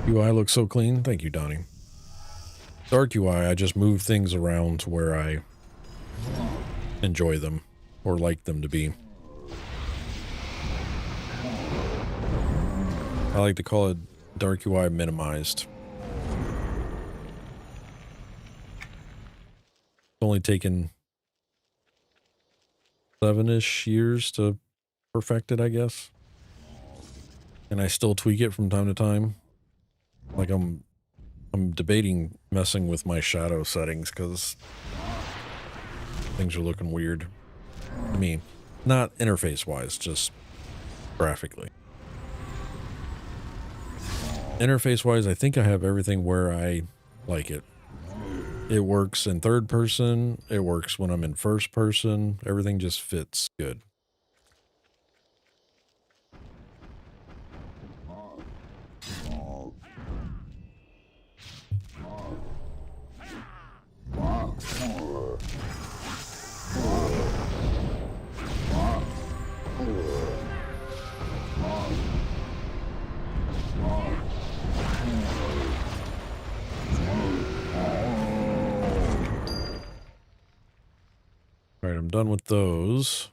UI looks so clean. Thank you, Donnie. Dark UI, I just move things around to where I enjoy them or like them to be. I like to call it Dark UI minimized. It's only taken 7-ish years to perfect it, I guess. And I still tweak it from time to time. Like I'm debating messing with my shadow settings because things are looking weird. I mean, not interface-wise, just graphically. Interface-wise, I think I have everything where I like it. It works in third person. It works when I'm in first person. Everything just fits good. All right, I'm done with those.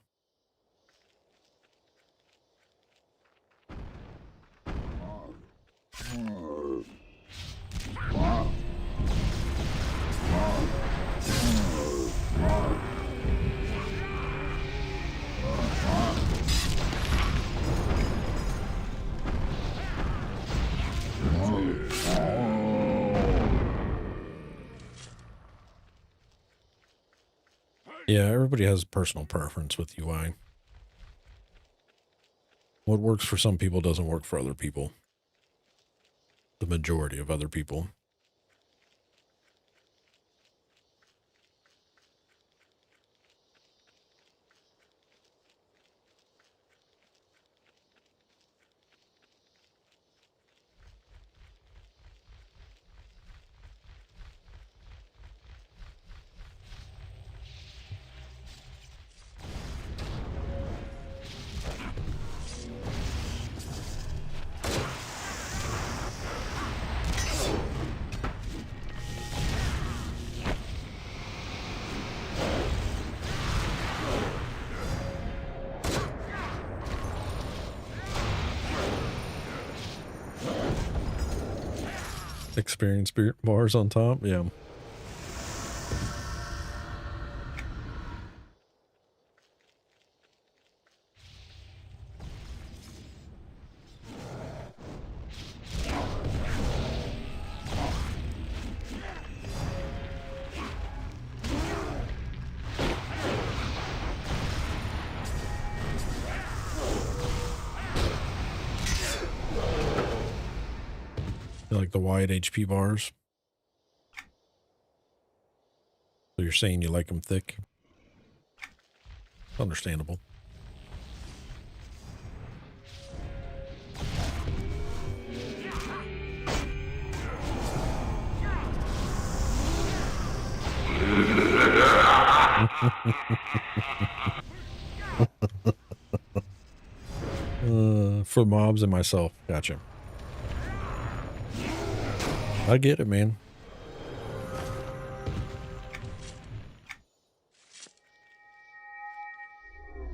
Yeah, everybody has personal preference with UI. What works for some people doesn't work for other people. The majority of other people. Experience bars on top, yeah. You like the wide HP bars? So you're saying you like them thick? Understandable. For mobs and myself. Gotcha. I get it, man.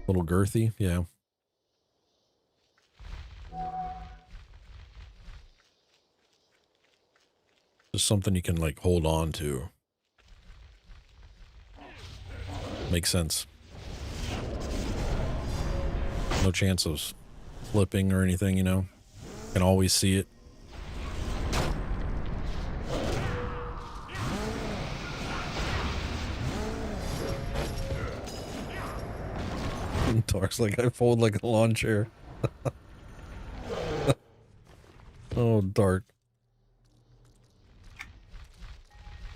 Little girthy, yeah. Just something you can like hold on to. Makes sense. No chance of flipping or anything, you know. Can always see it. Dark's like, I fold like a lawn chair. Oh, Dark.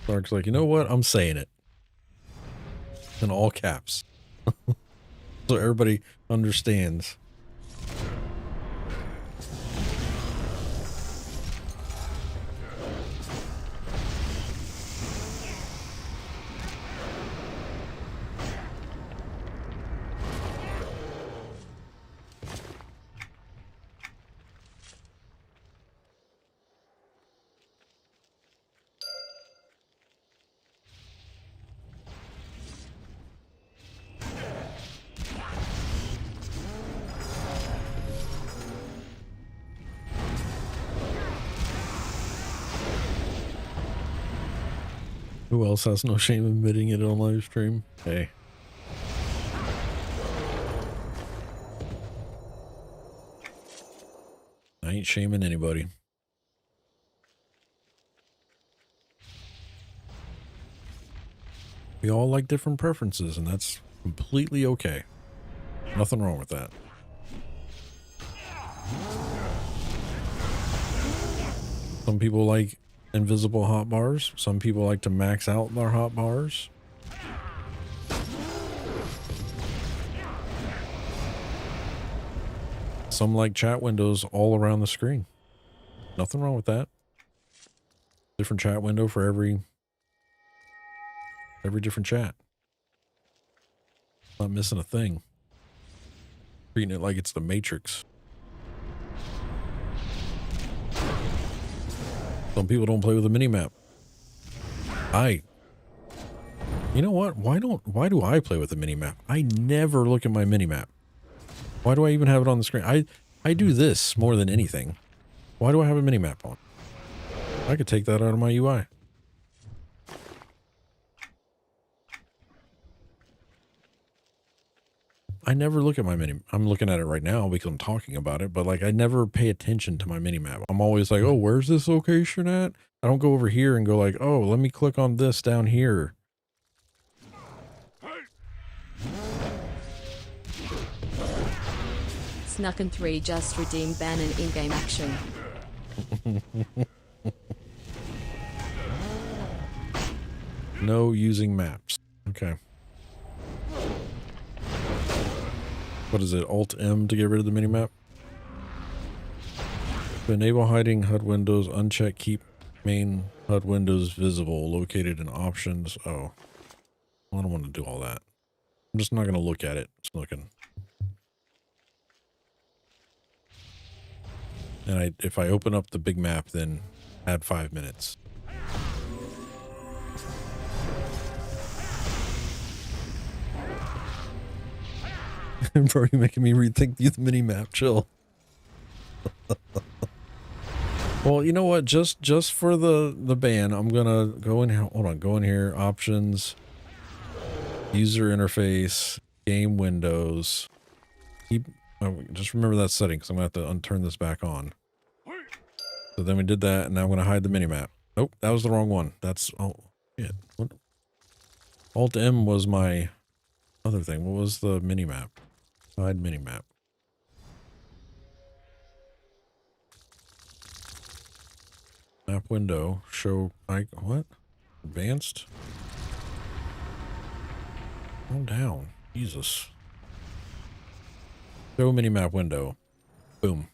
Dark's like, you know what? I'm saying it. In all caps. So everybody understands. Who else has no shame admitting it on live stream? Hey. I ain't shaming anybody. We all like different preferences, and that's completely okay. Nothing wrong with that. Some people like invisible hotbars. Some people like to max out their hotbars. Some like chat windows all around the screen. Nothing wrong with that. Different chat window for every different chat. Not missing a thing. Treating it like it's the Matrix. Some people don't play with a mini-map. You know what? Why do I play with a mini-map? I never look at my mini-map. Why do I even have it on the screen? I do this more than anything. Why do I have a mini-map on? I could take that out of my UI. I never look at my I'm looking at it right now because I'm talking about it, but like I never pay attention to my mini-map. I'm always like, oh, where's this location at? I don't go over here and go like, oh, let me click on this down here. Snucken 3 just redeemed ban and in-game action. No using maps. Okay. What is it? Alt-M to get rid of the minimap? To enable hiding HUD windows, uncheck keep main HUD windows visible, located in options. Oh. I don't want to do all that. I'm just not going to look at it. Just looking. And if I open up the big map, then add 5 minutes. Bro, you're making me rethink the mini map. Chill. Well, you know what? Just for the ban, I'm gonna go in here. Hold on, go in here. Options, user interface, game windows. Just remember that setting because I'm gonna have to unturn this back on. So then we did that, and now I'm gonna hide the mini map. Nope, that was the wrong one. That's shit. What? Alt M was my other thing. What was the mini map? Hide mini map. Map window. Show what? Advanced? Calm down. Jesus. Show mini map window. Boom.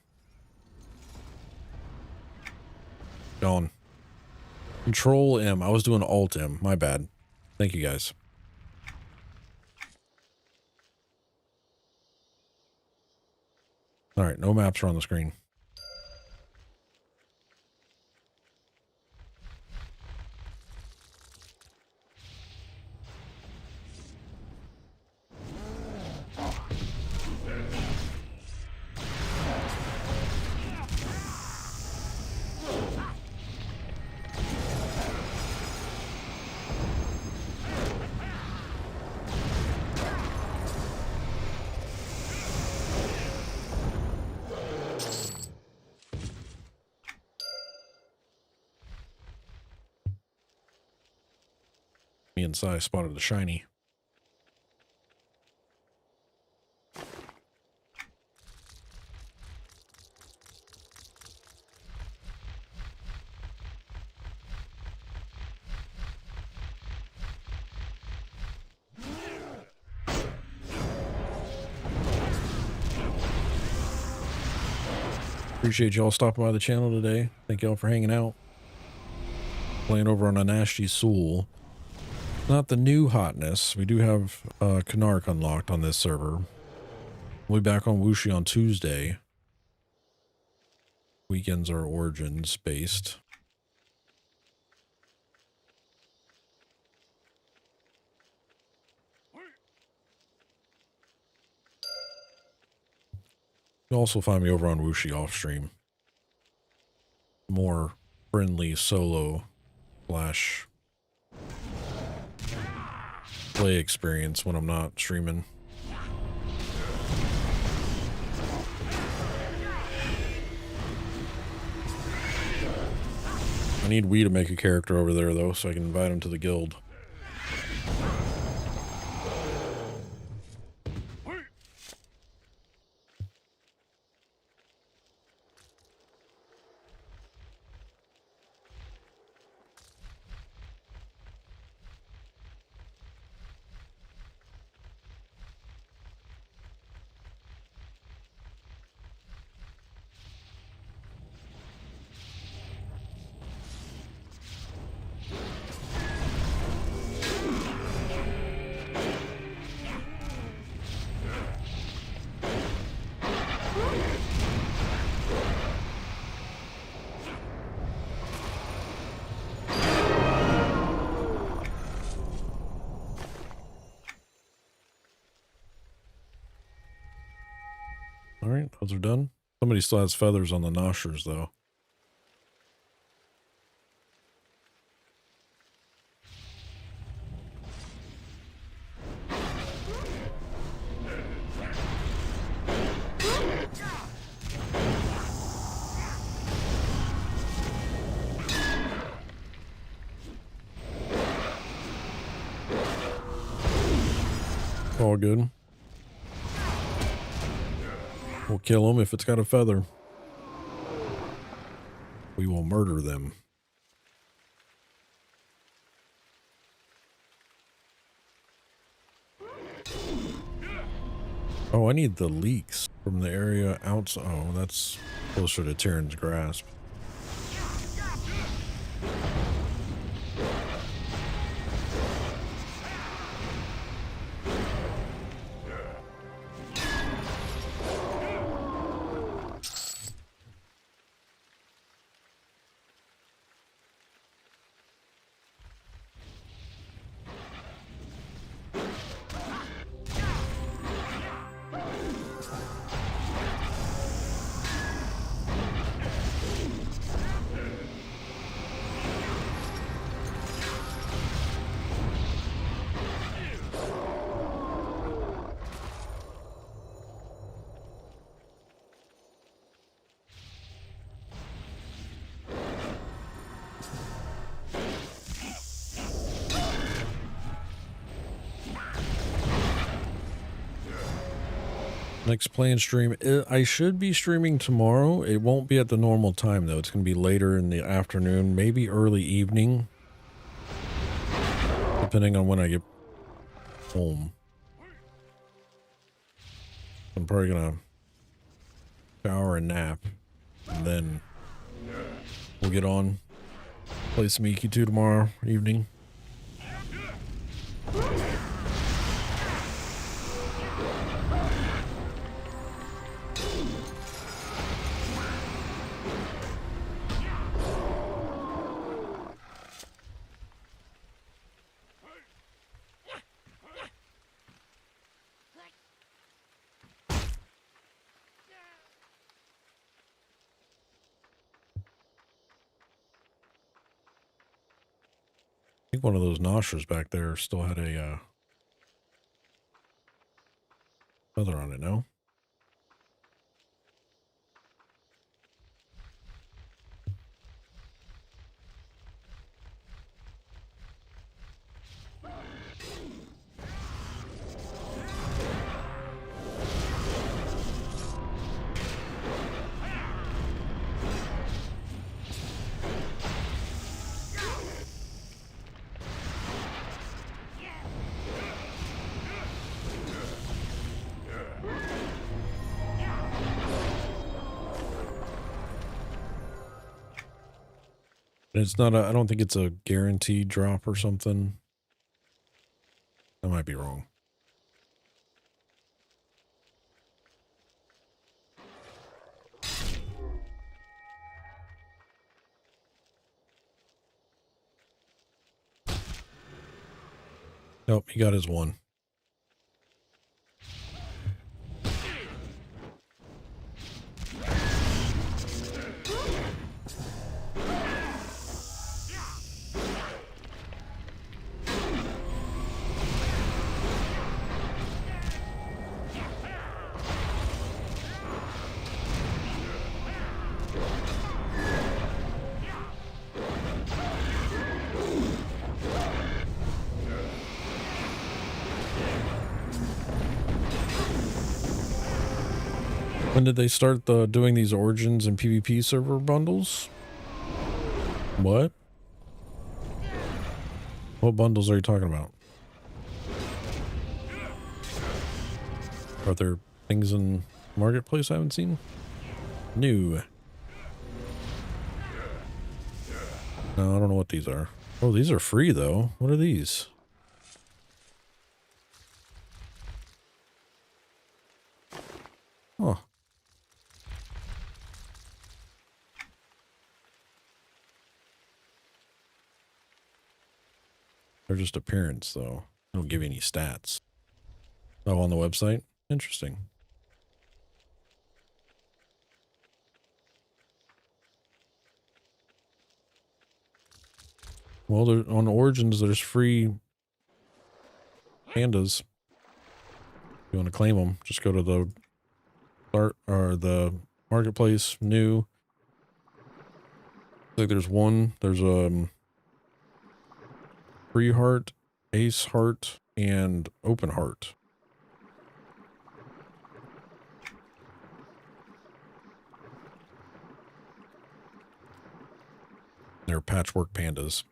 Gone. Control M. I was doing Alt M. My bad. Thank you guys. All right, no maps are on the screen. Me and Sai spotted the shiny. Appreciate y'all stopping by the channel today. Thank y'all for hanging out. Playing over on Anashti Soul. Not the new hotness. We do have Canark unlocked on this server. We'll be back on Wuxi on Tuesday. Weekends are Origins based. You'll also find me over on Wuxi off stream. More friendly solo slash play experience when I'm not streaming. I need Wii to make a character over there, though, so I can invite him to the guild. All right, those are done. Somebody still has feathers on the noshers, though. All good. We'll kill them if it's got a feather. We will murder them. Oh, I need the leaks from the area outside. Oh, that's closer to Terran's grasp. Next planned stream, I should be streaming tomorrow. It won't be at the normal time, though. It's going to be later in the afternoon, maybe early evening, depending on when I get home. I'm probably going to shower and nap, and then we'll get on, play some EQ2 tomorrow evening. I think one of those noshers back there still had a feather on it, no? It's not a, I don't think it's a guaranteed drop or something. I might be wrong. Nope, he got his one. When did they start doing these Origins and PvP server bundles? What? What bundles are you talking about? Are there things in Marketplace I haven't seen? New. No, I don't know what these are. Oh, these are free though. What are these? Oh. They're just appearance though. They don't give you any stats. Oh, on the website? Interesting. Well, on Origins, there's free pandas. If you want to claim them, just go to the start or the Marketplace, new. I think there's one. There's free heart, ace heart, and open heart. They're patchwork pandas.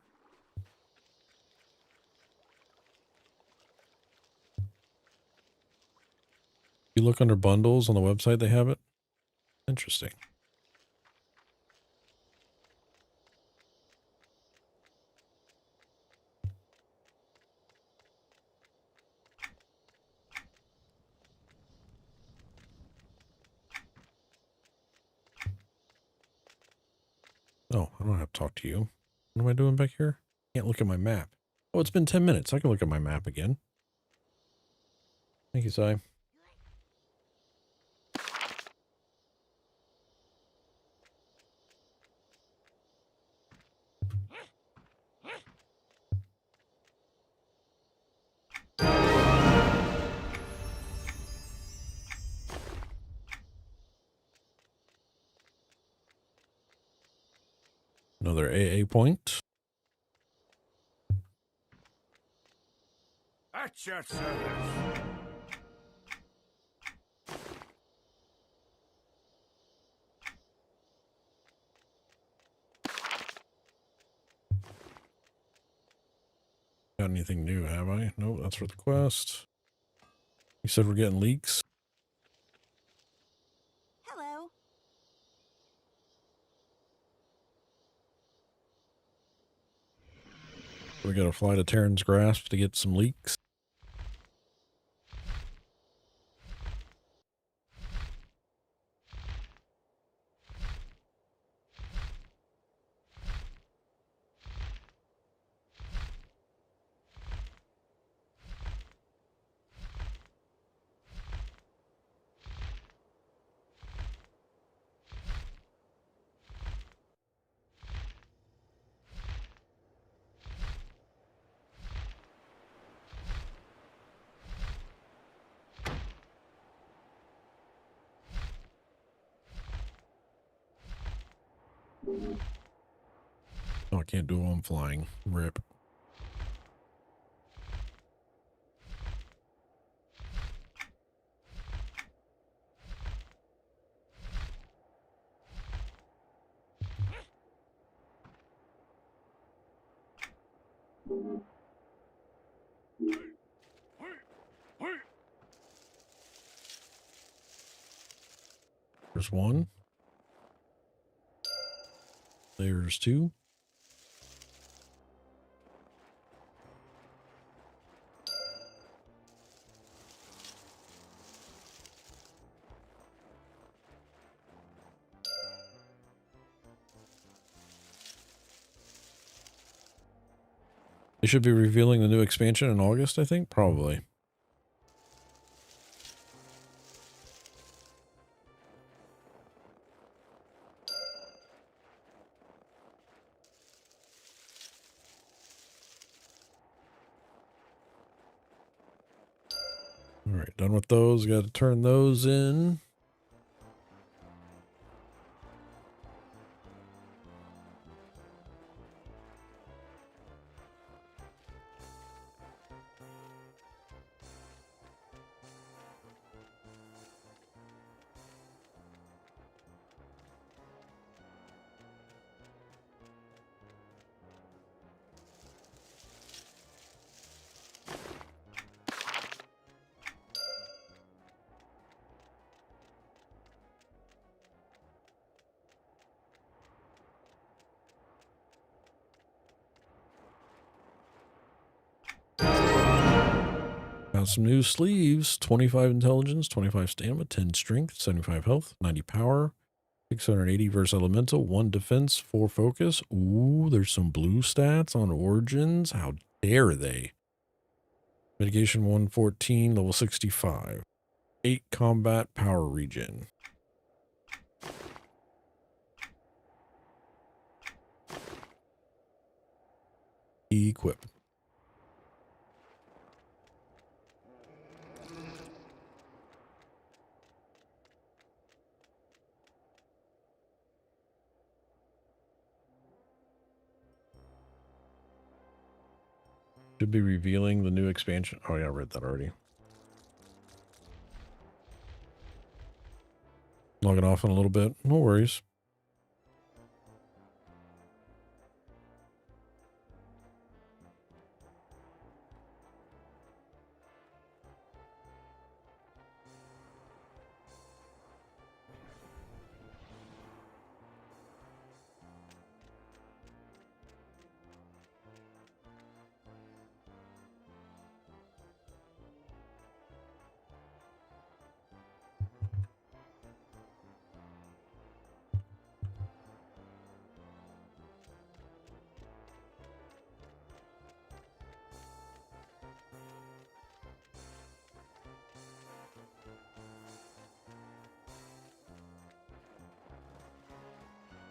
You look under bundles on the website, they have it. Interesting. Oh, I don't have to talk to you. What am I doing back here? Can't look at my map. Oh, it's been 10 minutes. I can look at my map again. Thank you, Si. Another AA point. At your service. Got anything new, have I? Nope, that's for the quest. You said we're getting leaks? Hello. We gotta fly to Terran's Grasp to get some leaks. Oh, I can't do it while I'm flying. Rip. There's one. There's two. They should be revealing the new expansion in August, I think. Probably. All right, done with those. Got to turn those in. Got some new sleeves. 25 intelligence, 25 stamina, 10 strength, 75 health, 90 power, 680 versus elemental, 1 defense, 4 focus. Ooh, there's some blue stats on origins. How dare they? Mitigation 114, level 65. 8 combat power regen. Equip. Should be revealing the new expansion. Oh yeah, I read that already. Logging off in a little bit. No worries.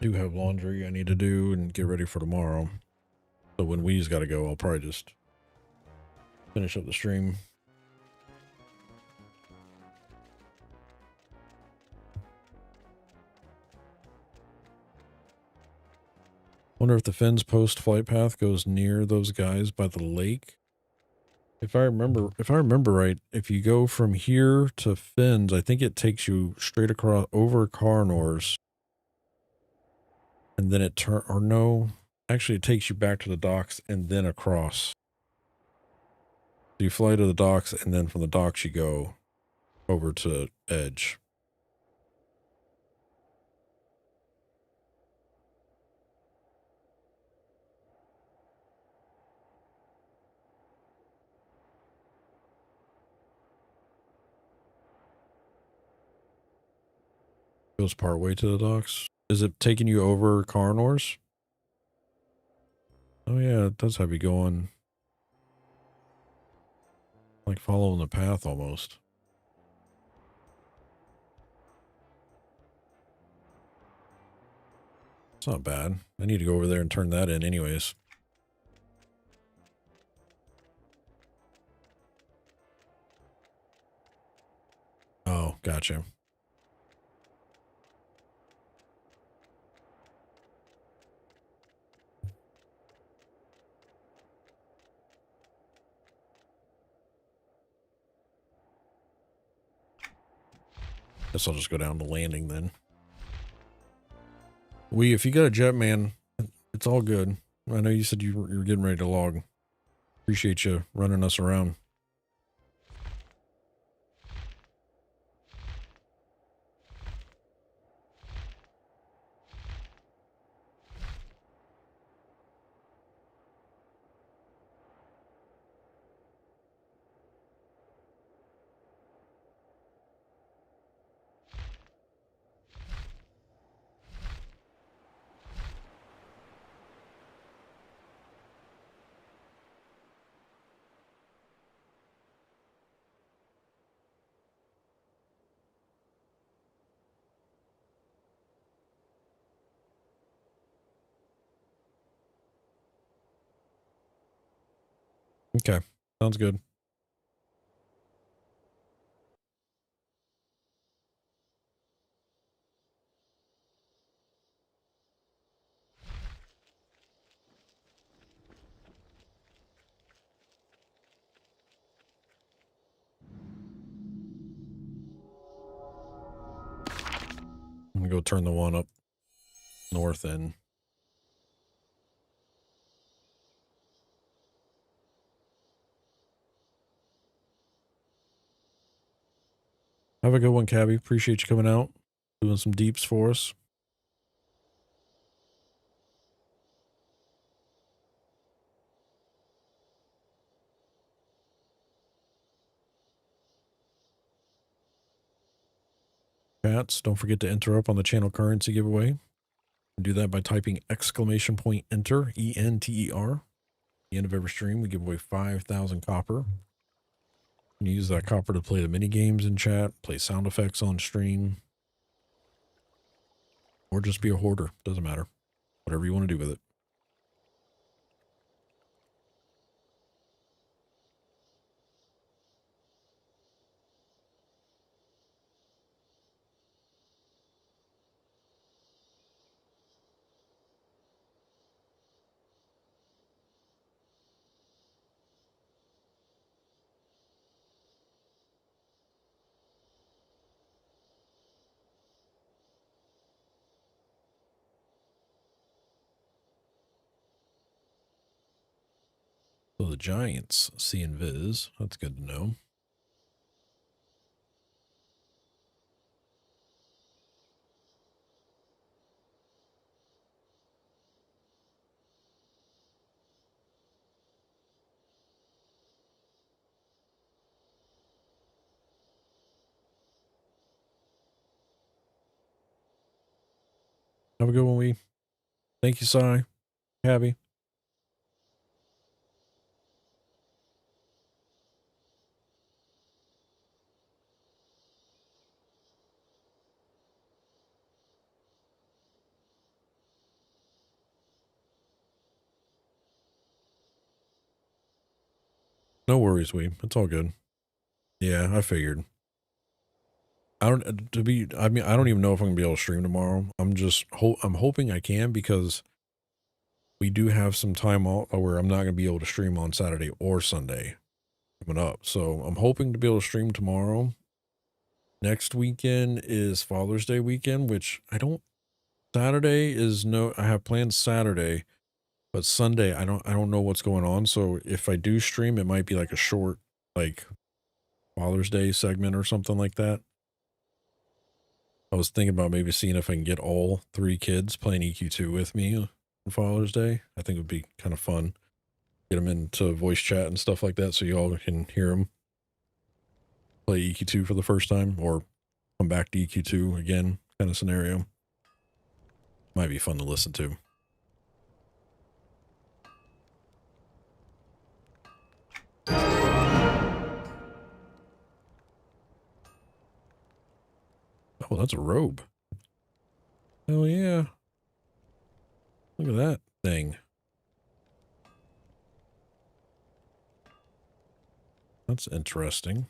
Do have laundry I need to do and get ready for tomorrow. So when we's got to go, I'll probably just finish up the stream. Wonder if the Finn's post flight path goes near those guys by the lake. If I remember right, if you go from here to Finn's, I think it takes you straight across over Carnor's. And then actually it takes you back to the docks and then across. So you fly to the docks and then from the docks you go over to Edge. Goes part way to the docks. Is it taking you over Carnor's? Oh yeah, it does have you going. Like following the path almost. It's not bad. I need to go over there and turn that in anyways. Oh, gotcha. Guess I'll just go down to landing then. If you got a jet, man, it's all good. I know you said you were getting ready to log. Appreciate you running us around. Okay, sounds good. I'm gonna go turn the one up north in. Have a good one, Cabby. Appreciate you coming out, doing some deeps for us. Chats, don't forget to enter up on the channel currency giveaway. Do that by typing !enter, E-N-T-E-R. At the end of every stream, we give away 5,000 copper. You can use that copper to play the mini games in chat, play sound effects on stream, or just be a hoarder. Doesn't matter. Whatever you want to do with it. So the Giants see invis. That's good to know. Have a good one, Wee. Thank you, Sai. Cabby. No worries, Wee. It's all good. Yeah, I figured. I don't I mean, I don't even know if I'm gonna be able to stream tomorrow. I'm hoping I can, because we do have some time off where I'm not gonna be able to stream on Saturday or Sunday coming up. So I'm hoping to be able to stream tomorrow. Next weekend is Father's Day weekend, which Saturday is no, I have plans Saturday, but Sunday I don't know what's going on. So if I do stream, it might be like a short, like Father's Day segment or something like that. I was thinking about maybe seeing if I can get all 3 kids playing EQ2 with me on Father's Day. I think it would be kind of fun. Get them into voice chat and stuff like that so you all can hear them play EQ2 for the first time, or come back to EQ2 again kind of scenario. Might be fun to listen to. Oh, that's a robe. Hell yeah. Look at that thing. That's interesting.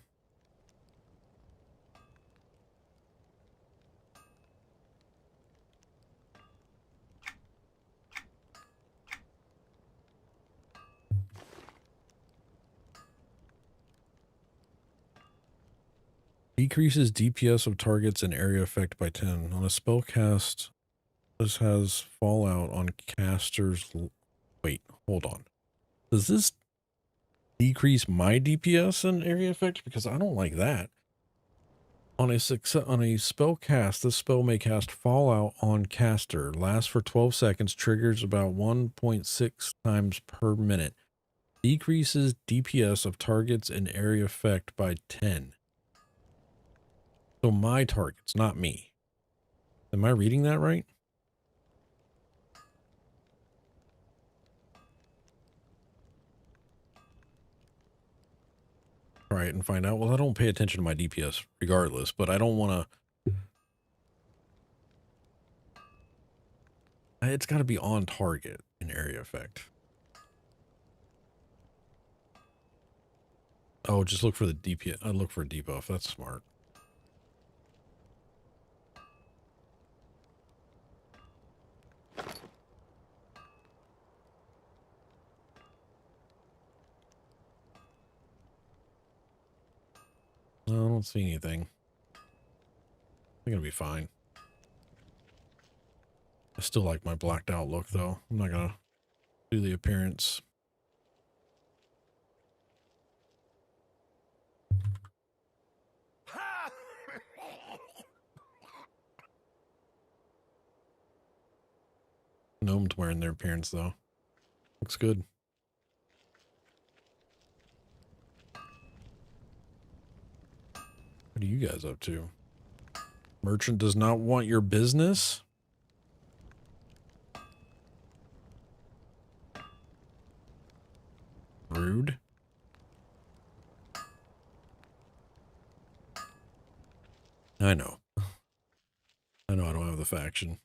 Decreases DPS of targets and area effect by 10. On a spell cast, this has fallout on casters. Wait, hold on. Does this decrease my DPS and area effect? Because I don't like that. On a spell cast, this spell may cast fallout on caster. Lasts for 12 seconds. Triggers about 1.6 times per minute. Decreases DPS of targets and area effect by 10. So my targets, not me. Am I reading that right? All right, and find out. Well, I don't pay attention to my DPS regardless, but I don't want to. It's got to be on target in area effect. Oh, just look for the DPS. I look for a debuff. That's smart. No, I don't see anything. I'm gonna be fine. I still like my blacked out look though. I'm not gonna do the appearance. Gnome's wearing their appearance though. Looks good. What are you guys up to? Merchant does not want your business. Rude. I know. I know I don't have the faction.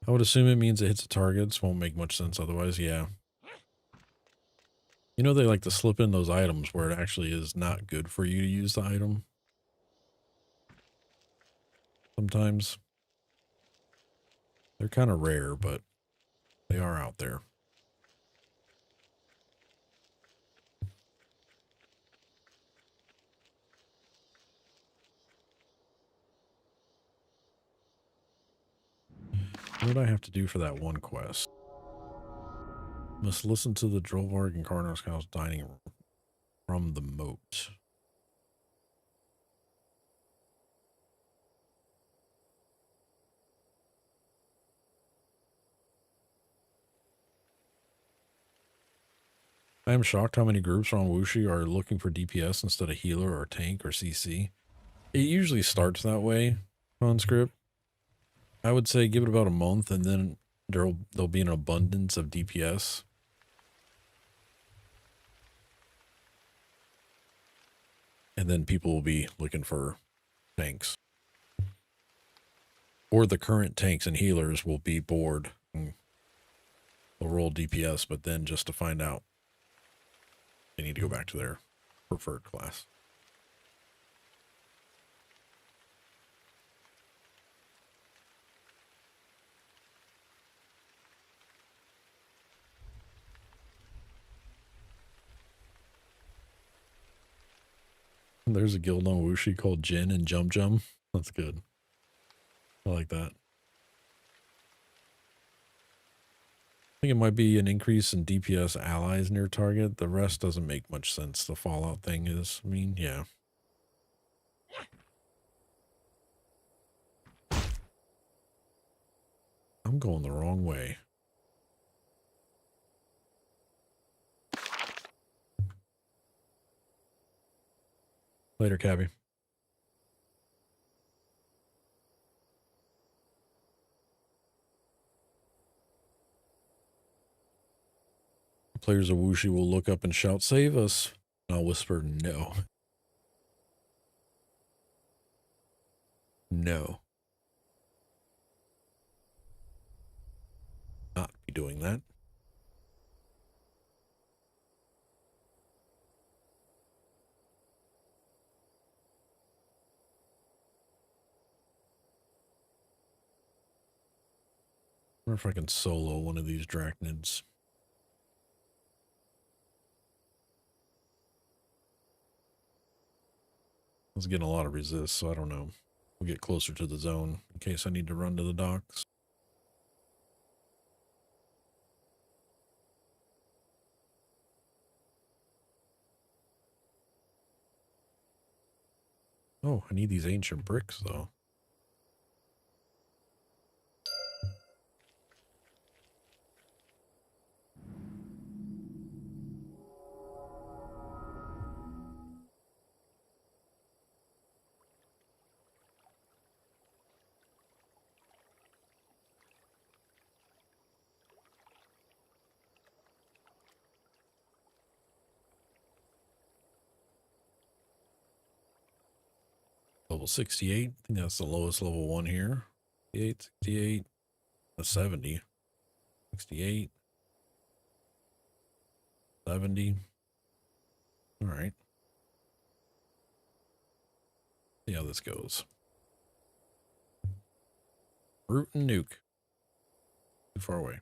I would assume it means it hits the targets. Won't make much sense otherwise, yeah. You know they like to slip in those items where it actually is not good for you to use the item. Sometimes. They're kind of rare, but they are out there. What do I have to do for that one quest? Must listen to the Drollvarg and Cardinal's House dining room from the moat. I am shocked how many groups on Wuxi are looking for DPS instead of healer or tank or CC. It usually starts that way on script. I would say give it about a month and then there'll be an abundance of DPS. And then people will be looking for tanks. Or the current tanks and healers will be bored and they'll roll DPS, but then just to find out they need to go back to their preferred class. There's a guild on Wuxi called Jin and Jum Jum. That's good. I like that. I think it might be an increase in DPS allies near target. The rest doesn't make much sense. The Fallout thing is, I mean, yeah. I'm going the wrong way. Later, Cabby. Players of Wuxi will look up and shout, "Save us!" And I'll whisper, "No." No. Not be doing that. I wonder if I can solo one of these drachnids. I was getting a lot of resist, so I don't know. We'll get closer to the zone in case I need to run to the docks. Oh, I need these ancient bricks, though. Level 68. I think that's the lowest level one here. 68, 68, 70. 68. 70. All right. See how this goes. Root and nuke. Too far away.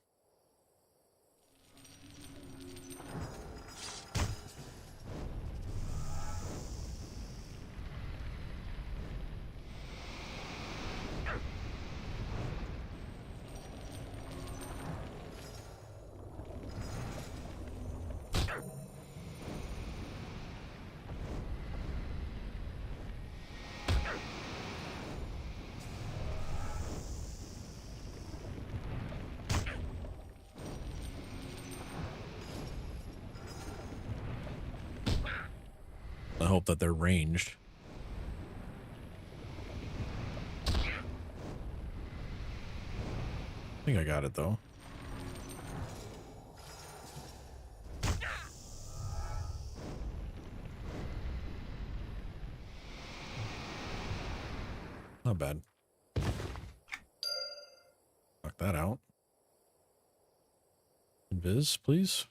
I hope that they're ranged. I think I got it though. Not bad. Knock that out. Invis, please.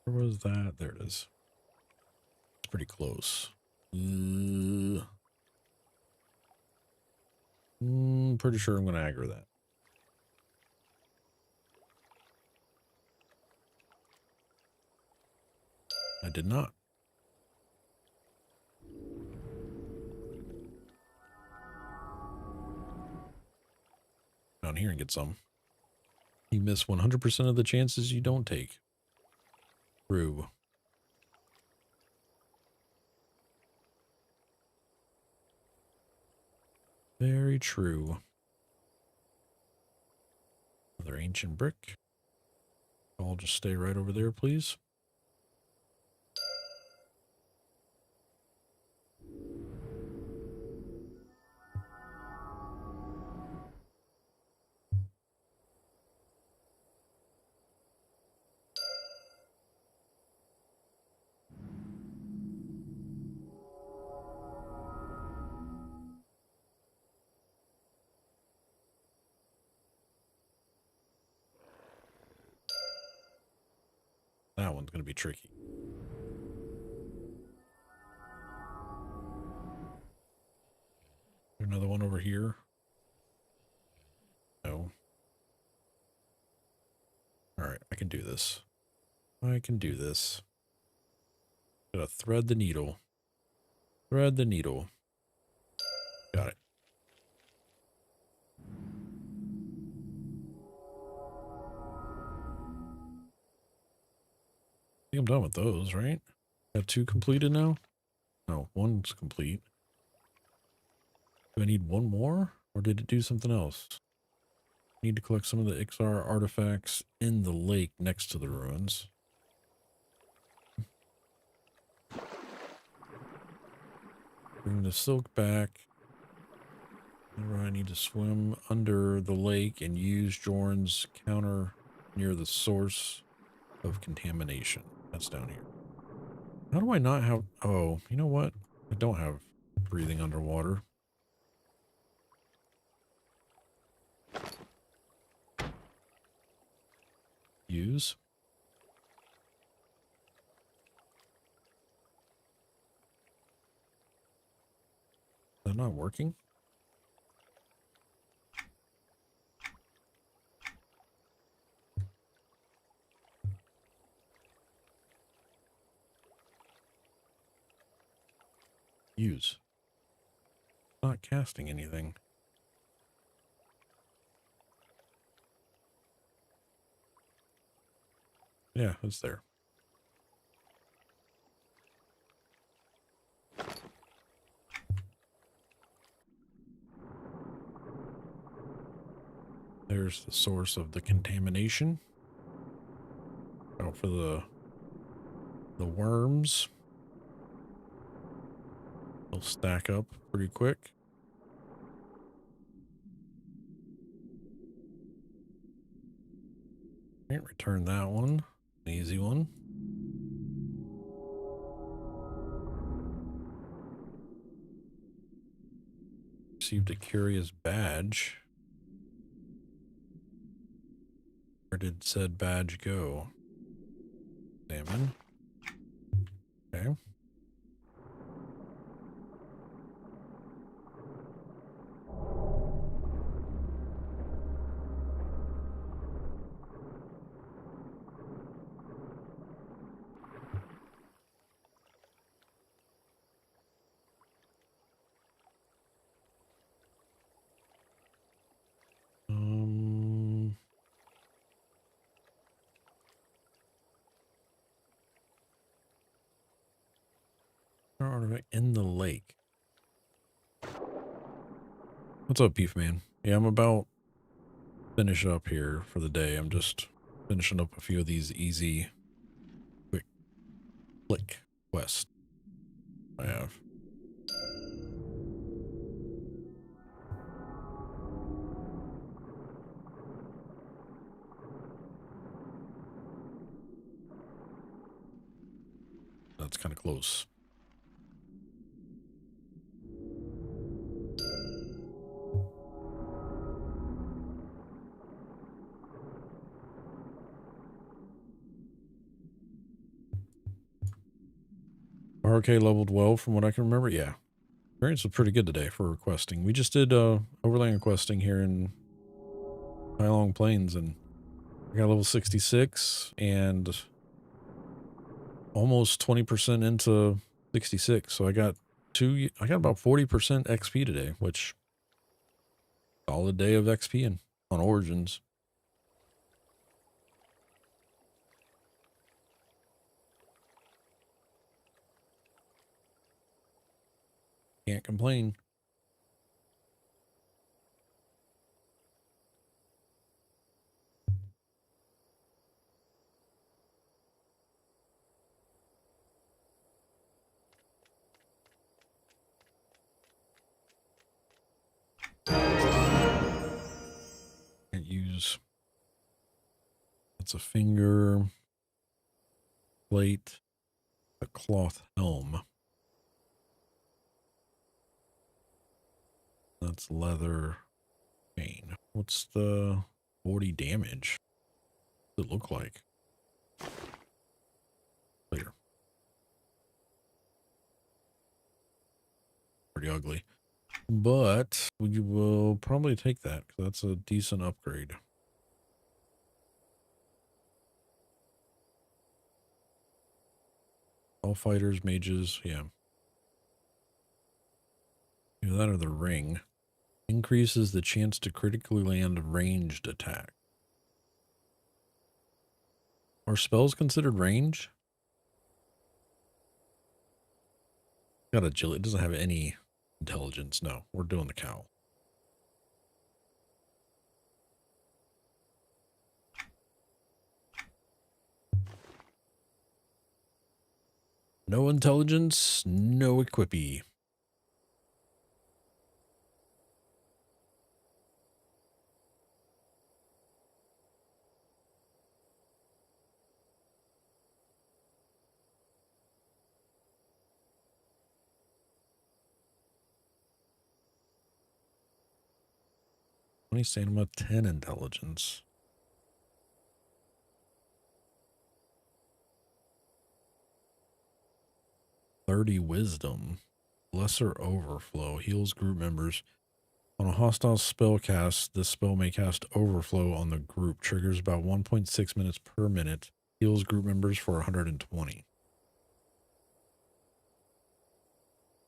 Where was that? There it is. It's pretty close. Pretty sure I'm going to aggro that. I did not. Down here and get some. You miss 100% of the chances you don't take. True. Very true. Another ancient brick. I'll just stay right over there, please. That one's going to be tricky. Another one over here. No. All right, I can do this. I can do this. Gotta thread the needle. Thread the needle. Got it. I think I'm done with those, right? Got 2 completed now? No, 1's complete. Do I need 1 more? Or did it do something else? I need to collect some of the Ixar artifacts in the lake next to the ruins. Bring the silk back. I need to swim under the lake and use Jorn's counter near the source of contamination. That's down here. How do I not have... Oh, you know what? I don't have breathing underwater. Use. Is that not working? Use. Not casting anything. Yeah, it's there. There's the source of the contamination. Out for the worms. They'll stack up pretty quick. Can't return that one. An easy one. Received a curious badge. Where did said badge go? Salmon. Okay. Artifact in the lake. What's up, Beef Man? Yeah, I'm about finish up here for the day. I'm just finishing up a few of these easy, quick click quests I have. That's kind of close. RK leveled well from what I can remember. Yeah. Experience was pretty good today for requesting. We just did overland questing here in Highlong Plains, and I got level 66 and almost 20% into 66. So I got about 40% XP today, which solid day of XP on Origins. Can't complain. Can't use. That's a finger plate, a cloth helm. That's leather chain. What's the 40 damage? What does it look like? Later. Pretty ugly. But we will probably take that because that's a decent upgrade. All fighters, mages, yeah. Either that or the ring. Increases the chance to critically land ranged attack. Are spells considered range? Got agility. It doesn't have any intelligence. No, we're doing the cowl. No intelligence, no equippy. Stamina, 10 intelligence. 30 wisdom. Lesser overflow. Heals group members. On a hostile spell cast, this spell may cast overflow on the group. Triggers about 1.6 minutes per minute. Heals group members for 120.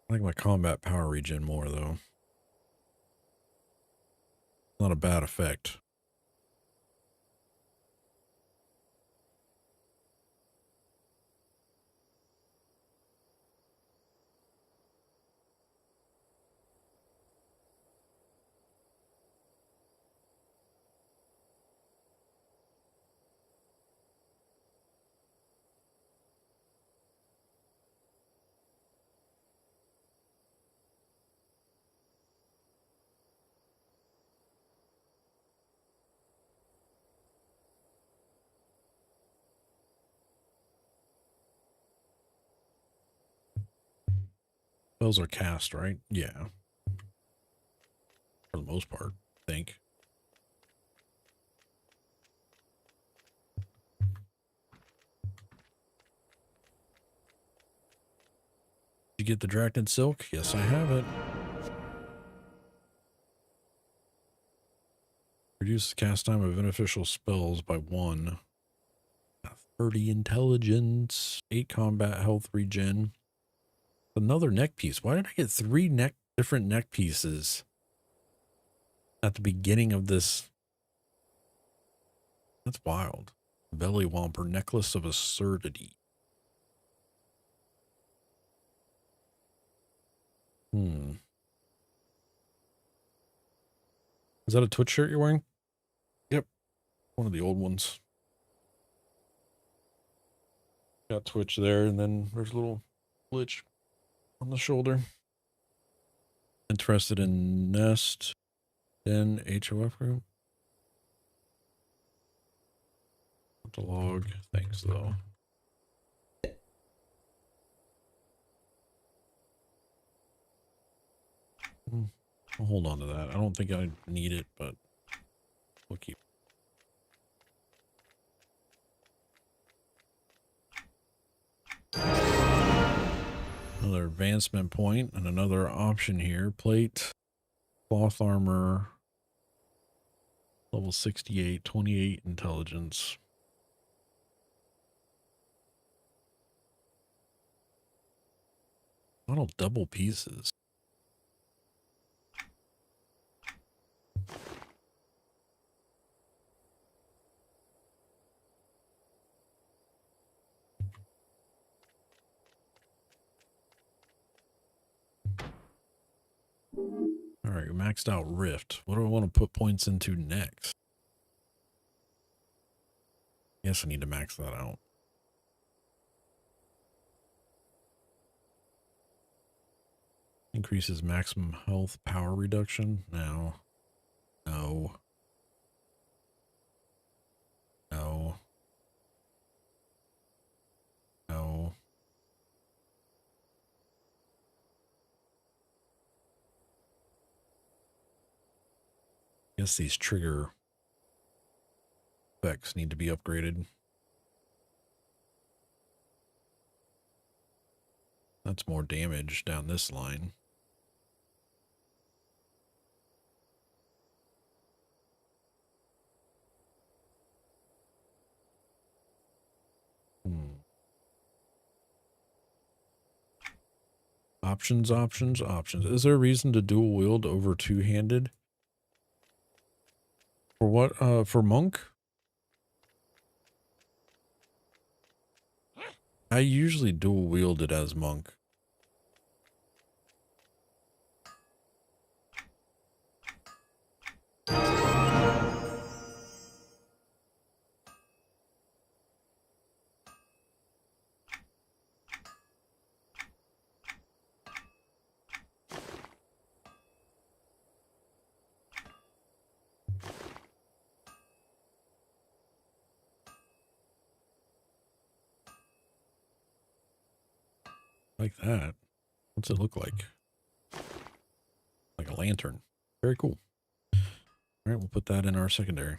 I like my combat power regen more though. Not a bad effect. Spells are cast, right? Yeah. For the most part, I think. Did you get the Drachnid Silk? Yes, I have it. Reduces cast time of beneficial spells by 1. 30 intelligence, 8 combat health regen. Another neck piece. Why did I get 3 different neck pieces at the beginning of this? That's wild. Belly Whomper, Necklace of Absurdity. Hmm. Is that a Twitch shirt you're wearing? Yep. One of the old ones. Got Twitch there, and then there's a little glitch on the shoulder. Interested in Nest, then HOF group. The log. Thanks, though. I'll hold on to that. I don't think I need it, but we'll keep. Another advancement point and another option here. Plate, cloth armor, level 68, 28 intelligence. Model double pieces. All right, maxed out Rift. What do I want to put points into next? Guess I need to max that out. Increases maximum health power reduction. No. No. No. No. Guess these trigger effects need to be upgraded. That's more damage down this line. Options, options, options. Is there a reason to dual wield over two-handed? For what? For monk? I usually dual wield it as monk. Like that. What's it look like? Like a lantern. Very cool. All right, we'll put that in our secondary.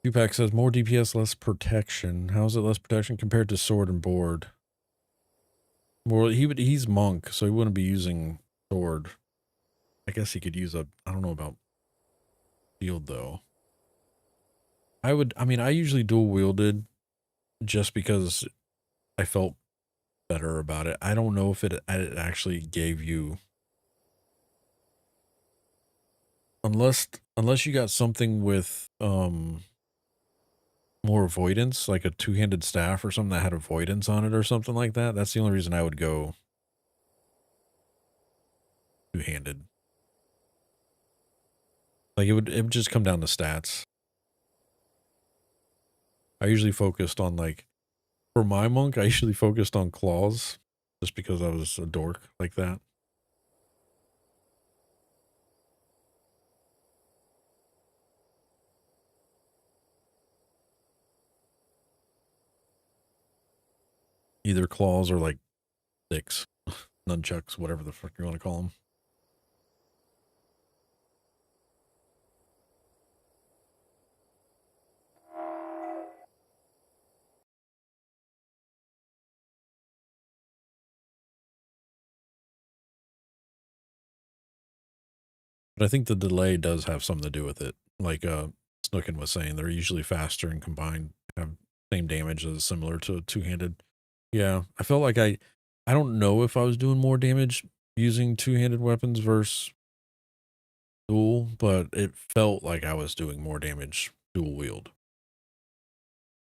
Tupac says more DPS, less protection. How is it less protection compared to sword and board? Well, he's monk, so he wouldn't be using sword. I guess he could use a, I don't know about shield though. I mean, I usually dual wielded just because I felt better about it. I don't know if it actually gave you, unless you got something with more avoidance, like a two-handed staff or something that had avoidance on it or something like that. That's the only reason I would go two-handed. Like it would just come down to stats. I usually focused on, like, for my monk, I usually focused on claws just because I was a dork like that. Either claws or like sticks, nunchucks, whatever the fuck you want to call them. But I think the delay does have something to do with it. Like Snookin was saying, they're usually faster and combined have same damage as similar to two-handed. Yeah, I felt like I don't know if I was doing more damage using two-handed weapons versus dual, but it felt like I was doing more damage dual wield.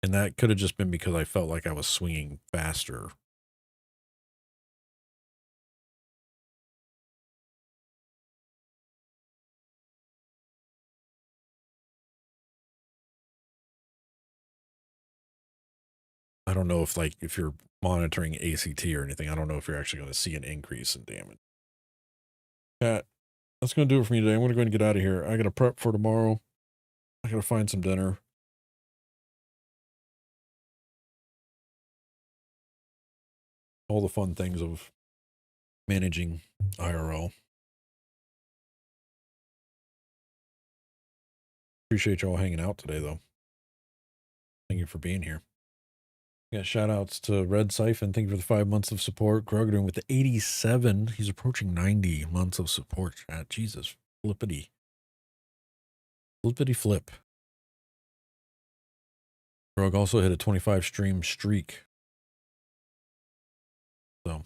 And that could have just been because I felt like I was swinging faster. I don't know if, like, if you're monitoring ACT or anything, I don't know if you're actually going to see an increase in damage. Chat, that's going to do it for me today. I'm going to go and get out of here. I got to prep for tomorrow. I got to find some dinner. All the fun things of managing IRL. Appreciate y'all hanging out today, though. Thank you for being here. Yeah, shout outs to Red Siphon. Thank you for the 5 months of support. Grugdon with the 87. He's approaching 90 months of support. Chat. Jesus. Flippity. Flippity flip. Grug also hit a 25 stream streak. So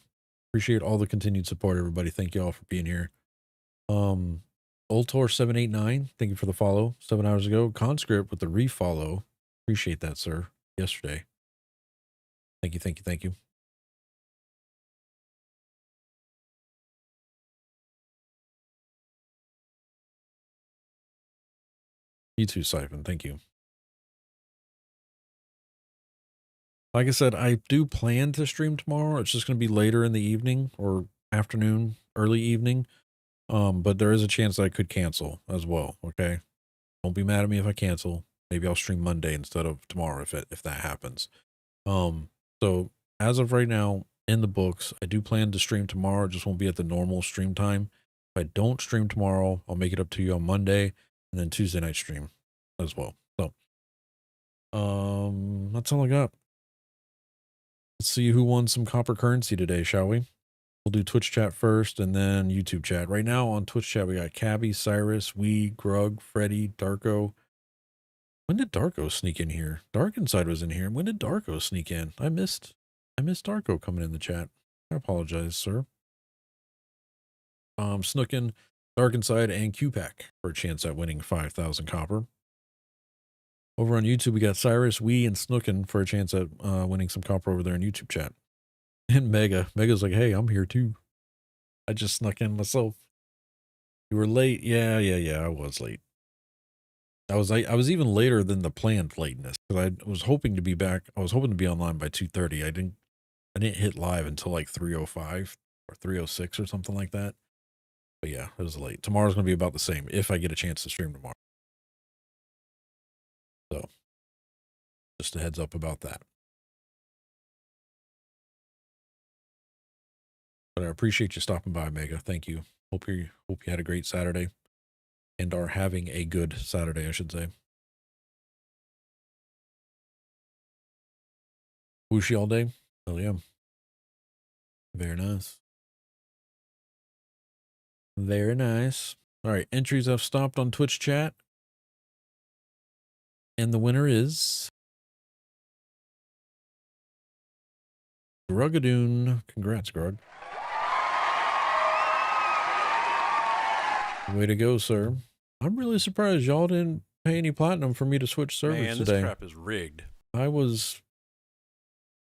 appreciate all the continued support, everybody. Thank you all for being here. Ultor789, thank you for the follow 7 hours ago. Conscript with the refollow. Appreciate that, sir. Yesterday. Thank you, thank you, thank you. You too, Siphon. Thank you. Like I said, I do plan to stream tomorrow. It's just going to be later in the evening or afternoon, early evening. But there is a chance that I could cancel as well. Okay. Don't be mad at me if I cancel. Maybe I'll stream Monday instead of tomorrow if that happens. So as of right now, in the books, I do plan to stream tomorrow. It just won't be at the normal stream time. If I don't stream tomorrow, I'll make it up to you on Monday and then Tuesday night stream as well. So, that's all I got. Let's see who won some copper currency today, shall we? We'll do Twitch chat first and then YouTube chat. Right now on Twitch chat, we got Cabby, Cyrus, Wee, Grug, Freddy, Darko. When did Darko sneak in here? Dark Inside was in here. When did Darko sneak in? I missed Darko coming in the chat. I apologize, sir. Snookin, Dark Inside, and QPack for a chance at winning 5,000 copper. Over on YouTube, we got Cyrus, Wee, and Snookin for a chance at winning some copper over there in YouTube chat. And Mega's like, hey, I'm here too. I just snuck in myself. You were late. Yeah, I was late. I was even later than the planned lateness because I was hoping to be back. I was hoping to be online by 2:30. I didn't hit live until like 3:05 or 3:06 or something like that. But yeah, it was late. Tomorrow's going to be about the same if I get a chance to stream tomorrow. So just a heads up about that. But I appreciate you stopping by, Mega. Thank you. Hope you had a great Saturday and are having a good Saturday, I should say. Whooshy all day? Oh yeah. Very nice. Very nice. All right, entries have stopped on Twitch chat. And the winner is Grugadoon. Congrats, Grug. Way to go, sir. I'm really surprised y'all didn't pay any platinum for me to switch servers Man, today. this crap is rigged. I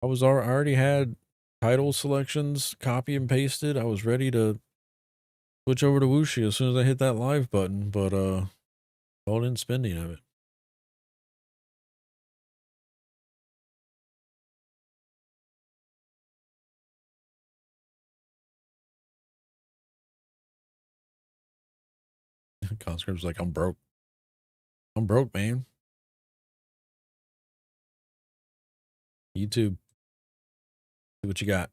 already had title selections copy and pasted. I was ready to switch over to Wooshi as soon as I hit that live button, but y'all didn't spend any of it. Conscript's like, I'm broke. I'm broke, man. YouTube. See what you got.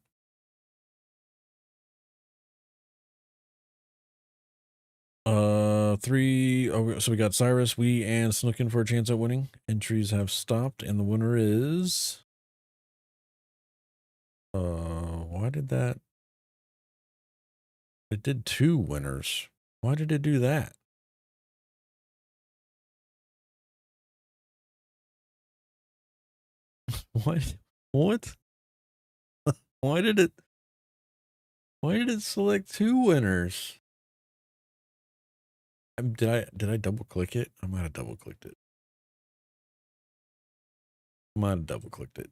So we got Cyrus, Wee, and Snookin for a chance at winning. Entries have stopped, and the winner is why did that? It did 2 winners. Why did it do that? What? What? Why did it select 2 winners? Did I double click it? I might have double clicked it. Might have double clicked it.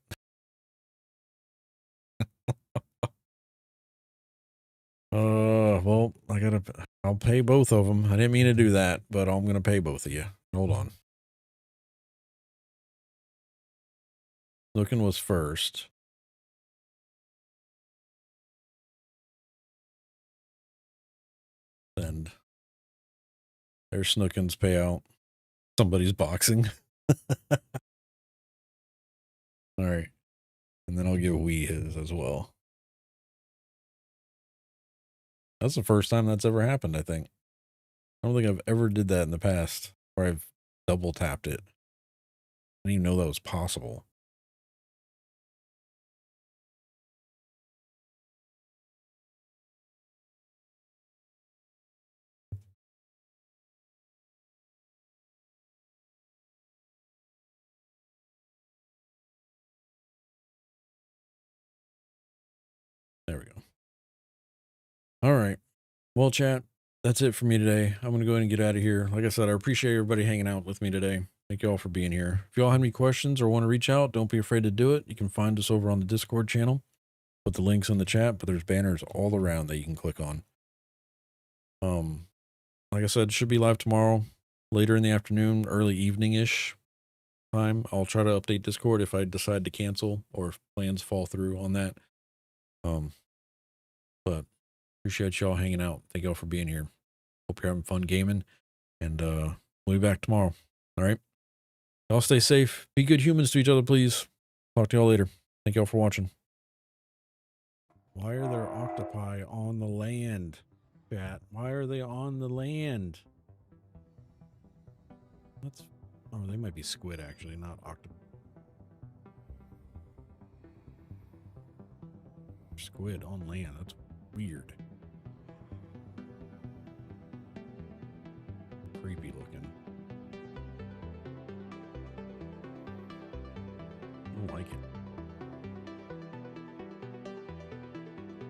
Well, I'll pay both of them. I didn't mean to do that, but I'm gonna pay both of you. Hold on. Looking was first. And there's Snookin's payout. Somebody's boxing. All right. And then I'll give Wee his as well. That's the first time that's ever happened, I think. I don't think I've ever did that in the past where I've double tapped it. I didn't even know that was possible. There we go. All right. Well, chat, that's it for me today. I'm going to go ahead and get out of here. Like I said, I appreciate everybody hanging out with me today. Thank you all for being here. If you all have any questions or want to reach out, don't be afraid to do it. You can find us over on the Discord channel. Put the links in the chat, but there's banners all around that you can click on. Like I said, it should be live tomorrow, later in the afternoon, early evening-ish time. I'll try to update Discord if I decide to cancel or if plans fall through on that. But appreciate y'all hanging out. Thank y'all for being here. Hope you're having fun gaming, and we'll be back tomorrow. All right. Y'all stay safe. Be good humans to each other, please. Talk to y'all later. Thank y'all for watching. Why are there octopi on the land, chat? Why are they on the land? Oh, they might be squid, actually, not octopus. Squid on land. That's weird. Creepy looking. I don't like it.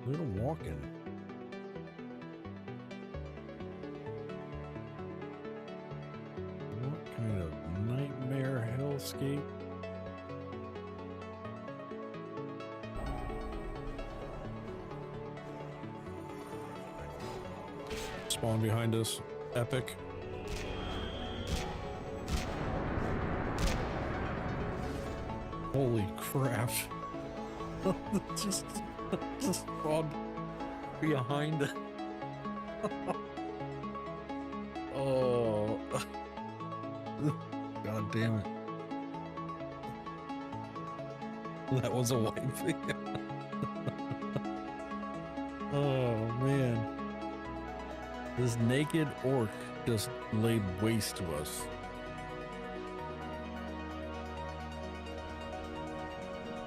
Look at them walking. What kind of nightmare hellscape? Spawn behind us. Epic. Holy crap. just spawned behind. Oh. God damn it. That was a white thing. Oh man. This naked orc just laid waste to us.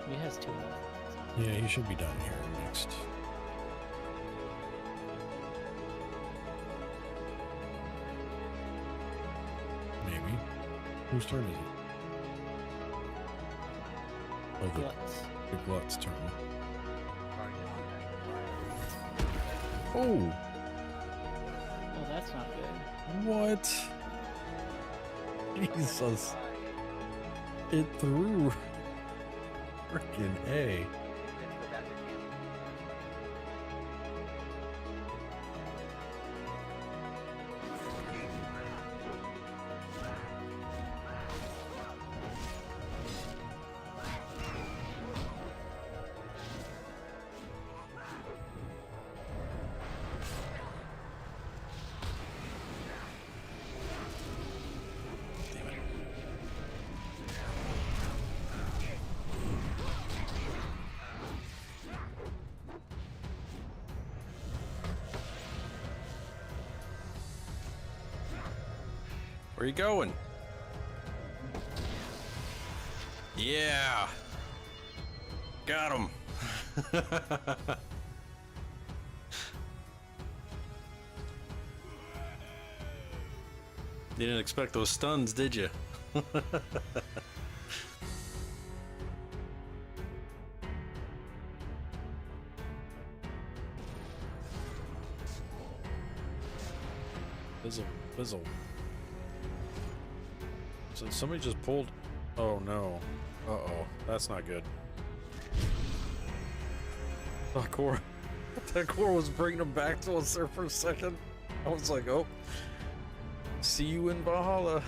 He has two left. Yeah, he should be down here next. Maybe. Whose turn is it? Oh, the glut's turn. Oh! Oh, that's not good. What? Jesus. It threw. Frickin' A. Where you going? Yeah. Got him. Didn't expect those stuns, did you? Fizzle. So somebody just pulled. Oh no. Uh-oh, that's not good. That core was bringing him back to us there for a second. I was like, oh, see you in Valhalla.